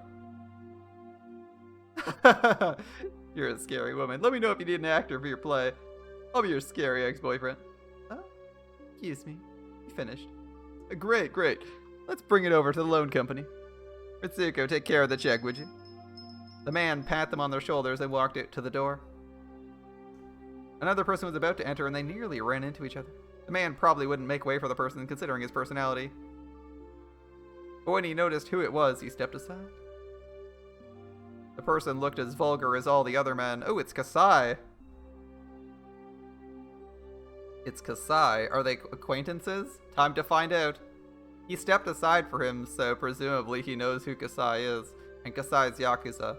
You're a scary woman. Let me know if you need an actor for your play. I'll be your scary ex-boyfriend. Oh, excuse me. You finished. Great. Let's bring it over to the loan company. Ritsuko, take care of the check, would you? The man pat them on their shoulders and walked out to the door. Another person was about to enter and they nearly ran into each other. The man probably wouldn't make way for the person considering his personality. But when he noticed who it was, he stepped aside. The person looked as vulgar as all the other men. Oh, it's Kasai. It's Kasai. Are they acquaintances? Time to find out. He stepped aside for him, so presumably he knows who Kasai is. And Kasai's Yakuza.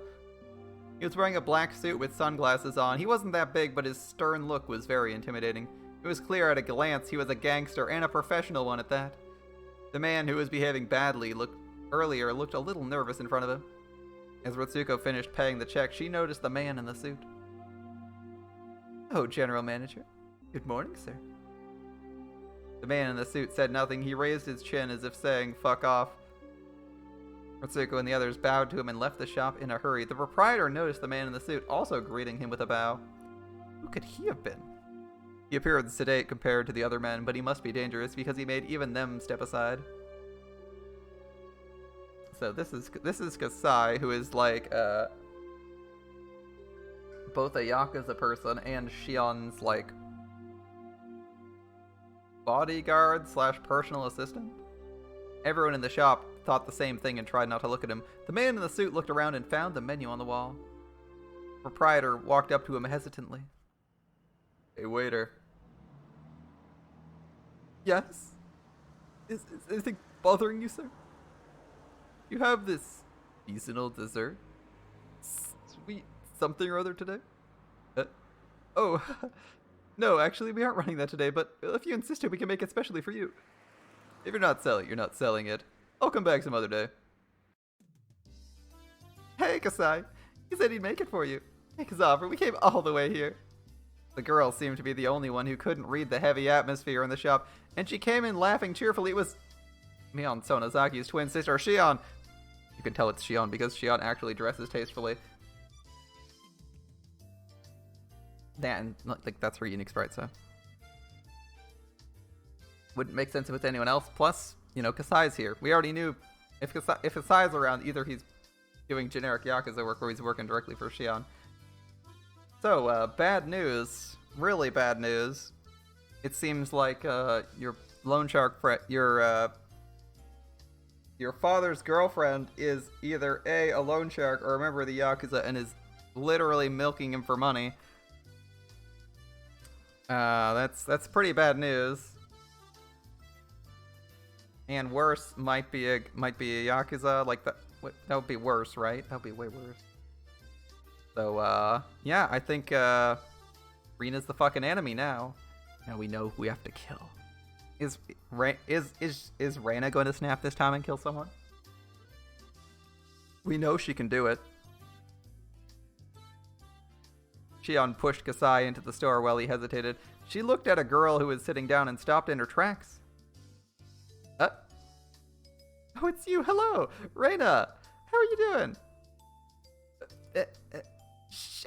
He was wearing a black suit with sunglasses on. He wasn't that big, but his stern look was very intimidating. It was clear at a glance he was a gangster, and a professional one at that. The man who was behaving badly earlier looked a little nervous in front of him. As Ritsuko finished paying the check, she noticed the man in the suit. Oh, General Manager. Good morning, sir. The man in the suit said nothing. He raised his chin as if saying, fuck off. Ritsuko and the others bowed to him and left the shop in a hurry. The proprietor noticed the man in the suit, also greeting him with a bow. Who could he have been? He appeared sedate compared to the other men, but he must be dangerous because he made even them step aside. So this is Kasai, who is like both a Yakuza person and Shion's like bodyguard slash personal assistant. Everyone in the shop thought the same thing and tried not to look at him. The man in the suit looked around and found the menu on the wall. The proprietor walked up to him hesitantly. Hey, waiter. Yes? Is anything bothering you, sir? You have this seasonal dessert? Sweet something or other today? Oh, no, actually, we aren't running that today, but if you insisted, we can make it specially for you. If you're not selling it. I'll come back some other day. Hey, Kasai. He said he'd make it for you. Take his offer. We came all the way here. The girl seemed to be the only one who couldn't read the heavy atmosphere in the shop, and she came in laughing cheerfully. It was Mion Sonozaki's twin sister, Shion. You can tell it's Shion because Shion actually dresses tastefully. And like that's her unique sprite, so wouldn't make sense if it's anyone else. Plus, you know, Kasai's here. We already knew if Kasai's around, either he's doing generic Yakuza work or he's working directly for Shion. So, bad news. Really bad news. It seems like your loan shark friend, your father's girlfriend is either a loan shark or a member of the Yakuza and is literally milking him for money. That's pretty bad news. And worse might be a Yakuza, like that would be worse, right? That would be way worse. So yeah, I think Rena's the fucking enemy now. Now we know who we have to kill. Is Rena going to snap this time and kill someone? We know she can do it. Shion pushed Kasai into the store while he hesitated. She looked at a girl who was sitting down and stopped in her tracks. Oh, it's you. Hello, Rena. How are you doing?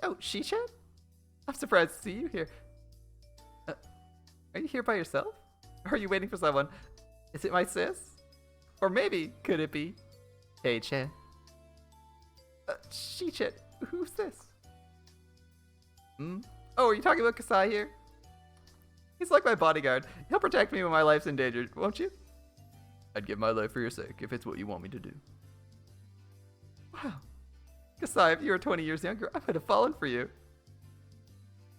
Oh, She-chan? I'm surprised to see you here. Are you here by yourself? Or are you waiting for someone? Is it my sis? Or maybe, could it be Hey-chan? She-chan, who's this? Oh, are you talking about Kasai here? He's like my bodyguard. He'll protect me when my life's in danger, won't you? I'd give my life for your sake, if it's what you want me to do. Wow. Kasai, if you were 20 years younger, I would have fallen for you.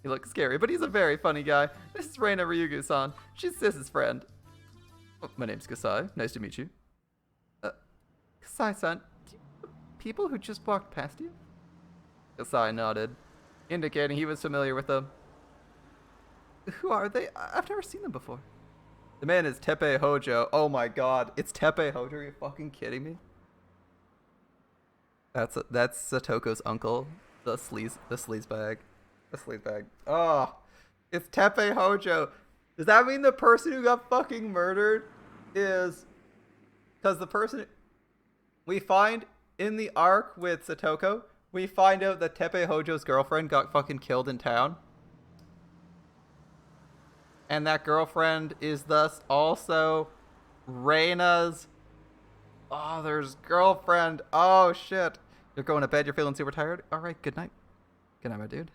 He looks scary, but he's a very funny guy. This is Rena Ryugu-san. She's Sis's friend. Oh, my name's Kasai. Nice to meet you. Kasai-san, do you know people who just walked past you? Kasai nodded, indicating he was familiar with them. Who are they? I've never seen them before. The man is Teppei Hojo. Oh my god, it's Teppei Hojo. Are you fucking kidding me? That's Satoko's uncle, the sleazebag. The sleazebag. Oh, it's Teppei Hojo. Does that mean the person who got fucking murdered is... Because the person... We find in the arc with Satoko, we find out that Teppei Hojo's girlfriend got fucking killed in town. And that girlfriend is thus also Reina's father's girlfriend. Oh, shit. You're going to bed. You're feeling super tired. All right. Good night. Good night, my dude.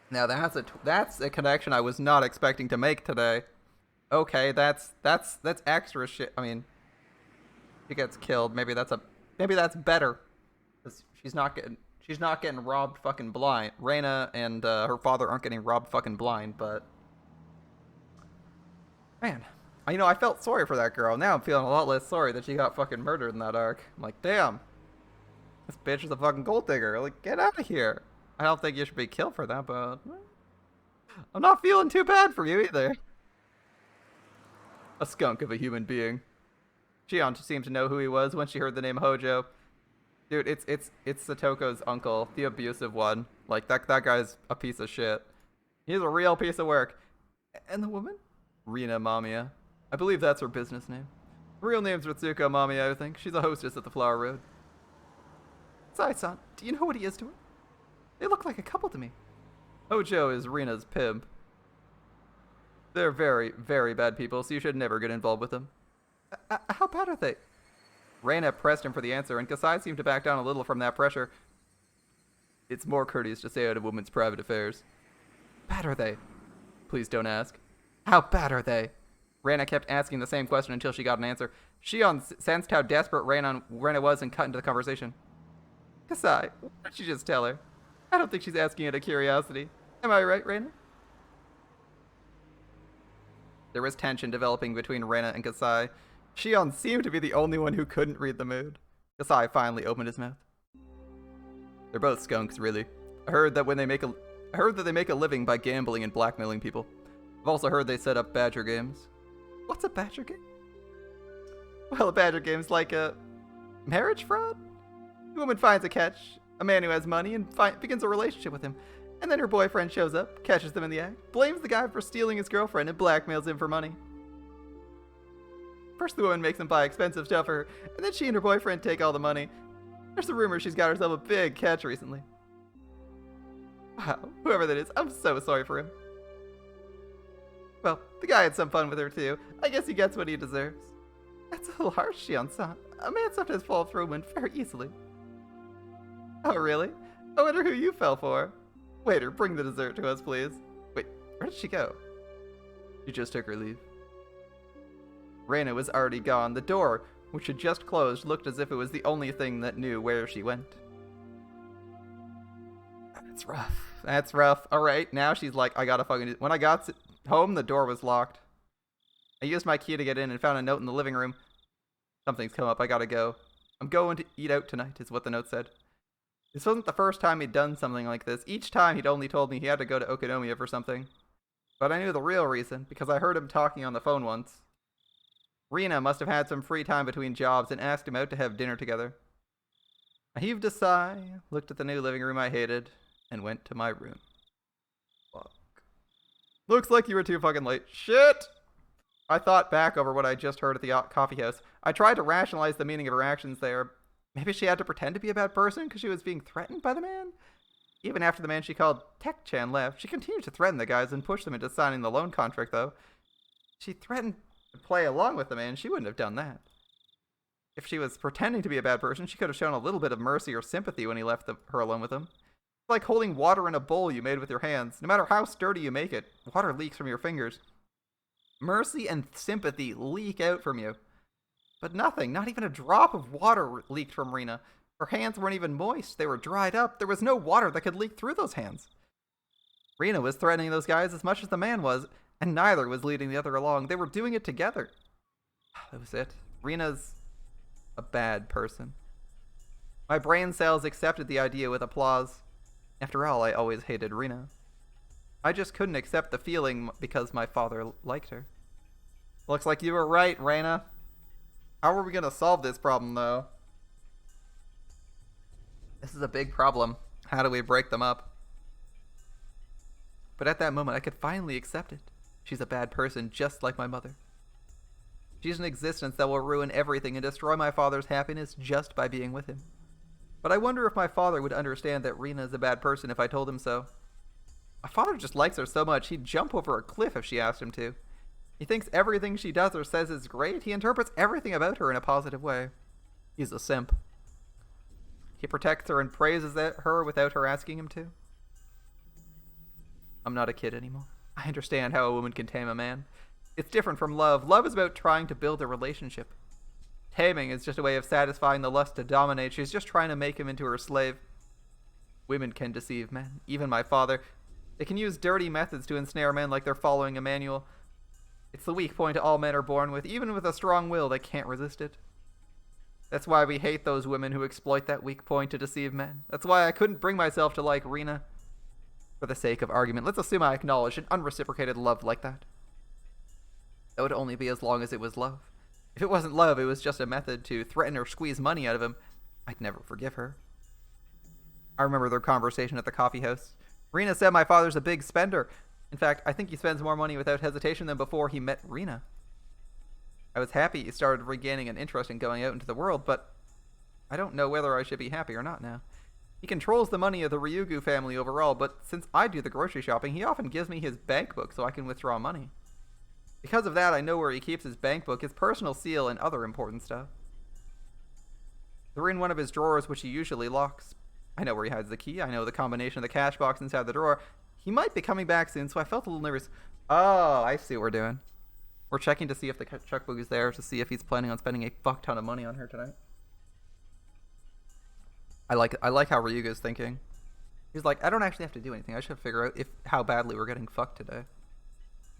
Now, that's a connection I was not expecting to make today. Okay, that's extra shit. I mean, she gets killed. Maybe that's better. 'Cause she's not getting robbed fucking blind. Rena and her father aren't getting robbed fucking blind, but... Man, I felt sorry for that girl. Now I'm feeling a lot less sorry that she got fucking murdered in that arc. I'm like, damn. This bitch is a fucking gold digger. Like, get out of here. I don't think you should be killed for that, but... I'm not feeling too bad for you either. A skunk of a human being. Shion seemed to know who he was when she heard the name Hojo. Dude, it's Satoko's uncle, the abusive one. Like, that guy's a piece of shit. He's a real piece of work. And the woman? Rina Mamiya. I believe that's her business name. Her real name's Ritsuko Mamiya, I think. She's a hostess at the Flower Road. Sai-san, do you know what he is to her? They look like a couple to me. Houjou is Rina's pimp. They're very, very bad people, so you should never get involved with them. How bad are they? Rena pressed him for the answer, and Kasai seemed to back down a little from that pressure. It's more courteous to stay out of women's private affairs. Bad are they? Please don't ask. How bad are they? Rena kept asking the same question until she got an answer. Shion sensed how desperate Rena was and cut into the conversation. Kasai, why don't you just tell her? I don't think she's asking out of curiosity. Am I right, Rena? There was tension developing between Rena and Kasai. Shion seemed to be the only one who couldn't read the mood. Kasai finally opened his mouth. They're both skunks, really. I heard that they make a living by gambling and blackmailing people. I've also heard they set up badger games. What's a badger game? Well, a badger game's like a marriage fraud. The woman finds a catch, a man who has money, and begins a relationship with him. And then her boyfriend shows up, catches them in the act, blames the guy for stealing his girlfriend, and blackmails him for money. First the woman makes him buy expensive stuff for her, and then she and her boyfriend take all the money. There's a rumor she's got herself a big catch recently. Wow, whoever that is, I'm so sorry for him. Well, the guy had some fun with her too. I guess he gets what he deserves. That's a little harsh, Shion-san. A man sometimes falls for a woman very easily. Oh, really? I wonder who you fell for. Waiter, bring the dessert to us, please. Wait, where did she go? She just took her leave. Rena was already gone. The door, which had just closed, looked as if it was the only thing that knew where she went. That's rough. That's rough. Alright, now she's like, I gotta fucking do. When I got home, the door was locked. I used my key to get in and found a note in the living room. Something's come up, I gotta go. I'm going to eat out tonight, is what the note said. This wasn't the first time he'd done something like this. Each time he'd only told me he had to go to Okonomiya for something. But I knew the real reason, because I heard him talking on the phone once. Rena must have had some free time between jobs and asked him out to have dinner together. I heaved a sigh, looked at the new living room I hated, and went to my room. Fuck. Looks like you were too fucking late. Shit! I thought back over what I just heard at the coffee house. I tried to rationalize the meaning of her actions there. Maybe she had to pretend to be a bad person because she was being threatened by the man? Even after the man she called Tech-chan left, she continued to threaten the guys and push them into signing the loan contract, though. She threatened to play along with the man. She wouldn't have done that. If she was pretending to be a bad person, she could have shown a little bit of mercy or sympathy when he left her alone with him. It's like holding water in a bowl you made with your hands. No matter how sturdy you make it, water leaks from your fingers. Mercy and sympathy leak out from you. But nothing, not even a drop of water leaked from Rena. Her hands weren't even moist, they were dried up. There was no water that could leak through those hands. Rena was threatening those guys as much as the man was, and neither was leading the other along. They were doing it together. That was it. Rena's a bad person. My brain cells accepted the idea with applause. After all, I always hated Rena. I just couldn't accept the feeling because my father liked her. Looks like you were right, Rena. How are we going to solve this problem, though? This is a big problem. How do we break them up? But at that moment, I could finally accept it. She's a bad person, just like my mother. She's an existence that will ruin everything and destroy my father's happiness just by being with him. But I wonder if my father would understand that Rena is a bad person if I told him so. My father just likes her so much, he'd jump over a cliff if she asked him to. He thinks everything she does or says is great. He interprets everything about her in a positive way. He's a simp. He protects her and praises her without her asking him to. I'm not a kid anymore. I understand how a woman can tame a man. It's different from love. Love is about trying to build a relationship. Taming is just a way of satisfying the lust to dominate. She's just trying to make him into her slave. Women can deceive men, even my father. They can use dirty methods to ensnare men like they're following a manual. It's the weak point all men are born with. Even with a strong will, they can't resist it. That's why we hate those women who exploit that weak point to deceive men. That's why I couldn't bring myself to like Rena. For the sake of argument, let's assume I acknowledge an unreciprocated love like that. That would only be as long as it was love. If it wasn't love, it was just a method to threaten or squeeze money out of him, I'd never forgive her. I remember their conversation at the coffee house. Rena said my father's a big spender. In fact, I think he spends more money without hesitation than before he met Rena. I was happy he started regaining an interest in going out into the world, but I don't know whether I should be happy or not now. He controls the money of the Ryugu family overall, but since I do the grocery shopping, he often gives me his bank book so I can withdraw money. Because of that, I know where he keeps his bank book, his personal seal, and other important stuff. They're in one of his drawers, which he usually locks. I know where he hides the key. I know the combination of the cash box inside the drawer. He might be coming back soon, so I felt a little nervous. Oh, I see what we're doing. We're checking to see if the checkbook is there, to see if he's planning on spending a fuck ton of money on her tonight. I like how Ryuga's thinking. He's like, I don't actually have to do anything. I should figure out how badly we're getting fucked today.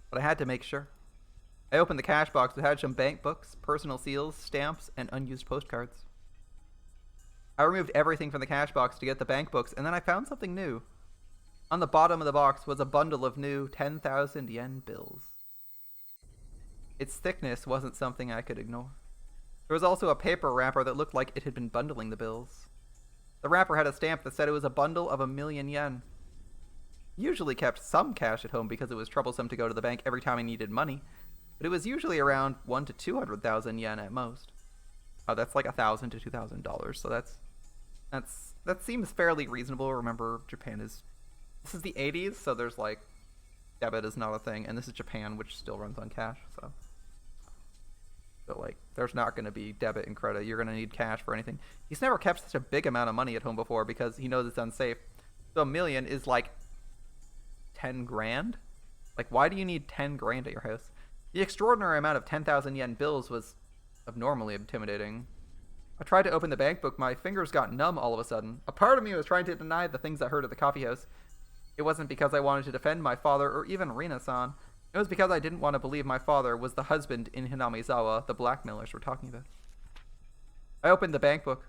But I had to make sure. I opened the cash box. It had some bank books, personal seals, stamps, and unused postcards. I removed everything from the cash box to get the bank books, and then I found something new. On the bottom of the box was a bundle of new 10,000 yen bills. Its thickness wasn't something I could ignore. There was also a paper wrapper that looked like it had been bundling the bills. The wrapper had a stamp that said it was a bundle of 1,000,000 yen. He usually kept some cash at home because it was troublesome to go to the bank every time he needed money, but it was usually around 1 to 200,000 yen at most. Oh, that's like $1,000 to $2,000, so that seems fairly reasonable. Remember, this is the 80s, so there's like, debit is not a thing, and this is Japan, which still runs on cash, so like, there's not going to be debit and credit. You're going to need cash for anything. He's never kept such a big amount of money at home before because he knows it's unsafe. So 1,000,000 is like 10 grand? Like, why do you need 10 grand at your house? The extraordinary amount of 10,000 yen bills was abnormally intimidating. I tried to open the bank book. My fingers got numb all of a sudden. A part of me was trying to deny the things I heard at the coffee house. It wasn't because I wanted to defend my father or even Rina-san. It was because I didn't want to believe my father was the husband in Hinamizawa the blackmailers were talking about. I opened the bank book.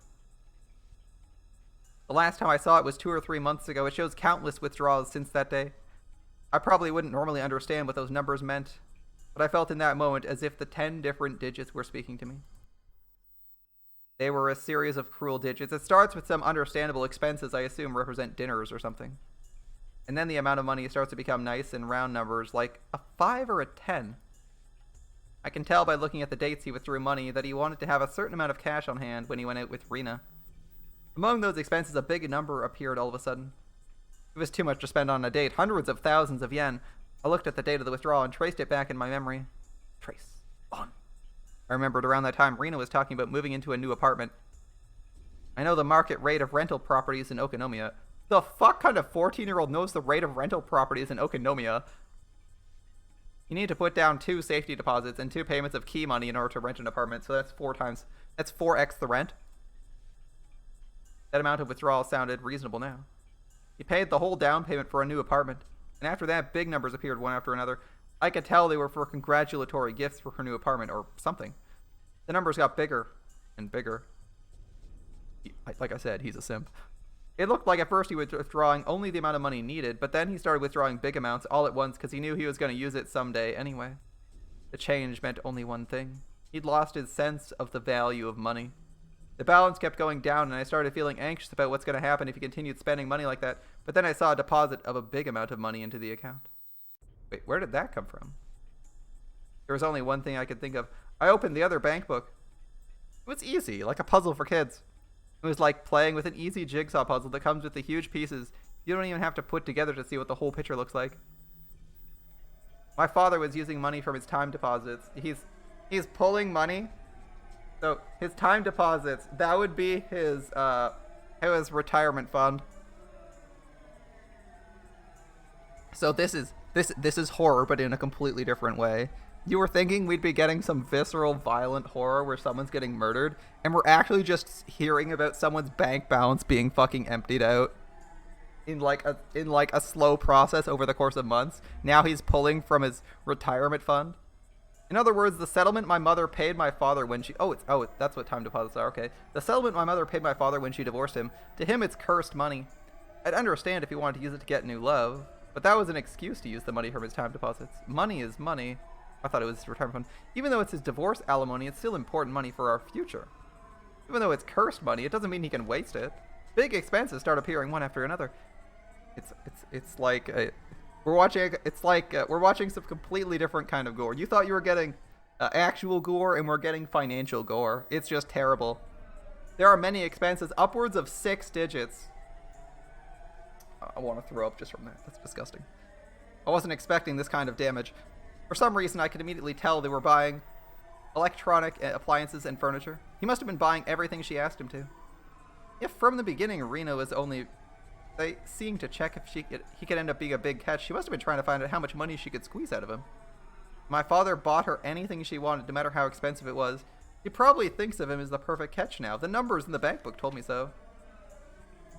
The last time I saw it was 2 or 3 months ago. It shows countless withdrawals since that day. I probably wouldn't normally understand what those numbers meant, but I felt in that moment as if the 10 different digits were speaking to me. They were a series of cruel digits. It starts with some understandable expenses I assume represent dinners or something. And then the amount of money starts to become nice and round numbers, like a 5 or a 10. I can tell by looking at the dates he withdrew money that he wanted to have a certain amount of cash on hand when he went out with Rina. Among those expenses, a big number appeared all of a sudden. It was too much to spend on a date, hundreds of thousands of yen. I looked at the date of the withdrawal and traced it back in my memory. Trace. On. I remembered around that time Rina was talking about moving into a new apartment. I know the market rate of rental properties in Okinomiya. The fuck kind of 14-year-old knows the rate of rental properties in Okinomiya? You need to put down 2 safety deposits and 2 payments of key money in order to rent an apartment, so that's 4x the rent. That amount of withdrawal sounded reasonable now. He paid the whole down payment for a new apartment, and after that, big numbers appeared one after another. I could tell they were for congratulatory gifts for her new apartment or something. The numbers got bigger and bigger. Like I said, he's a simp. It looked like at first he was withdrawing only the amount of money needed, but then he started withdrawing big amounts all at once because he knew he was going to use it someday anyway. The change meant only one thing. He'd lost his sense of the value of money. The balance kept going down, and I started feeling anxious about what's going to happen if he continued spending money like that, but then I saw a deposit of a big amount of money into the account. Wait, where did that come from? There was only one thing I could think of. I opened the other bank book. It was easy, like a puzzle for kids. It was like playing with an easy jigsaw puzzle that comes with the huge pieces you don't even have to put together to see what the whole picture looks like. My father was using money from his time deposits. He's pulling money. So his time deposits, that would be his retirement fund. So this is horror, but in a completely different way. You were thinking we'd be getting some visceral, violent horror where someone's getting murdered, and we're actually just hearing about someone's bank balance being fucking emptied out in like a slow process over the course of months. Now he's pulling from his retirement fund. In other words, the settlement my mother paid my father when she that's what time deposits are. Okay, the settlement my mother paid my father when she divorced him. To him, it's cursed money. I'd understand if he wanted to use it to get new love, but that was an excuse to use the money from his time deposits. Money is money. I thought it was his retirement fund. Even though it's his divorce alimony, it's still important money for our future. Even though it's cursed money, it doesn't mean he can waste it. Big expenses start appearing one after another. It's like we're watching some completely different kind of gore. You thought you were getting actual gore, and we're getting financial gore. It's just terrible. There are many expenses, upwards of 6 digits. I want to throw up just from that. That's disgusting. I wasn't expecting this kind of damage. For some reason, I could immediately tell they were buying electronic appliances and furniture. He must have been buying everything she asked him to. If from the beginning Rena was only seeing to check if he could end up being a big catch, she must have been trying to find out how much money she could squeeze out of him. My father bought her anything she wanted, no matter how expensive it was. He probably thinks of him as the perfect catch now. The numbers in the bank book told me so.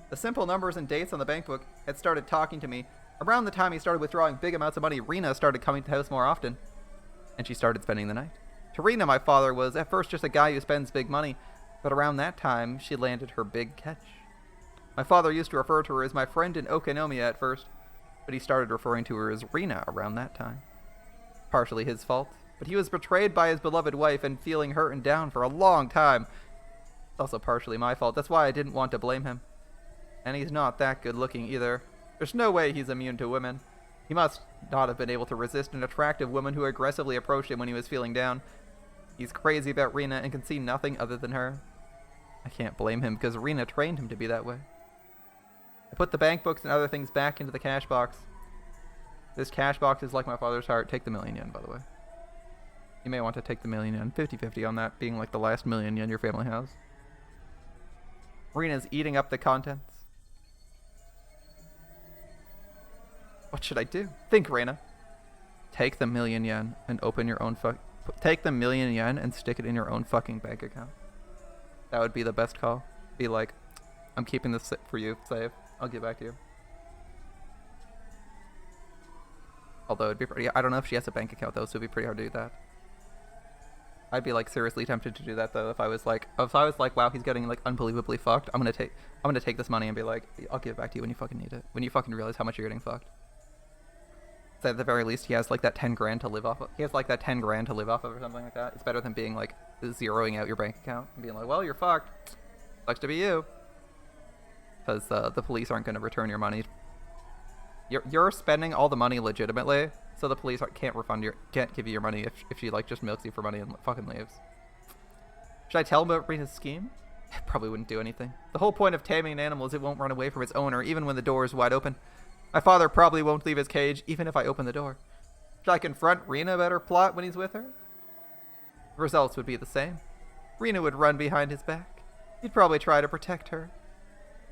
The simple numbers and dates on the bank book had started talking to me. Around the time he started withdrawing big amounts of money, Rena started coming to the house more often. And she started spending the night. To Rena, my father was at first just a guy who spends big money, but around that time, she landed her big catch. My father used to refer to her as my friend in Okonomiya at first, but he started referring to her as Rena around that time. Partially his fault, but he was betrayed by his beloved wife and feeling hurt and down for a long time. It's also partially my fault. That's why I didn't want to blame him. And he's not that good looking either. There's no way he's immune to women. He must not have been able to resist an attractive woman who aggressively approached him when he was feeling down. He's crazy about Rena and can see nothing other than her. I can't blame him because Rena trained him to be that way. I put the bank books and other things back into the cash box. This cash box is like my father's heart. Take the $1,000,000 yen, by the way. You may want to take the $1,000,000 yen. 50-50 on that being like the last $1,000,000 yen your family has. Rena's eating up the contents. What should I do? Think, Rena. Take the $1,000,000 yen and open your own take the $1,000,000 yen and stick it in your own fucking bank account. That would be the best call. Be like, I'm keeping this for you, safe. I'll give it back to you. Although it'd be pretty, I don't know if she has a bank account though, so it'd be pretty hard to do that. I'd be like seriously tempted to do that though if I was like, wow, he's getting like unbelievably fucked. I'm gonna take this money and be like, I'll give it back to you when you fucking need it. When you fucking realize how much you're getting fucked. So at the very least, he has like that 10 grand to live off of. He has like that 10 grand to live off of or something like that. It's better than being like zeroing out your bank account and being like, well, you're fucked. Sucks to be you. Because the police aren't going to return your money. You're spending all the money legitimately, so the police can't give you your money if she like just milks you for money and fucking leaves. Should I tell him about Rena's scheme? It probably wouldn't do anything. The whole point of taming an animal is it won't run away from its owner, even when the door is wide open. My father probably won't leave his cage, even if I open the door. Should I confront Rena about her plot when he's with her? The results would be the same. Rena would run behind his back. He'd probably try to protect her.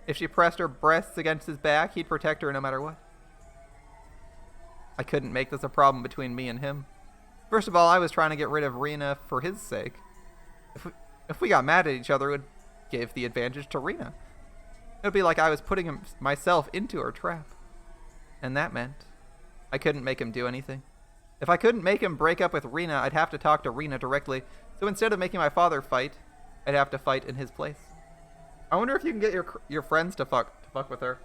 If she pressed her breasts against his back, he'd protect her no matter what. I couldn't make this a problem between me and him. First of all, I was trying to get rid of Rena for his sake. If we got mad at each other, it would give the advantage to Rena. It would be like I was putting myself into her trap. And that meant I couldn't make him do anything. If I couldn't make him break up with Rena, I'd have to talk to Rena directly. So instead of making my father fight, I'd have to fight in his place. I wonder if you can get your friends to fuck with her.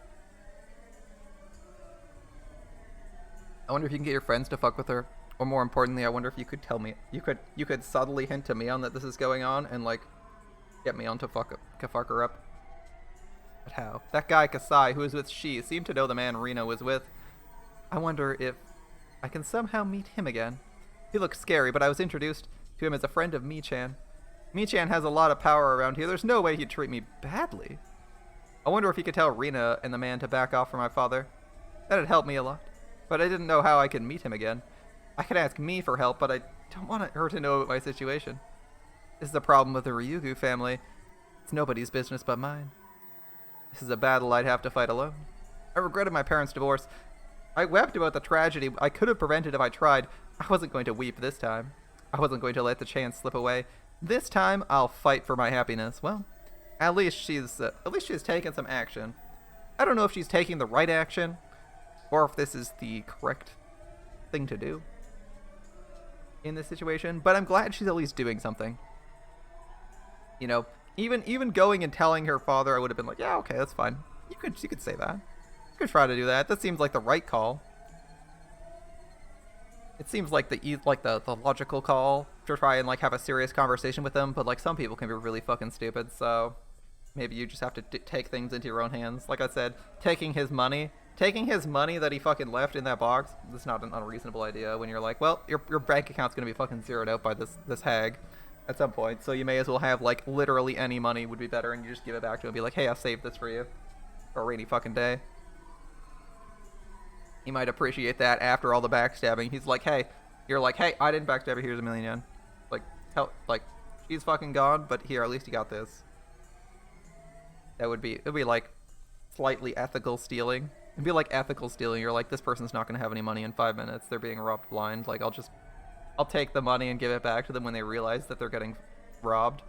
I wonder if you can get your friends to fuck with her. Or more importantly, I wonder if you could tell me, you could subtly hint to me on that this is going on and like get me on to fuck her up. But how? That guy Kasai, who was with she, seemed to know the man Rena was with. I wonder if I can somehow meet him again. He looks scary, but I was introduced to him as a friend of Mi-chan. Mi-chan has a lot of power around here. There's no way he'd treat me badly. I wonder if he could tell Rena and the man to back off from my father. That'd help me a lot. But I didn't know how I could meet him again. I could ask me for help, but I don't want her to know about my situation. This is the problem with the Ryugu family. It's nobody's business but mine. This is a battle I'd have to fight alone. I regretted my parents' divorce. I wept about the tragedy I could have prevented if I tried. I wasn't going to weep this time. I wasn't going to let the chance slip away. This time, I'll fight for my happiness. Well, at least she's taken some action. I don't know if she's taking the right action, or if this is the correct thing to do in this situation, but I'm glad she's at least doing something. You know, even going and telling her father, I would have been like, yeah, okay, that's fine. You could say that. You could try to do that. That seems like the right call. It seems like the logical call to try and like have a serious conversation with them, but like some people can be really fucking stupid, so maybe you just have to take things into your own hands. Like I said, taking his money that he fucking left in that box, that's not an unreasonable idea when you're like, well, your bank account's gonna be fucking zeroed out by this hag at some point, so you may as well have like literally any money would be better, and you just give it back to him and be like, hey, I saved this for you for a rainy fucking day. He might appreciate that after all the backstabbing. He's like, hey, you're like, hey, I didn't backstab her. Here's a million yen. Like, hell, like, she's fucking gone, but here, at least you got this. That would be, it'd be like slightly ethical stealing. It'd be like ethical stealing. You're like, this person's not gonna have any money in 5 minutes. They're being robbed blind. Like, I'll take the money and give it back to them when they realize that they're getting robbed.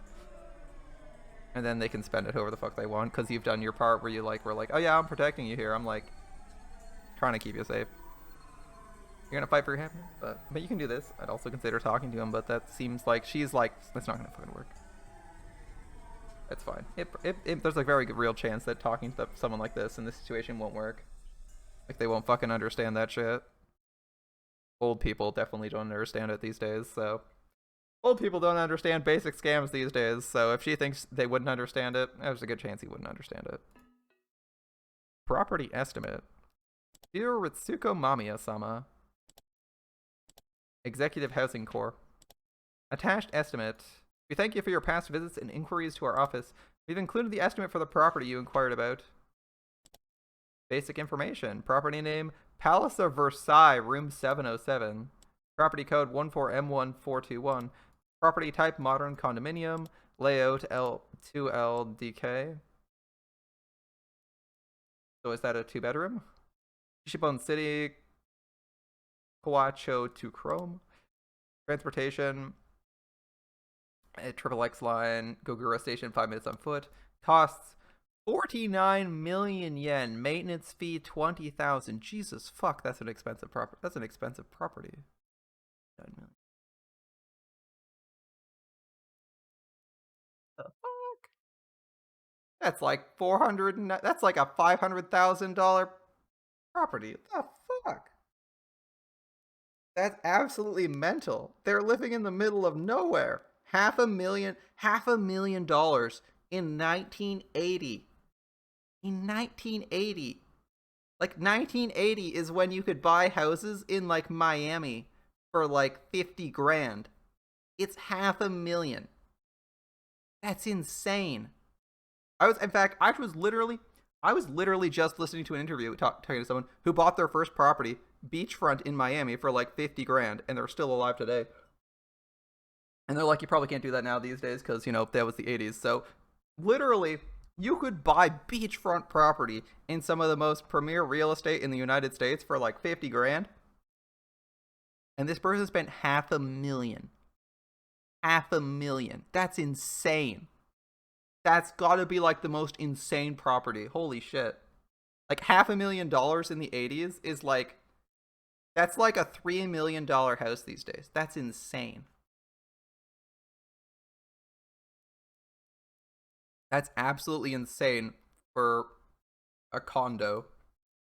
And then they can spend it however the fuck they want, because you've done your part where you like, we're like, oh yeah, I'm protecting you here. I'm like, trying to keep you safe. You're gonna fight for your happiness, but you can do this. I'd also consider talking to him, but that seems like she's like, that's not gonna fucking work. That's fine. There's a very good real chance that talking to someone like this in this situation won't work. Like, they won't fucking understand that shit. Old people definitely don't understand it these days, so. Old people don't understand basic scams these days, so if she thinks they wouldn't understand it, there's a good chance he wouldn't understand it. Property estimate. Dear Ritsuko Mamiya-sama. Executive Housing Corps. Attached estimate. We thank you for your past visits and inquiries to our office. We've included the estimate for the property you inquired about. Basic information. Property name, Palace of Versailles, room 707. Property code 14M1421. Property type, modern condominium. Layout L2LDK. So is that a 2-bedroom? Ishibon City, Kawacho to Chrome. Transportation, a XXX line, Gogura Station, 5 minutes on foot. Costs 49 million yen. Maintenance fee 20,000. Jesus fuck, that's an expensive property. That's an expensive property. 9 million. The fuck? That's like 400. That's like a $500,000 property. What the fuck? That's absolutely mental. They're living in the middle of nowhere. Half a million dollars in 1980. In 1980. Like, 1980 is when you could buy houses in, like, Miami for, like, 50 grand. It's $500,000. That's insane. I was literally just listening to an interview talking to someone who bought their first property, beachfront in Miami, for like 50 grand, and they're still alive today. And they're like, you probably can't do that now these days because, you know, that was the 80s. So literally, you could buy beachfront property in some of the most premier real estate in the United States for like 50 grand. And this person spent $500,000. $500,000. That's insane. That's gotta be like the most insane property. Holy shit. Like $500,000 in the 80s is like, that's like a $3 million house these days. That's insane. That's absolutely insane for a condo.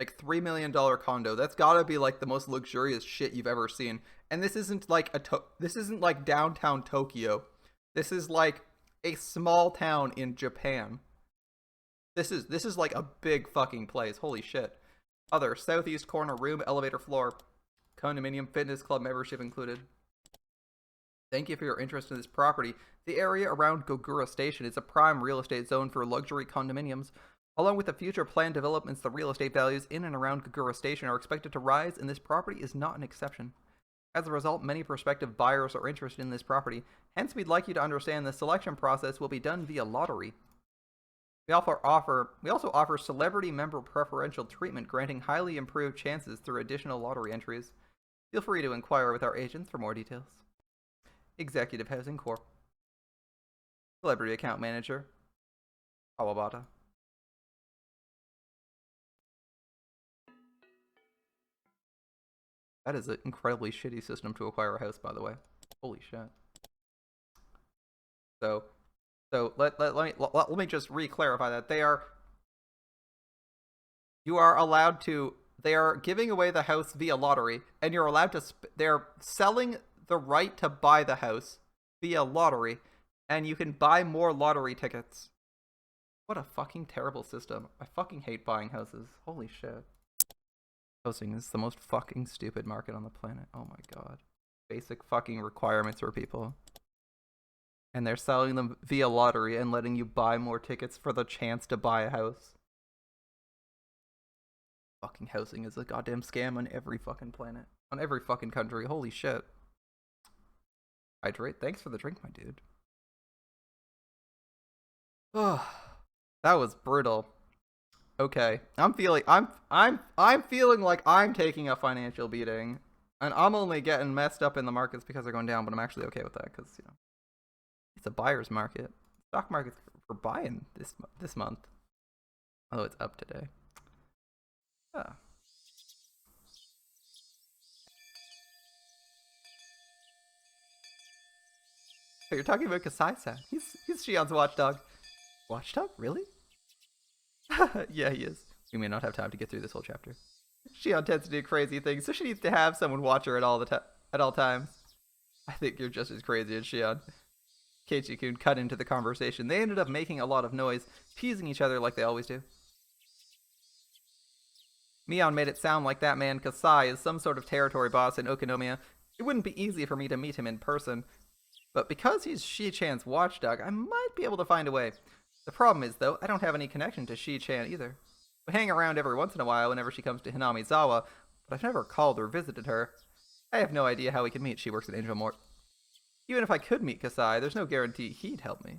Like $3 million condo. That's gotta be like the most luxurious shit you've ever seen. And this isn't like this isn't like downtown Tokyo. This is like a small town in Japan. This is like a big fucking place. Holy shit. Other southeast corner room, elevator floor, condominium, fitness club membership included. Thank you for your interest in this property. The area around Gogura Station is a prime real estate zone for luxury condominiums. Along with the future planned developments, the real estate values in and around Gogura Station are expected to rise, and this property is not an exception. As a result, many prospective buyers are interested in this property. Hence, we'd like you to understand the selection process will be done via lottery. We also offer celebrity member preferential treatment, granting highly improved chances through additional lottery entries. Feel free to inquire with our agents for more details. Executive Housing Corp. Celebrity Account Manager. Kawabata. That is an incredibly shitty system to acquire a house, by the way. Holy shit. So let me just re-clarify that they are giving away the house via lottery, and you're allowed to they're selling the right to buy the house via lottery, and you can buy more lottery tickets. What a fucking terrible system. I fucking hate buying houses. Holy shit. Housing is the most fucking stupid market on the planet. Oh my god. Basic fucking requirements for people. And they're selling them via lottery and letting you buy more tickets for the chance to buy a house. fucking housing is a goddamn scam on every fucking planet. On every fucking country. Holy shit. Hydrate. Thanks for the drink, my dude. Oh, that was brutal. Okay. I'm feeling like I'm taking a financial beating. And I'm only getting messed up in the markets because they're going down, but I'm actually okay with that because, you know, it's a buyer's market. Stock market's for buying this month. Oh, it's up today. Ah. So you're talking about Kasai-san. He's Shion's watchdog. Watchdog? Really? Yeah, he is. We may not have time to get through this whole chapter. Shion tends to do crazy things, so she needs to have someone watch her at all times. I think you're just as crazy as Shion. Keiichi-kun cut into the conversation. They ended up making a lot of noise, teasing each other like they always do. Mion made it sound like that man Kasai is some sort of territory boss in Okinomiya. It wouldn't be easy for me to meet him in person. But because he's Shi-chan's watchdog, I might be able to find a way. The problem is, though, I don't have any connection to Shi-chan either. We hang around every once in a while whenever she comes to Hinamizawa, but I've never called or visited her. I have no idea how we can meet. She works at Angel Mort. Even if I could meet Kasai, there's no guarantee he'd help me.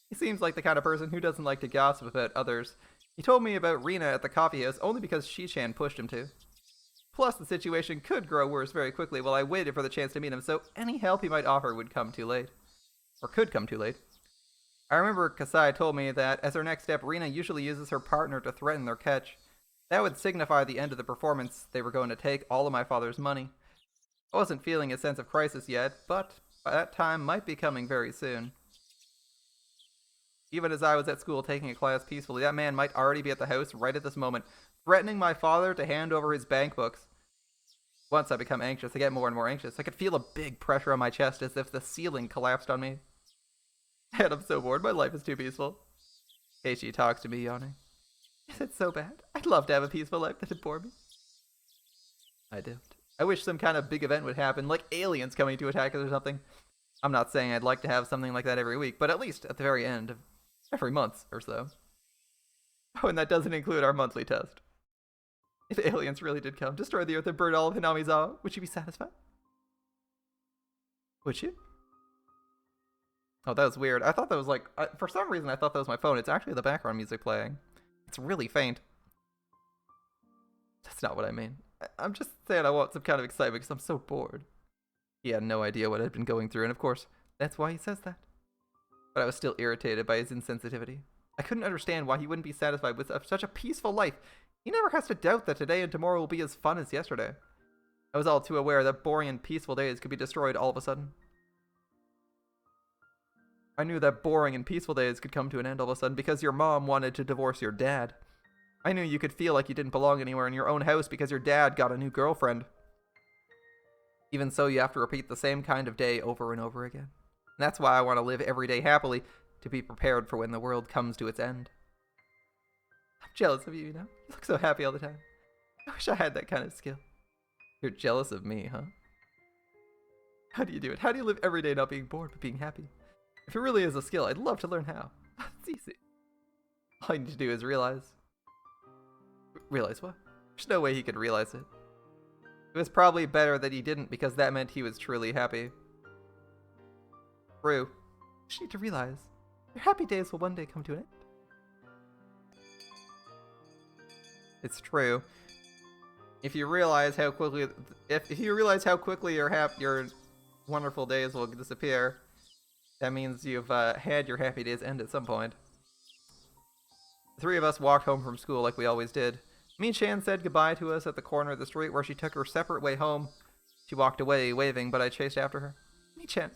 He seems like the kind of person who doesn't like to gossip about others. He told me about Rena at the coffee house only because Shi-chan pushed him to. Plus, the situation could grow worse very quickly while I waited for the chance to meet him, so any help he might offer would come too late. Or could come too late. I remember Kasai told me that, as her next step, Rena usually uses her partner to threaten their catch. That would signify the end of the performance. They were going to take all of my father's money. I wasn't feeling a sense of crisis yet, but that time might be coming very soon. Even as I was at school taking a class peacefully, that man might already be at the house right at this moment, threatening my father to hand over his bank books. Once I become anxious, I get more and more anxious. I could feel a big pressure on my chest as if the ceiling collapsed on me. And I'm so bored, my life is too peaceful. Keiichi talks to me, yawning. Is it so bad? I'd love to have a peaceful life that'd bore me. I don't. I wish some kind of big event would happen, like aliens coming to attack us or something. I'm not saying I'd like to have something like that every week, but at least at the very end of every month or so. Oh, and that doesn't include our monthly test. If aliens really did come, destroy the earth and burn all of Hinamizawa, would you be satisfied? Would you? Oh, that was weird. I thought that was like, for some reason I thought that was my phone. It's actually the background music playing. It's really faint. That's not what I mean. I'm just saying I want some kind of excitement because I'm so bored. He had no idea what I'd been going through, and of course, that's why he says that. But I was still irritated by his insensitivity. I couldn't understand why he wouldn't be satisfied with such a peaceful life. He never has to doubt that today and tomorrow will be as fun as yesterday. I was all too aware that boring and peaceful days could be destroyed all of a sudden. I knew that boring and peaceful days could come to an end all of a sudden because your mom wanted to divorce your dad. I knew you could feel like you didn't belong anywhere in your own house because your dad got a new girlfriend. Even so, you have to repeat the same kind of day over and over again. And that's why I want to live every day happily, to be prepared for when the world comes to its end. I'm jealous of you, you know? You look so happy all the time. I wish I had that kind of skill. You're jealous of me, huh? How do you do it? How do you live every day not being bored but being happy? If it really is a skill, I'd love to learn how. It's easy. All you need to do is realize. Realize what? There's no way he could realize it. It was probably better that he didn't because that meant he was truly happy. True. You just need to realize. Your happy days will one day come to an end. It's true. If you realize how quickly, if you realize how quickly your wonderful days will disappear, that means you've had your happy days end at some point. The three of us walked home from school like we always did. Mi-chan said goodbye to us at the corner of the street where she took her separate way home. She walked away, waving, but I chased after her. Mi-chan.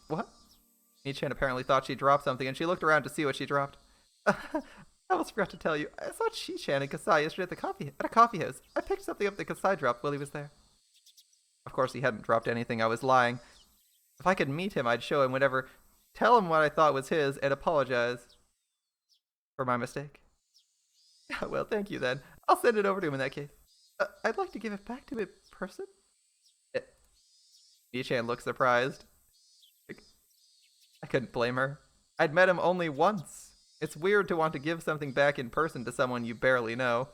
What? Mi-chan apparently thought she dropped something, and she looked around to see what she dropped. I almost forgot to tell you. I saw Shi-chan and Kasai yesterday at a coffee house. I picked something up that Kasai dropped while he was there. Of course, he hadn't dropped anything. I was lying. If I could meet him, I'd show him whatever, tell him what I thought was his, and apologize for my mistake. Well, thank you then. I'll send it over to him in that case. I'd like to give it back to him in person. Mi-chan looked surprised. I couldn't blame her. I'd met him only once. It's weird to want to give something back in person to someone you barely know.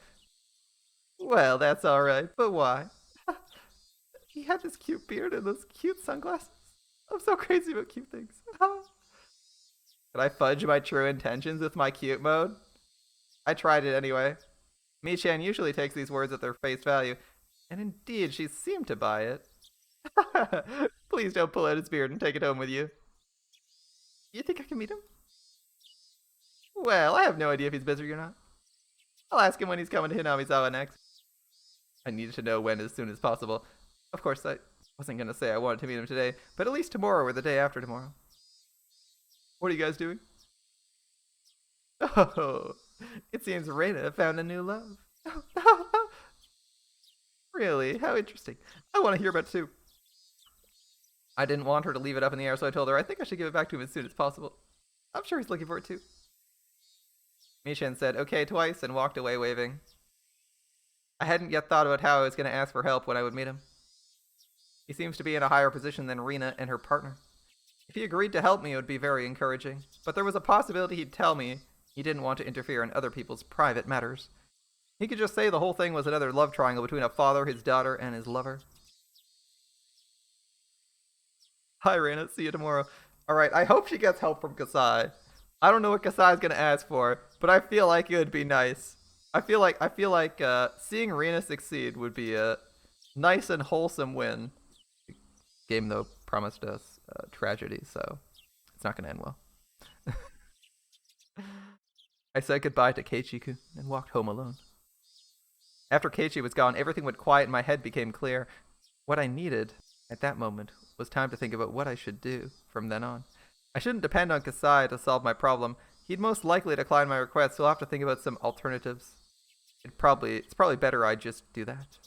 Well, that's alright, but why? He had this cute beard and those cute sunglasses. I'm so crazy about cute things. Could I fudge my true intentions with my cute mode? I tried it anyway. Mi-chan usually takes these words at their face value, and indeed she seemed to buy it. Please don't pull out his beard and take it home with you. You think I can meet him? Well, I have no idea if he's busy or not. I'll ask him when he's coming to Hinamizawa next. I needed to know when as soon as possible. Of course, I wasn't going to say I wanted to meet him today, but at least tomorrow or the day after tomorrow. What are you guys doing? Oh, it seems Rena found a new love. Really? How interesting. I want to hear about it too. I didn't want her to leave it up in the air, so I told her I think I should give it back to him as soon as possible. I'm sure he's looking for it too. Mi-chan said okay twice and walked away waving. I hadn't yet thought about how I was going to ask for help when I would meet him. He seems to be in a higher position than Rena and her partner. If he agreed to help me, it would be very encouraging, but there was a possibility he'd tell me he didn't want to interfere in other people's private matters. He could just say the whole thing was another love triangle between a father, his daughter, and his lover. Hi, Rena. See you tomorrow. Alright, I hope she gets help from Kasai. I don't know what Kasai's gonna ask for, but I feel like it would be nice. I feel like seeing Rena succeed would be a nice and wholesome win. The game, though, promised us tragedy, so it's not gonna end well. I said goodbye to Keiichi-kun and walked home alone. After Keiichi was gone, everything went quiet and my head became clear. What I needed at that moment was time to think about what I should do from then on. I shouldn't depend on Kasai to solve my problem. He'd most likely decline my request, so I'll have to think about some alternatives. It's probably better I just do that.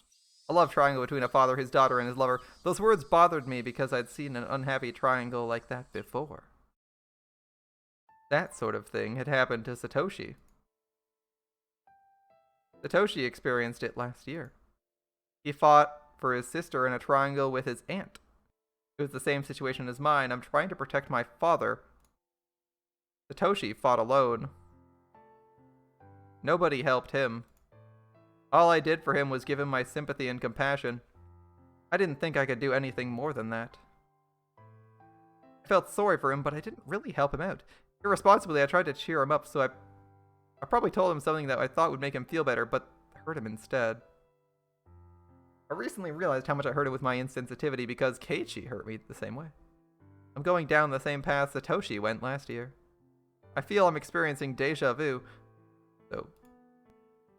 A love triangle between a father, his daughter, and his lover. Those words bothered me because I'd seen an unhappy triangle like that before. That sort of thing had happened to Satoshi. Satoshi experienced it last year. He fought for his sister in a triangle with his aunt. It was the same situation as mine. I'm trying to protect my father. Satoshi fought alone. Nobody helped him. All I did for him was give him my sympathy and compassion. I didn't think I could do anything more than that. I felt sorry for him, but I didn't really help him out. Irresponsibly, I tried to cheer him up, so I probably told him something that I thought would make him feel better, but hurt him instead. I recently realized how much I hurt him with my insensitivity because Keiichi hurt me the same way. I'm going down the same path Satoshi went last year. I feel I'm experiencing deja vu, though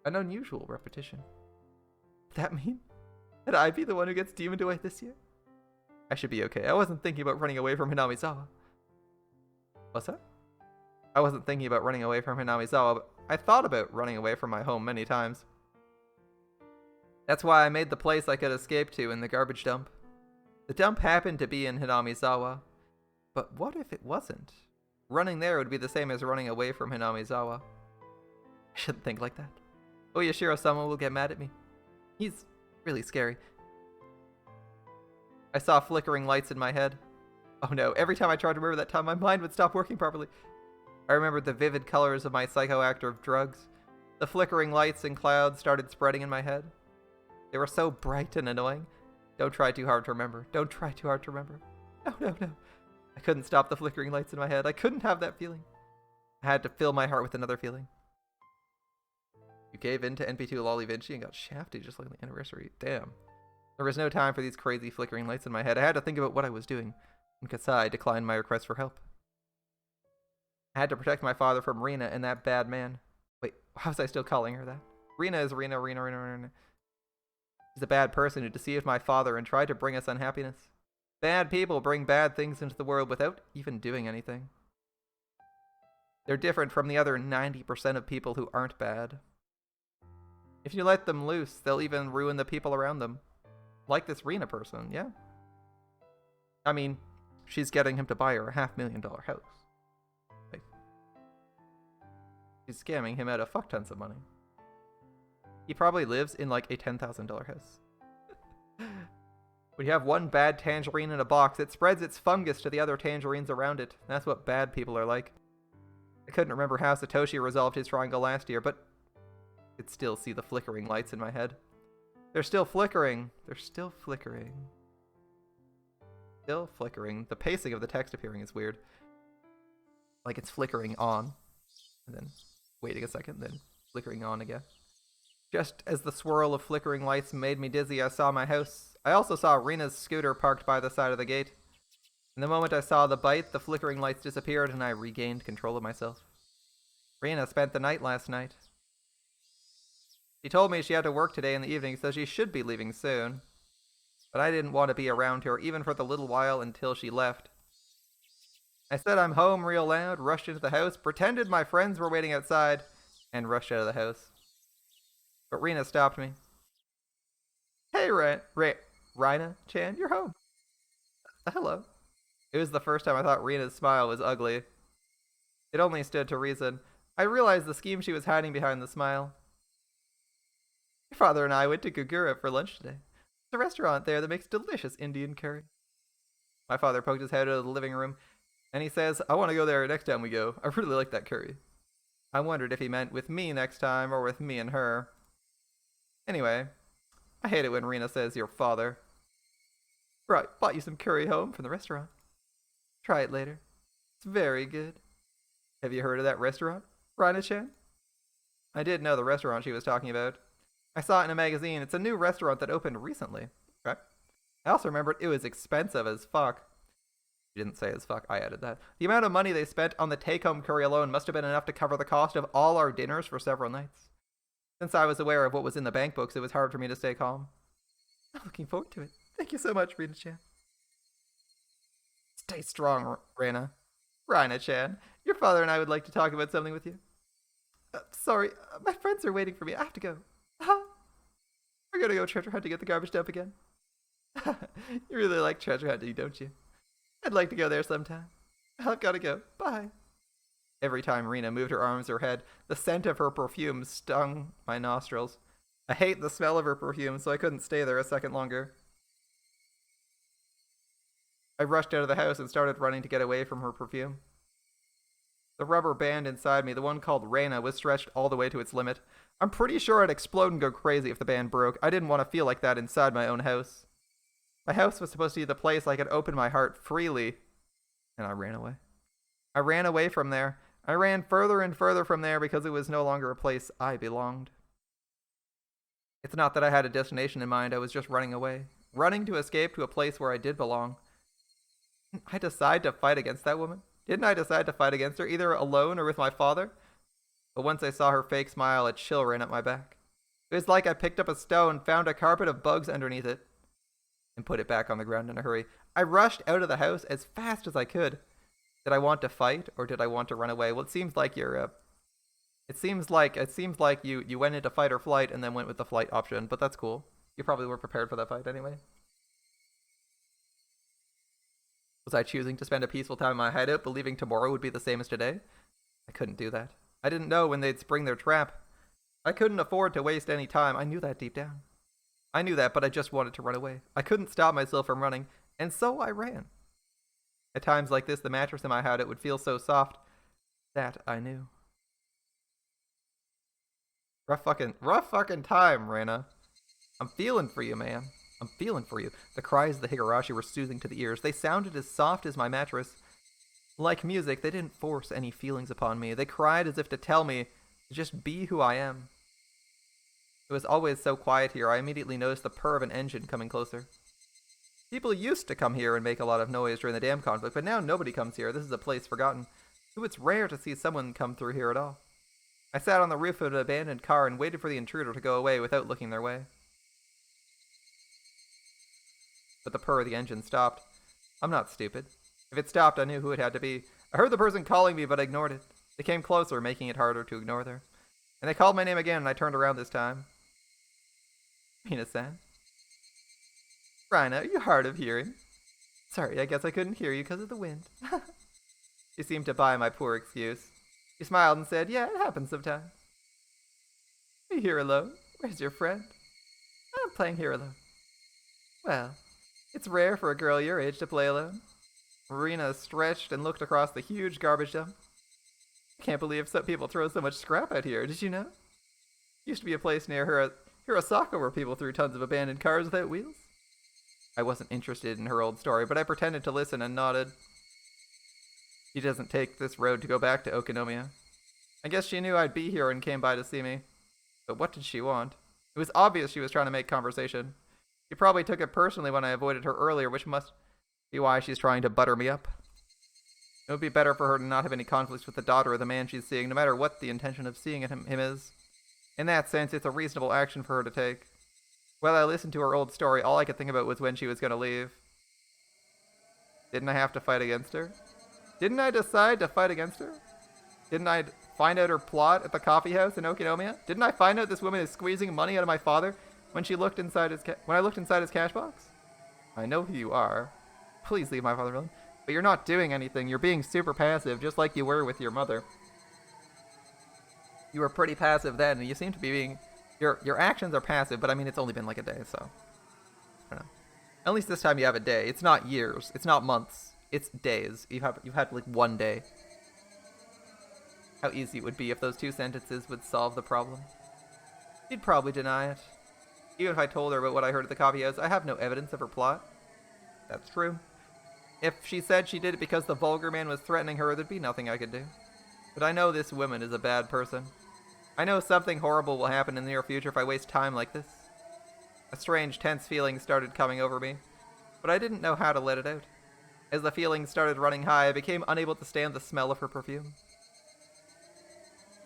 an unusual repetition. Does that mean that I'd be the one who gets demoned away this year? I should be okay. I wasn't thinking about running away from Hinamizawa. What's that? I wasn't thinking about running away from Hinamizawa, but I thought about running away from my home many times. That's why I made the place I could escape to in the garbage dump. The dump happened to be in Hinamizawa, but what if it wasn't? Running there would be the same as running away from Hinamizawa. I shouldn't think like that. Oyashiro-sama will get mad at me. He's really scary. I saw flickering lights in my head. Oh no, every time I tried to remember that time, my mind would stop working properly. I remembered the vivid colors of my psychoactive drugs. The flickering lights and clouds started spreading in my head. They were so bright and annoying. Don't try too hard to remember. Don't try too hard to remember. No. I couldn't stop the flickering lights in my head. I couldn't have that feeling. I had to fill my heart with another feeling. You gave in to NP2 Lolly Vinci and got shafted just like the anniversary. Damn. There was no time for these crazy flickering lights in my head. I had to think about what I was doing. And Kasai declined my request for help. I had to protect my father from Rena and that bad man. Wait, how was I still calling her that? Rena is Rena. She's a bad person who deceived my father and tried to bring us unhappiness. Bad people bring bad things into the world without even doing anything. They're different from the other 90% of people who aren't bad. If you let them loose, they'll even ruin the people around them. Like this Rena person, yeah. I mean, she's getting him to buy her a $500,000 house. Like, she's scamming him out of fuck tons of money. He probably lives in like a $10,000 house. When you have one bad tangerine in a box, it spreads its fungus to the other tangerines around it. That's what bad people are like. I couldn't remember how Satoshi resolved his triangle last year, but I could still see the flickering lights in my head. They're still flickering. They're still flickering. Still flickering. The pacing of the text appearing is weird. Like it's flickering on, and then waiting a second, then flickering on again. Just as the swirl of flickering lights made me dizzy, I saw my house. I also saw Rena's scooter parked by the side of the gate. In the moment I saw the bite, the flickering lights disappeared and I regained control of myself. Rena spent the night last night. She told me she had to work today in the evening, so she should be leaving soon. But I didn't want to be around her, even for the little while until she left. I said I'm home real loud, rushed into the house, pretended my friends were waiting outside, and rushed out of the house. But Rena stopped me. Hey, Rina-chan, you're home. Hello. It was the first time I thought Rena's smile was ugly. It only stood to reason. I realized the scheme she was hiding behind the smile. Your father and I went to Gugura for lunch today. There's a restaurant there that makes delicious Indian curry. My father poked his head out of the living room, and he says, I want to go there next time we go. I really like that curry. I wondered if he meant with me next time or with me and her. Anyway, I hate it when Rena says your father. Right, bought you some curry home from the restaurant. Try it later. It's very good. Have you heard of that restaurant, Rina-chan? I did know the restaurant she was talking about. I saw it in a magazine. It's a new restaurant that opened recently. Okay. I also remembered it was expensive as fuck. You didn't say as fuck, I added that. The amount of money they spent on the take-home curry alone must have been enough to cover the cost of all our dinners for several nights. Since I was aware of what was in the bank books, it was hard for me to stay calm. I'm looking forward to it. Thank you so much, Rina-chan. Stay strong, Rena. Rina-chan, your father and I would like to talk about something with you. Sorry, my friends are waiting for me. I have to go. We're gonna go treasure hunting at the garbage dump again. You really like treasure hunting, don't you? I'd like to go there sometime. I've gotta go. Bye. Every time Rena moved her arms or head, the scent of her perfume stung my nostrils. I hate the smell of her perfume, so I couldn't stay there a second longer. I rushed out of the house and started running to get away from her perfume. The rubber band inside me, the one called Rena, was stretched all the way to its limit. I'm pretty sure I'd explode and go crazy if the band broke. I didn't want to feel like that inside my own house. My house was supposed to be the place I could open my heart freely. And I ran away. I ran away from there. I ran further and further from there because it was no longer a place I belonged. It's not that I had a destination in mind, I was just running away. Running to escape to a place where I did belong. Didn't I decide to fight against that woman? Didn't I decide to fight against her, either alone or with my father? But once I saw her fake smile, a chill ran up my back. It was like I picked up a stone, found a carpet of bugs underneath it, and put it back on the ground in a hurry. I rushed out of the house as fast as I could. Did I want to fight, or did I want to run away? Well, it seems like it seems like you went into fight or flight and then went with the flight option, but that's cool. You probably were prepared for that fight anyway. Was I choosing to spend a peaceful time in my hideout, believing tomorrow would be the same as today? I couldn't do that. I didn't know when they'd spring their trap. I couldn't afford to waste any time. I knew that deep down. I knew that, but I just wanted to run away. I couldn't stop myself from running, and so I ran. At times like this, the mattress in my hideout would feel so soft. That I knew. Rough fucking time, Rena. I'm feeling for you, man. I'm feeling for you. The cries of the Higurashi were soothing to the ears. They sounded as soft as my mattress. Like music, they didn't force any feelings upon me. They cried as if to tell me to just be who I am. It was always so quiet here, I immediately noticed the purr of an engine coming closer. People used to come here and make a lot of noise during the dam conflict, but now nobody comes here. This is a place forgotten. So it's rare to see someone come through here at all. I sat on the roof of an abandoned car and waited for the intruder to go away without looking their way. But the purr of the engine stopped. I'm not stupid. If it stopped, I knew who it had to be. I heard the person calling me, but I ignored it. They came closer, making it harder to ignore them. And they called my name again, and I turned around this time. Rina-san. Rina, are you hard of hearing? Sorry, I guess I couldn't hear you because of the wind. She seemed to buy my poor excuse. She smiled and said, yeah, it happens sometimes. Are you here alone? Where's your friend? I'm playing here alone. Well, it's rare for a girl your age to play alone. Rena stretched and looked across the huge garbage dump. I can't believe some people throw so much scrap out here. Did you know? Used to be a place near Hirosaka where people threw tons of abandoned cars without wheels. I wasn't interested in her old story, but I pretended to listen and nodded. She doesn't take this road to go back to Okinomiya. I guess she knew I'd be here and came by to see me. But what did she want? It was obvious she was trying to make conversation. She probably took it personally when I avoided her earlier, which must be why she's trying to butter me up. It would be better for her to not have any conflicts with the daughter or the man she's seeing, no matter what the intention of seeing him is. In that sense, it's a reasonable action for her to take. While I listened to her old story, all I could think about was when she was going to leave. Didn't I have to fight against her? Didn't I decide to fight against her? Didn't I find out her plot at the coffee house in Okinomiya? Didn't I find out this woman is squeezing money out of my father when I looked inside his cash box? I know who you are. Please leave my father alone. But you're not doing anything. You're being super passive, just like you were with your mother. You were pretty passive then, and you seem to be being... Your actions are passive, but I mean, it's only been like a day, so... I don't know. At least this time you have a day. It's not years. It's not months. It's days. You've had like one day. How easy it would be if those two sentences would solve the problem. She'd probably deny it. Even if I told her about what I heard at the coffee house, I have no evidence of her plot. That's true. If she said she did it because the vulgar man was threatening her, there'd be nothing I could do. But I know this woman is a bad person. I know something horrible will happen in the near future if I waste time like this. A strange, tense feeling started coming over me, but I didn't know how to let it out. As the feeling started running high, I became unable to stand the smell of her perfume.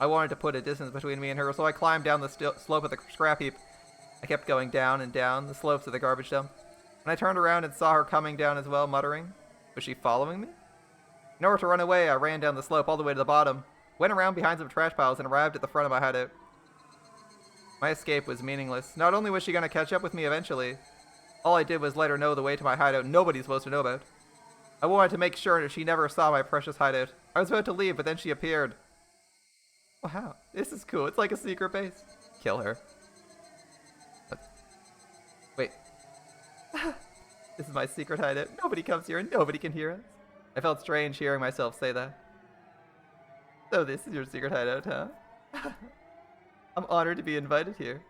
I wanted to put a distance between me and her, so I climbed down the slope of the scrap heap. I kept going down and down the slopes of the garbage dump. When I turned around and saw her coming down as well, muttering, was she following me? In order to run away, I ran down the slope all the way to the bottom, went around behind some trash piles, and arrived at the front of my hideout. My escape was meaningless. Not only was she going to catch up with me eventually, all I did was let her know the way to my hideout nobody's supposed to know about. I wanted to make sure that she never saw my precious hideout. I was about to leave, but then she appeared. Wow, this is cool. It's like a secret base. Kill her. Wait. This is my secret hideout. Nobody comes here and nobody can hear us. I felt strange hearing myself say that. So this is your secret hideout, huh? I'm honored to be invited here.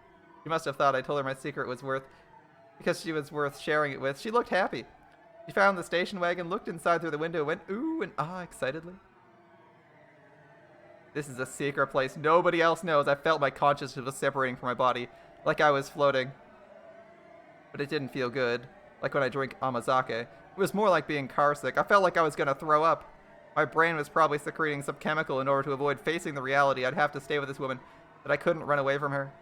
She must have thought I told her my secret was because she was worth sharing it with. She looked happy. She found the station wagon, looked inside through the window, went ooh and ah excitedly. This is a secret place. Nobody else knows. I felt my consciousness was separating from my body, like I was floating. But it didn't feel good, like when I drink amazake. It was more like being carsick. I felt like I was going to throw up. My brain was probably secreting some chemical in order to avoid facing the reality I'd have to stay with this woman, that I couldn't run away from her.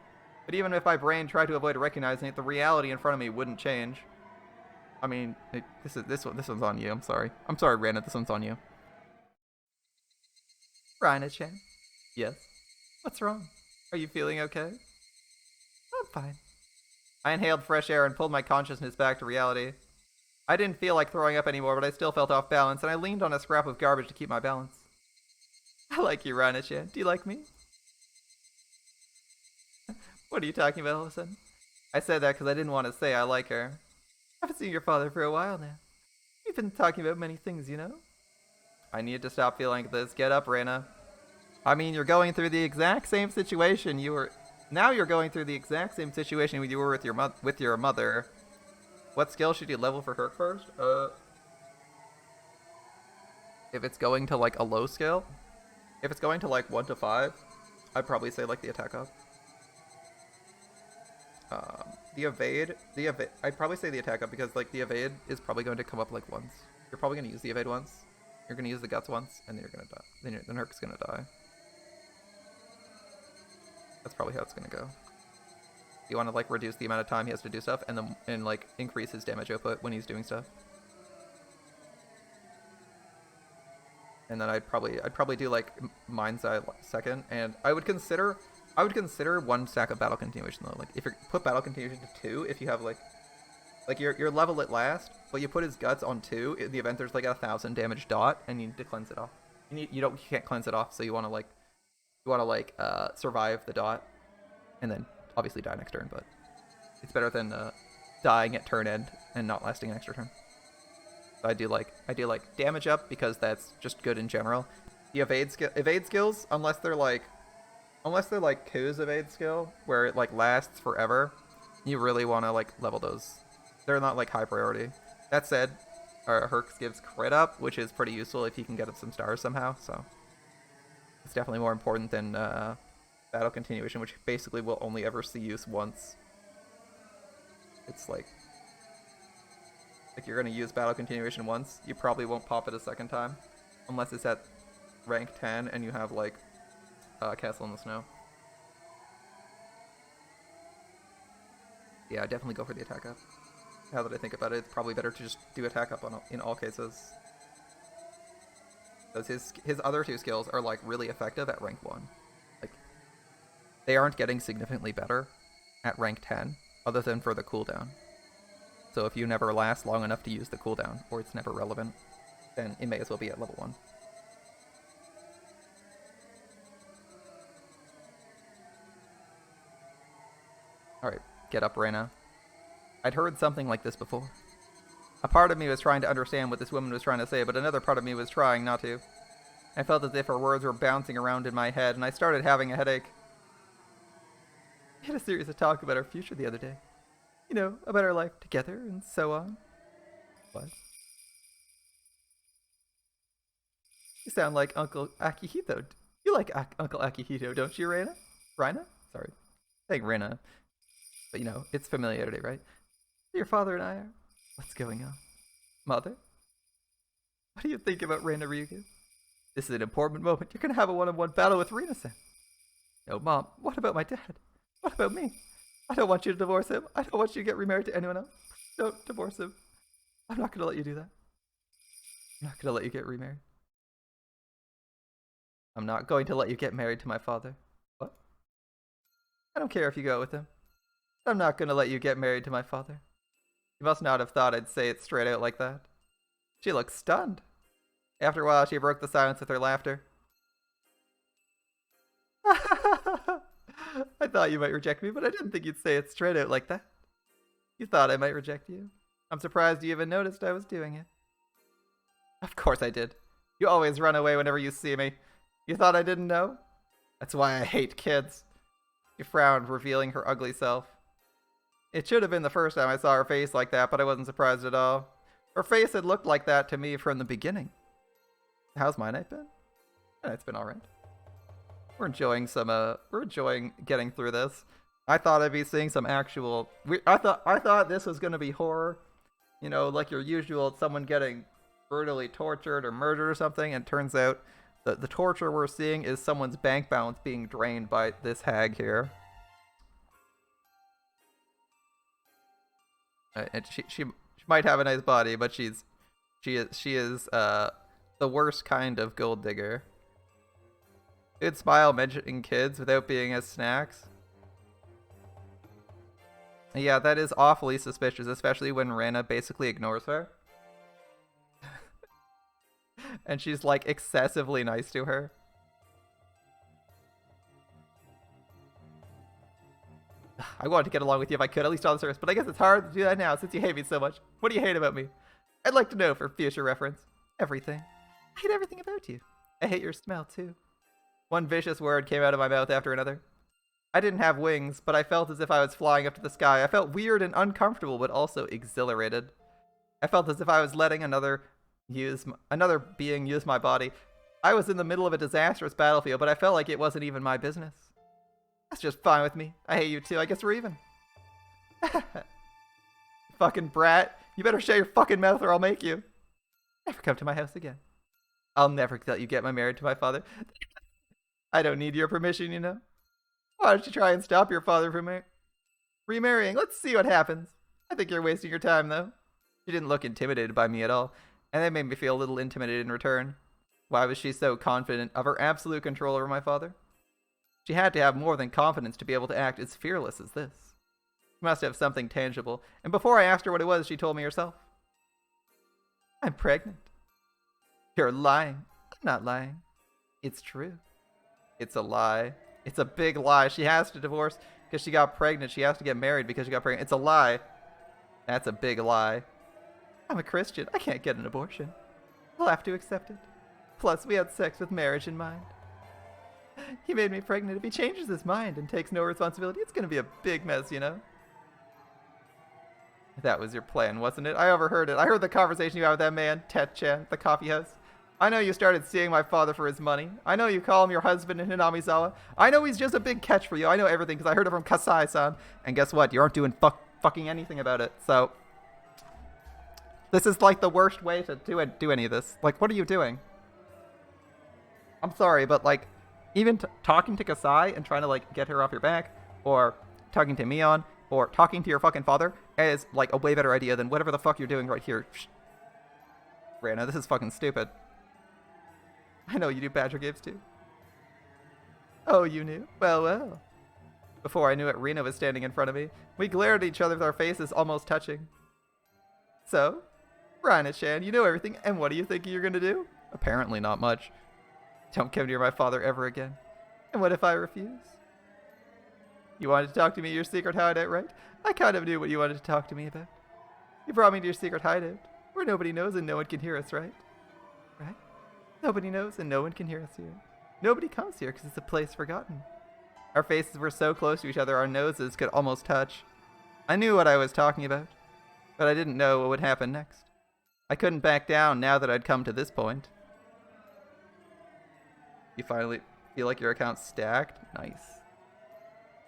But even if my brain tried to avoid recognizing it, the reality in front of me wouldn't change. I mean, this one's on you. I'm sorry. I'm sorry, Rena. This one's on you. Rina-chan. Yes. What's wrong? Are you feeling okay? I'm fine. I inhaled fresh air and pulled my consciousness back to reality. I didn't feel like throwing up anymore, but I still felt off balance, and I leaned on a scrap of garbage to keep my balance. I like you, Rina-chan. Do you like me? What are you talking about all of a sudden? I said that because I didn't want to say I like her. I haven't seen your father for a while now. We've been talking about many things, you know? I need to stop feeling like this. Get up, Rena. I mean, you're going through the exact same situation Now you're going through the exact same situation you were with your mother. What skill should you level for her first? If it's going to like a low skill, if it's going to like 1 to 5, I'd probably say like the attack up. The evade, I'd probably say the attack up because like the evade is probably going to come up like once. You're probably going to use the evade once. You're going to use the guts once, and then you're going to die. Then Herc's going to die. That's probably how it's going to go. You want to like reduce the amount of time he has to do stuff, and like increase his damage output when he's doing stuff. And then I'd probably do like Mind's Eye second, and I would consider 1 stack of battle continuation though. Like if you put battle continuation to 2, if you have like you're level at last, but you put his guts on 2 in the event there's like a 1,000 damage dot, and you need to cleanse it off. You can't cleanse it off, so you want to survive the dot, and then obviously die next turn. But it's better than dying at turn end and not lasting an extra turn. So I do like damage up because that's just good in general, The evade skills, unless they're like Ku's evade skill, where it like lasts forever, you really want to like level those. They're not like high priority. That said, Herx gives crit up, which is pretty useful if you can get up some stars somehow. So it's definitely more important than battle continuation, which basically will only ever see use once. It's like you're gonna use battle continuation once, you probably won't pop it a second time, unless it's at rank 10 and you have like Castle in the Snow. Yeah, definitely go for the attack up. Now that I think about it, it's probably better to just do attack up in all cases. Because his other two skills are like really effective at rank 1. Like, they aren't getting significantly better at rank 10, other than for the cooldown. So if you never last long enough to use the cooldown, or it's never relevant, then it may as well be at level 1. Alright, get up, Rena. I'd heard something like this before. A part of me was trying to understand what this woman was trying to say, but another part of me was trying not to. I felt as if her words were bouncing around in my head, and I started having a headache. We had a series of talk about our future the other day. You know, about our life together and so on. What? You sound like Uncle Akihito. You like Uncle Akihito, don't you, Rena? Rina? Sorry. Saying Rena. But you know, it's familiarity, right? Your father and I are. What's going on? Mother? What do you think about Rena Ryugu? This is an important moment. You're gonna have a one-on-one battle with Rina-san. No, Mom. What about my dad? What about me? I don't want you to divorce him. I don't want you to get remarried to anyone else. Don't divorce him. I'm not gonna let you do that. I'm not gonna let you get remarried. I'm not going to let you get married to my father. What? I don't care if you go with him. I'm not gonna let you get married to my father. You must not have thought I'd say it straight out like that. She looked stunned. After a while, she broke the silence with her laughter. I thought you might reject me, but I didn't think you'd say it straight out like that. You thought I might reject you. I'm surprised you even noticed I was doing it. Of course I did. You always run away whenever you see me. You thought I didn't know? That's why I hate kids. She frowned, revealing her ugly self. It should have been the first time I saw her face like that, but I wasn't surprised at all. Her face had looked like that to me from the beginning. How's my night been? It's been alright. We're enjoying getting through this. I thought I'd be seeing some actual... I thought this was gonna be horror. You know, like your usual, someone getting brutally tortured or murdered or something, and it turns out the torture we're seeing is someone's bank balance being drained by this hag here. And she might have a nice body, but she is the worst kind of gold digger. Good smile mentioning kids without being as snacks. Yeah, that is awfully suspicious, especially when Rena basically ignores her. And she's like excessively nice to her. I wanted to get along with you if I could, at least on the surface, but I guess it's hard to do that now since you hate me so much. What do you hate about me? I'd like to know for future reference. Everything. I hate everything about you. I hate your smell, too. One vicious word came out of my mouth after another. I didn't have wings, but I felt as if I was flying up to the sky. I felt weird and uncomfortable, but also exhilarated. I felt as if I was letting another being use my body. I was in the middle of a disastrous battlefield, but I felt like it wasn't even my business. That's just fine with me. I hate you too. I guess we're even. Fucking brat. You better shut your fucking mouth or I'll make you. Never come to my house again. I'll never let you get married to my father. I don't need your permission, you know. Why don't you try and stop your father from remarrying? Let's see what happens. I think you're wasting your time, though. She didn't look intimidated by me at all, and that made me feel a little intimidated in return. Why was she so confident of her absolute control over my father? She had to have more than confidence to be able to act as fearless as this. She must have something tangible, and before I asked her what it was, she told me herself. I'm pregnant. You're lying. I'm not lying. It's true. It's a lie. It's a big lie. She has to divorce because she got pregnant. She has to get married because she got pregnant. It's a lie. That's a big lie. I'm a Christian. I can't get an abortion. I'll have to accept it. Plus, we had sex with marriage in mind. He made me pregnant. If he changes his mind and takes no responsibility, it's gonna be a big mess, you know? That was your plan, wasn't it? I overheard it. I heard the conversation you had with that man, Tet-chan, at the coffee house. I know you started seeing my father for his money. I know you call him your husband in Hinamizawa. I know he's just a big catch for you. I know everything because I heard it from Kasai-san. And guess what? You aren't doing fucking anything about it. So, this is like the worst way to do any of this. Like, what are you doing? I'm sorry, but like, even talking to Kasai and trying to like get her off your back, or talking to Mion, or talking to your fucking father is like a way better idea than whatever the fuck you're doing right here. Rena, this is fucking stupid. I know you do Badger games too. Oh, you knew? Well, well. Before I knew it, Rena was standing in front of me. We glared at each other with our faces almost touching. So, Rina-chan, you know everything, and what do you think you're gonna do? Apparently not much. Don't come near my father ever again. And what if I refuse? You wanted to talk to me at your secret hideout, right? I kind of knew what you wanted to talk to me about. You brought me to your secret hideout, where nobody knows and no one can hear us, right? Right? Nobody knows and no one can hear us here. Nobody comes here because it's a place forgotten. Our faces were so close to each other, our noses could almost touch. I knew what I was talking about, but I didn't know what would happen next. I couldn't back down now that I'd come to this point. You finally feel like your account's stacked? Nice.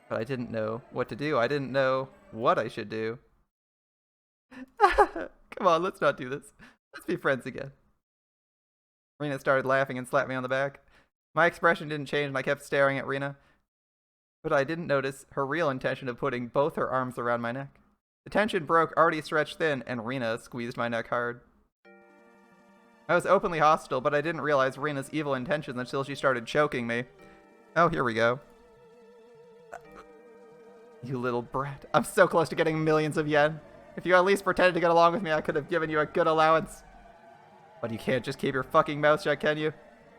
But I didn't know what to do. I didn't know what I should do. Come on, let's not do this. Let's be friends again. Rena started laughing and slapped me on the back. My expression didn't change and I kept staring at Rena. But I didn't notice her real intention of putting both her arms around my neck. The tension broke, already stretched thin, and Rena squeezed my neck hard. I was openly hostile, but I didn't realize Rena's evil intentions until she started choking me. Oh, here we go. You little brat. I'm so close to getting millions of yen. If you at least pretended to get along with me, I could have given you a good allowance. But you can't just keep your fucking mouth shut, can you?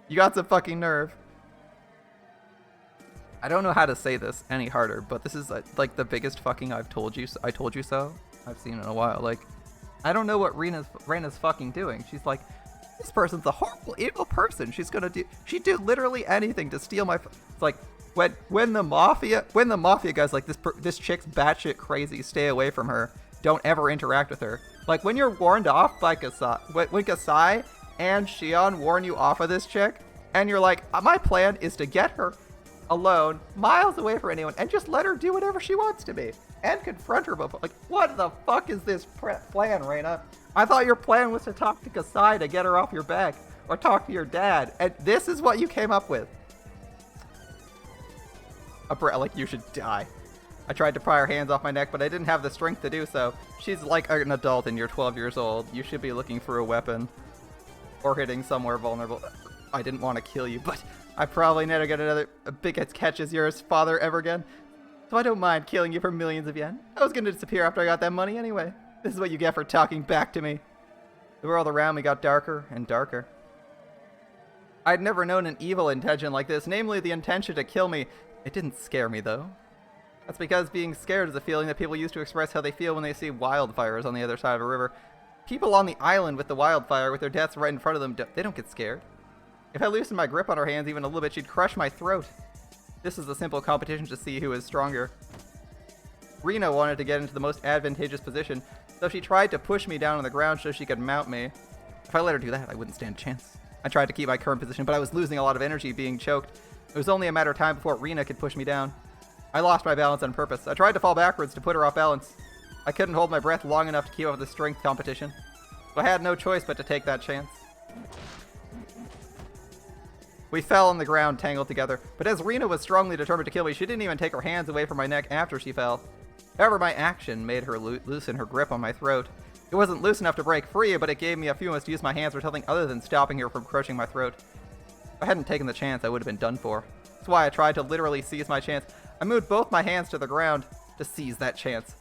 You got some fucking nerve. I don't know how to say this any harder, but this is like the biggest fucking I told you so I've seen in a while. Like, I don't know what Rena's fucking doing. She's like, this person's a horrible, evil person. She'd do literally anything to steal my. It's like when the mafia guys like this chick's batshit crazy. Stay away from her. Don't ever interact with her. Like when you're warned off by Kasai, when Kasai and Shion warn you off of this chick, and you're like, my plan is to get her alone, miles away from anyone, and just let her do whatever she wants to be, and confront her before. Like, what the fuck is this plan, Rena? I thought your plan was to talk to Kasai to get her off your back, or talk to your dad, and this is what you came up with. Like, you should die. I tried to pry her hands off my neck, but I didn't have the strength to do so. She's like an adult and you're 12 years old. You should be looking for a weapon. Or hitting somewhere vulnerable. I didn't want to kill you, but I probably never get another big catch as your father ever again. So I don't mind killing you for millions of yen. I was going to disappear after I got that money anyway. This is what you get for talking back to me. The world around me got darker and darker. I'd never known an evil intention like this, namely the intention to kill me. It didn't scare me, though. That's because being scared is a feeling that people use to express how they feel when they see wildfires on the other side of a river. People on the island with the wildfire, with their deaths right in front of them, they don't get scared. If I loosened my grip on her hands even a little bit, she'd crush my throat. This is a simple competition to see who is stronger. Rena wanted to get into the most advantageous position, so she tried to push me down on the ground so she could mount me. If I let her do that, I wouldn't stand a chance. I tried to keep my current position, but I was losing a lot of energy being choked. It was only a matter of time before Rena could push me down. I lost my balance on purpose. I tried to fall backwards to put her off balance. I couldn't hold my breath long enough to keep up with the strength competition. So I had no choice but to take that chance. We fell on the ground, tangled together. But as Rena was strongly determined to kill me, she didn't even take her hands away from my neck after she fell. However, my action made her loosen her grip on my throat. It wasn't loose enough to break free, but it gave me a few moments to use my hands for something other than stopping her from crushing my throat. If I hadn't taken the chance, I would have been done for. That's why I tried to literally seize my chance. I moved both my hands to the ground to seize that chance.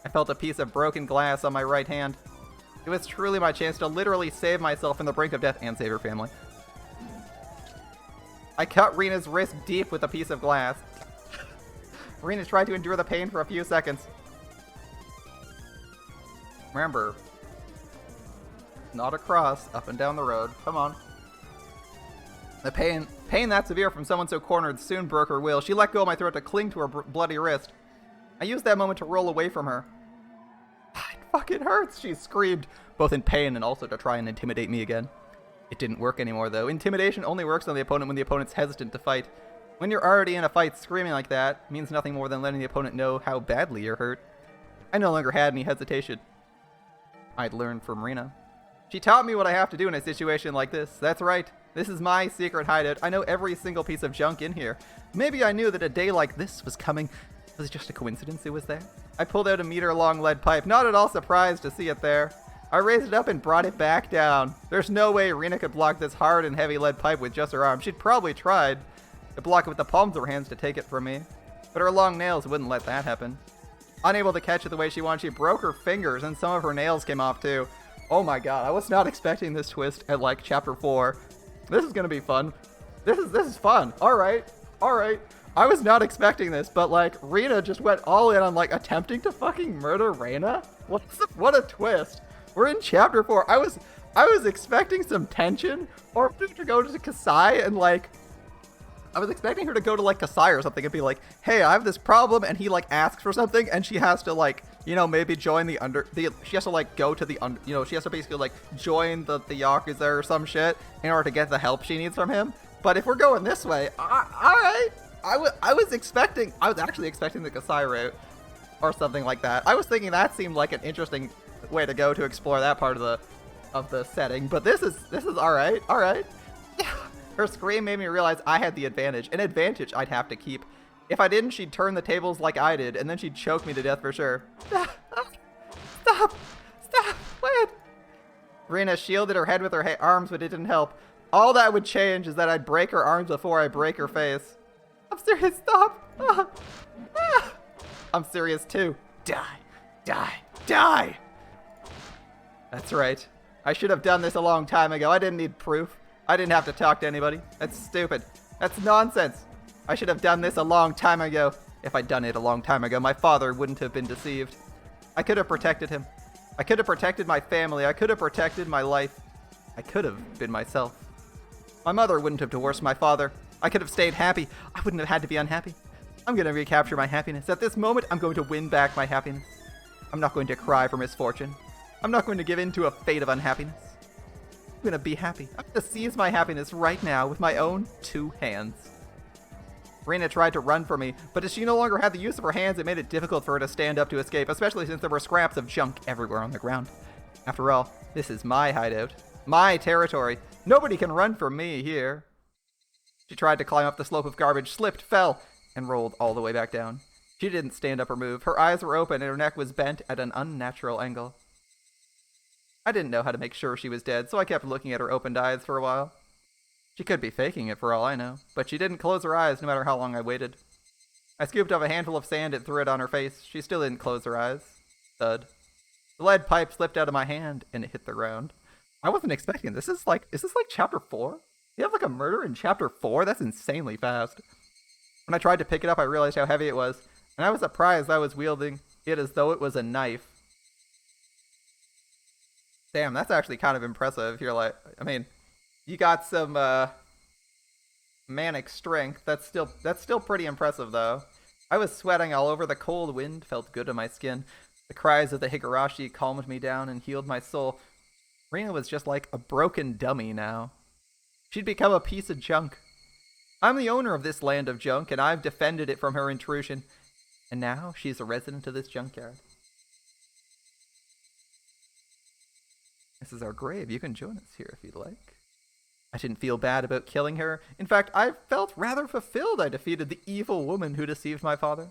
I felt a piece of broken glass on my right hand. It was truly my chance to literally save myself from the brink of death and save her family. I cut Rena's wrist deep with a piece of glass. Rena tried to endure the pain for a few seconds. Remember, not across, up and down the road. Come on. The pain that severe from someone so cornered soon broke her will. She let go of my throat to cling to her bloody wrist. I used that moment to roll away from her. It fucking hurts, she screamed, both in pain and also to try and intimidate me again. It didn't work anymore, though. Intimidation only works on the opponent when the opponent's hesitant to fight. When you're already in a fight, screaming like that means nothing more than letting the opponent know how badly you're hurt. I no longer had any hesitation. I'd learned from Rena. She taught me what I have to do in a situation like this. That's right. This is my secret hideout. I know every single piece of junk in here. Maybe I knew that a day like this was coming. Was it just a coincidence it was there? I pulled out a meter-long lead pipe, not at all surprised to see it there. I raised it up and brought it back down. There's no way Rena could block this hard and heavy lead pipe with just her arm. She'd probably tried to block it with the palms of her hands to take it from me. But her long nails wouldn't let that happen. Unable to catch it the way she wanted, she broke her fingers and some of her nails came off too. Oh my god, I was not expecting this twist at like chapter 4. This is gonna be fun. This is fun. Alright. I was not expecting this, but like Rena just went all in on like attempting to fucking murder Rena? What a twist. We're in chapter 4. I was expecting some tension or to go to Kasai and like I was expecting her to go to like Kasai or something and be like, hey, I have this problem, and he like asks for something and she has to like, you know, maybe join she has to like go to she has to basically like join the Yakuza or some shit in order to get the help she needs from him. But if we're going this way, alright. I was actually expecting the Kasai route or something like that. I was thinking that seemed like an interesting way to go to explore that part of the setting, but this is alright. Her scream made me realize I had the advantage, an advantage I'd have to keep. If I didn't, she'd turn the tables like I did, and then she'd choke me to death for sure. Stop, wait. Rena shielded her head with her arms, but it didn't help. All that would change is that I'd break her arms before I break her face. I'm serious, stop. I'm serious too. Die. That's right. I should have done this a long time ago. I didn't need proof. I didn't have to talk to anybody. That's stupid. That's nonsense. I should have done this a long time ago. If I'd done it a long time ago, my father wouldn't have been deceived. I could have protected him. I could have protected my family. I could have protected my life. I could have been myself. My mother wouldn't have divorced my father. I could have stayed happy. I wouldn't have had to be unhappy. I'm going to recapture my happiness. At this moment, I'm going to win back my happiness. I'm not going to cry for misfortune. I'm not going to give in to a fate of unhappiness. I'm gonna be happy. I'm gonna seize my happiness right now with my own 2 hands. Rena tried to run from me, but as she no longer had the use of her hands, it made it difficult for her to stand up to escape, especially since there were scraps of junk everywhere on the ground. After all, this is my hideout. My territory. Nobody can run from me here. She tried to climb up the slope of garbage, slipped, fell, and rolled all the way back down. She didn't stand up or move. Her eyes were open and her neck was bent at an unnatural angle. I didn't know how to make sure she was dead, so I kept looking at her opened eyes for a while. She could be faking it for all I know, but she didn't close her eyes no matter how long I waited. I scooped up a handful of sand and threw it on her face. She still didn't close her eyes. Thud. The lead pipe slipped out of my hand and it hit the ground. I wasn't expecting this. Is this like chapter 4? You have like a murder in chapter 4? That's insanely fast. When I tried to pick it up, I realized how heavy it was, and I was surprised I was wielding it as though it was a knife. Damn, that's actually kind of impressive. You're like, I mean, you got some manic strength. That's still pretty impressive though. I was sweating all over. The cold wind felt good on my skin. The cries of the Higurashi calmed me down and healed my soul. Rena was just like a broken dummy now. She'd become a piece of junk. I'm the owner of this land of junk, and I've defended it from her intrusion. And now she's a resident of this junkyard. This is our grave. You can join us here if you'd like. I didn't feel bad about killing her. In fact, I felt rather fulfilled I defeated the evil woman who deceived my father.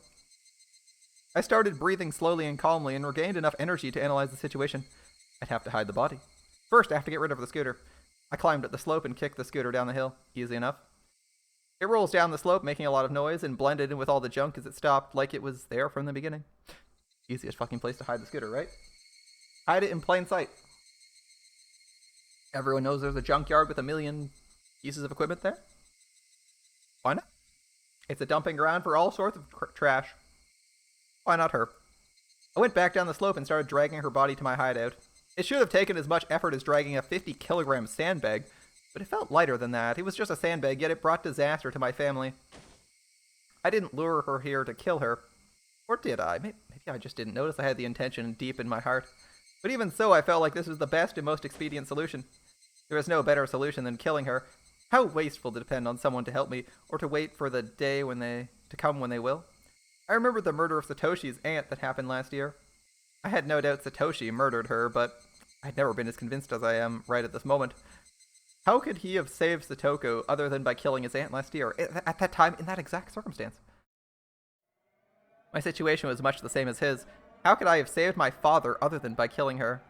I started breathing slowly and calmly and regained enough energy to analyze the situation. I'd have to hide the body. First, I have to get rid of the scooter. I climbed up the slope and kicked the scooter down the hill. Easy enough. It rolls down the slope, making a lot of noise, and blended in with all the junk as it stopped, like it was there from the beginning. Easiest fucking place to hide the scooter, right? Hide it in plain sight. Everyone knows there's a junkyard with a million pieces of equipment there. Why not? It's a dumping ground for all sorts of trash. Why not her? I went back down the slope and started dragging her body to my hideout. It should have taken as much effort as dragging a 50-kilogram sandbag, But it felt lighter than that. It was just a sandbag, yet it brought disaster to my family. I didn't lure her here to kill her. Or did I? Maybe I just didn't notice I had the intention deep in my heart. But even so, I felt like this was the best and most expedient solution. There is no better solution than killing her. How wasteful to depend on someone to help me, or to wait for the day to come when they will. I remember the murder of Satoshi's aunt that happened last year. I had no doubt Satoshi murdered her, but I'd never been as convinced as I am right at this moment. How could he have saved Satoko other than by killing his aunt last year, at that time, in that exact circumstance? My situation was much the same as his. How could I have saved my father other than by killing her?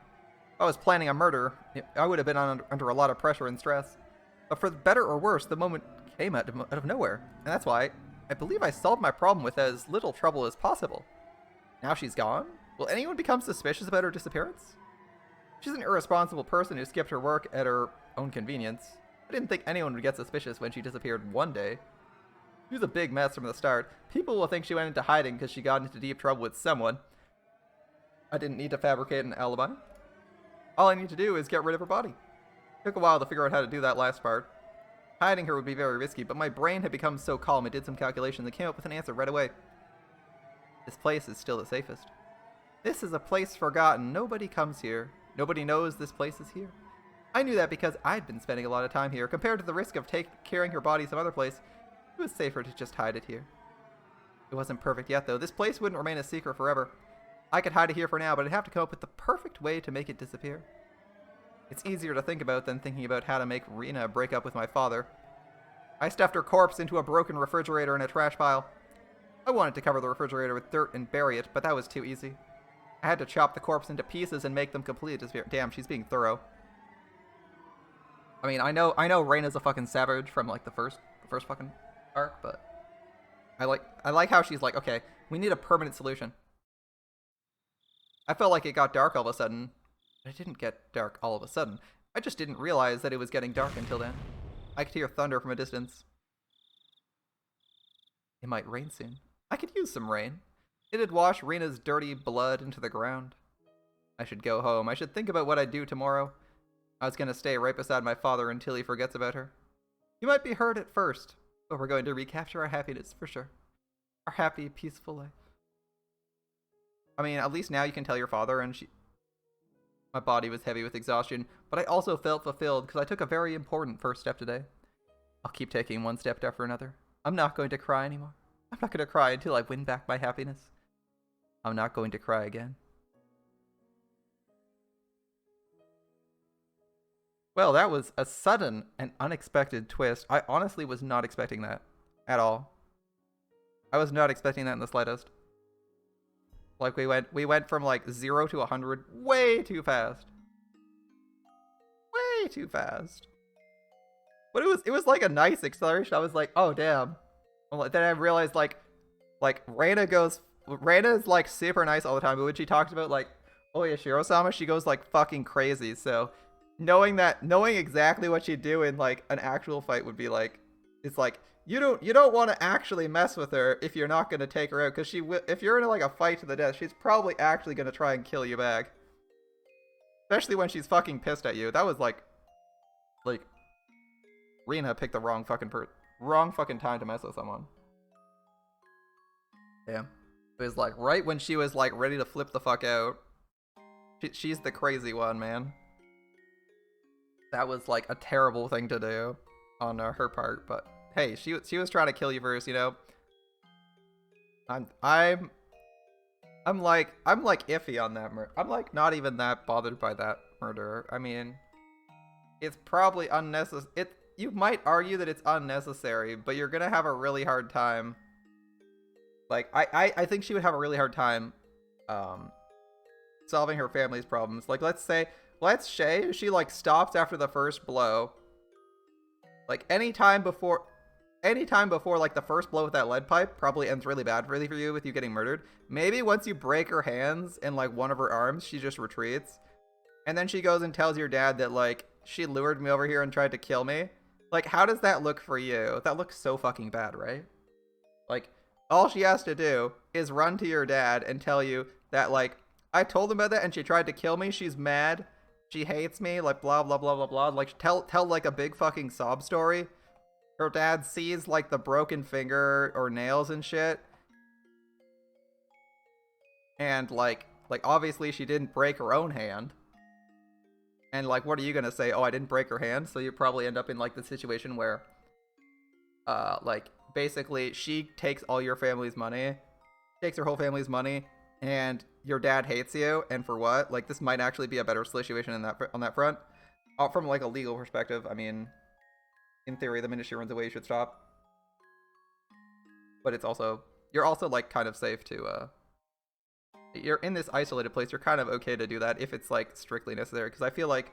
If I was planning a murder, I would have been under a lot of pressure and stress. But for better or worse, the moment came out of nowhere, and that's why I believe I solved my problem with as little trouble as possible. Now she's gone? Will anyone become suspicious about her disappearance? She's an irresponsible person who skipped her work at her own convenience. I didn't think anyone would get suspicious when she disappeared one day. She was a big mess from the start. People will think she went into hiding because she got into deep trouble with someone. I didn't need to fabricate an alibi. All I need to do is get rid of her body. It took a while to figure out how to do that last part. Hiding her would be very risky, but my brain had become so calm it did some calculations and came up with an answer right away. This place is still the safest. This is a place forgotten. Nobody comes here. Nobody knows this place is here. I knew that because I'd been spending a lot of time here. Compared to the risk of carrying her body some other place, it was safer to just hide it here. It wasn't perfect yet, though. This place wouldn't remain a secret forever. I could hide it here for now, but I'd have to come up with the perfect way to make it disappear. It's easier to think about than thinking about how to make Rena break up with my father. I stuffed her corpse into a broken refrigerator in a trash pile. I wanted to cover the refrigerator with dirt and bury it, but that was too easy. I had to chop the corpse into pieces and make them completely disappear. Damn, she's being thorough. I mean, I know Rena's a fucking savage from like the first fucking arc, but I like how she's like, okay, we need a permanent solution. I felt like it got dark all of a sudden, but it didn't get dark all of a sudden. I just didn't realize that it was getting dark until then. I could hear thunder from a distance. It might rain soon. I could use some rain. It'd wash Rena's dirty blood into the ground. I should go home. I should think about what I'd do tomorrow. I was gonna stay right beside my father until he forgets about her. He might be hurt at first, but we're going to recapture our happiness for sure. Our happy, peaceful life. I mean, at least now you can tell your father, and my body was heavy with exhaustion, but I also felt fulfilled because I took a very important first step today. I'll keep taking one step after another. I'm not going to cry anymore. I'm not going to cry until I win back my happiness. I'm not going to cry again. Well, that was a sudden and unexpected twist. I honestly was not expecting that at all. I was not expecting that in the slightest. Like we went from like 0 to 100 way too fast. Way too fast. But it was like a nice acceleration. I was like, oh damn. Then I realized like Rena's like super nice all the time, but when she talks about like, oh yeah, Shiro-sama, she goes like fucking crazy. So knowing exactly what she'd do in like an actual fight would be like, it's like you don't want to actually mess with her if you're not going to take her out, because if you're in like a fight to the death, she's probably actually going to try and kill you back, especially when she's fucking pissed at you. That was like Rena picked the wrong fucking time to mess with someone. Damn. It was like right when she was like ready to flip the fuck out. She's the crazy one, man. That was like a terrible thing to do on her part, but hey, she was trying to kill you first, you know. I'm like iffy on that murder. I'm like not even that bothered by that murder. I mean, it's probably unnecessary. You might argue that it's unnecessary, but you're gonna have a really hard time. Like I think she would have a really hard time solving her family's problems. Like let's say she like stops after the first blow. Like anytime before like the first blow with that lead pipe probably ends really bad for you with you getting murdered. Maybe once you break her hands and like one of her arms, she just retreats. And then she goes and tells your dad that like she lured me over here and tried to kill me. Like how does that look for you? That looks so fucking bad, right? Like all she has to do is run to your dad and tell you that like I told him about that and she tried to kill me. She's mad. she hates me, like blah blah blah blah blah. Like tell like a big fucking sob story. Her dad sees like the broken finger or nails and shit. And like obviously she didn't break her own hand. And like what are you gonna say? Oh, I didn't break her hand, so you probably end up in like the situation where like basically she takes all your family's money, takes her whole family's money, and your dad hates you, and for what? Like this might actually be a better situation in that on that front. From like a legal perspective, I mean, in theory, the minute she runs away, you should stop. But it's also, you're also like kind of safe to you're in this isolated place, you're kind of okay to do that if it's like strictly necessary, because I feel like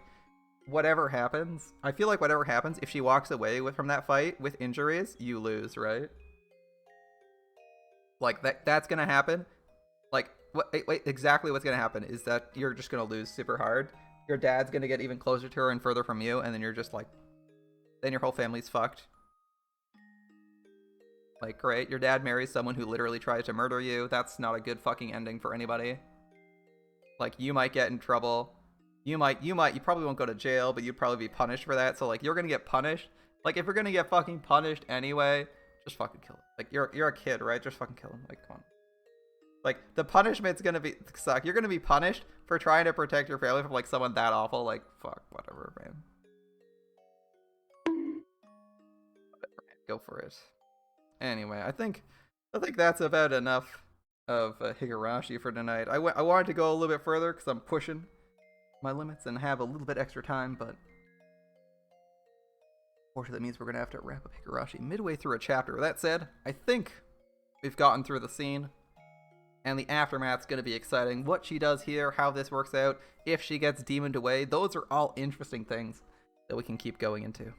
whatever happens, if she walks away from that fight with injuries, you lose, right? Like that's gonna happen. Like wait, exactly what's gonna happen is that you're just gonna lose super hard. Your dad's gonna get even closer to her and further from you, and then you're just like, then your whole family's fucked. Like, great, your dad marries someone who literally tries to murder you. That's not a good fucking ending for anybody. Like, you might get in trouble. You probably won't go to jail, but you'd probably be punished for that. So, like, you're gonna get punished. Like, if you're gonna get fucking punished anyway, just fucking kill him. Like, you're a kid, right? Just fucking kill him. Like, come on. Like, the punishment's gonna be suck. You're gonna be punished for trying to protect your family from, like, someone that awful. Like, fuck, whatever, man. Whatever, man. Go for it. Anyway, I think that's about enough of Higurashi for tonight. I wanted to go a little bit further because I'm pushing my limits and have a little bit extra time, but unfortunately that means we're going to have to wrap up Higurashi midway through a chapter. That said, I think we've gotten through the scene, and the aftermath's going to be exciting. What she does here, how this works out, if she gets demoned away, those are all interesting things that we can keep going into.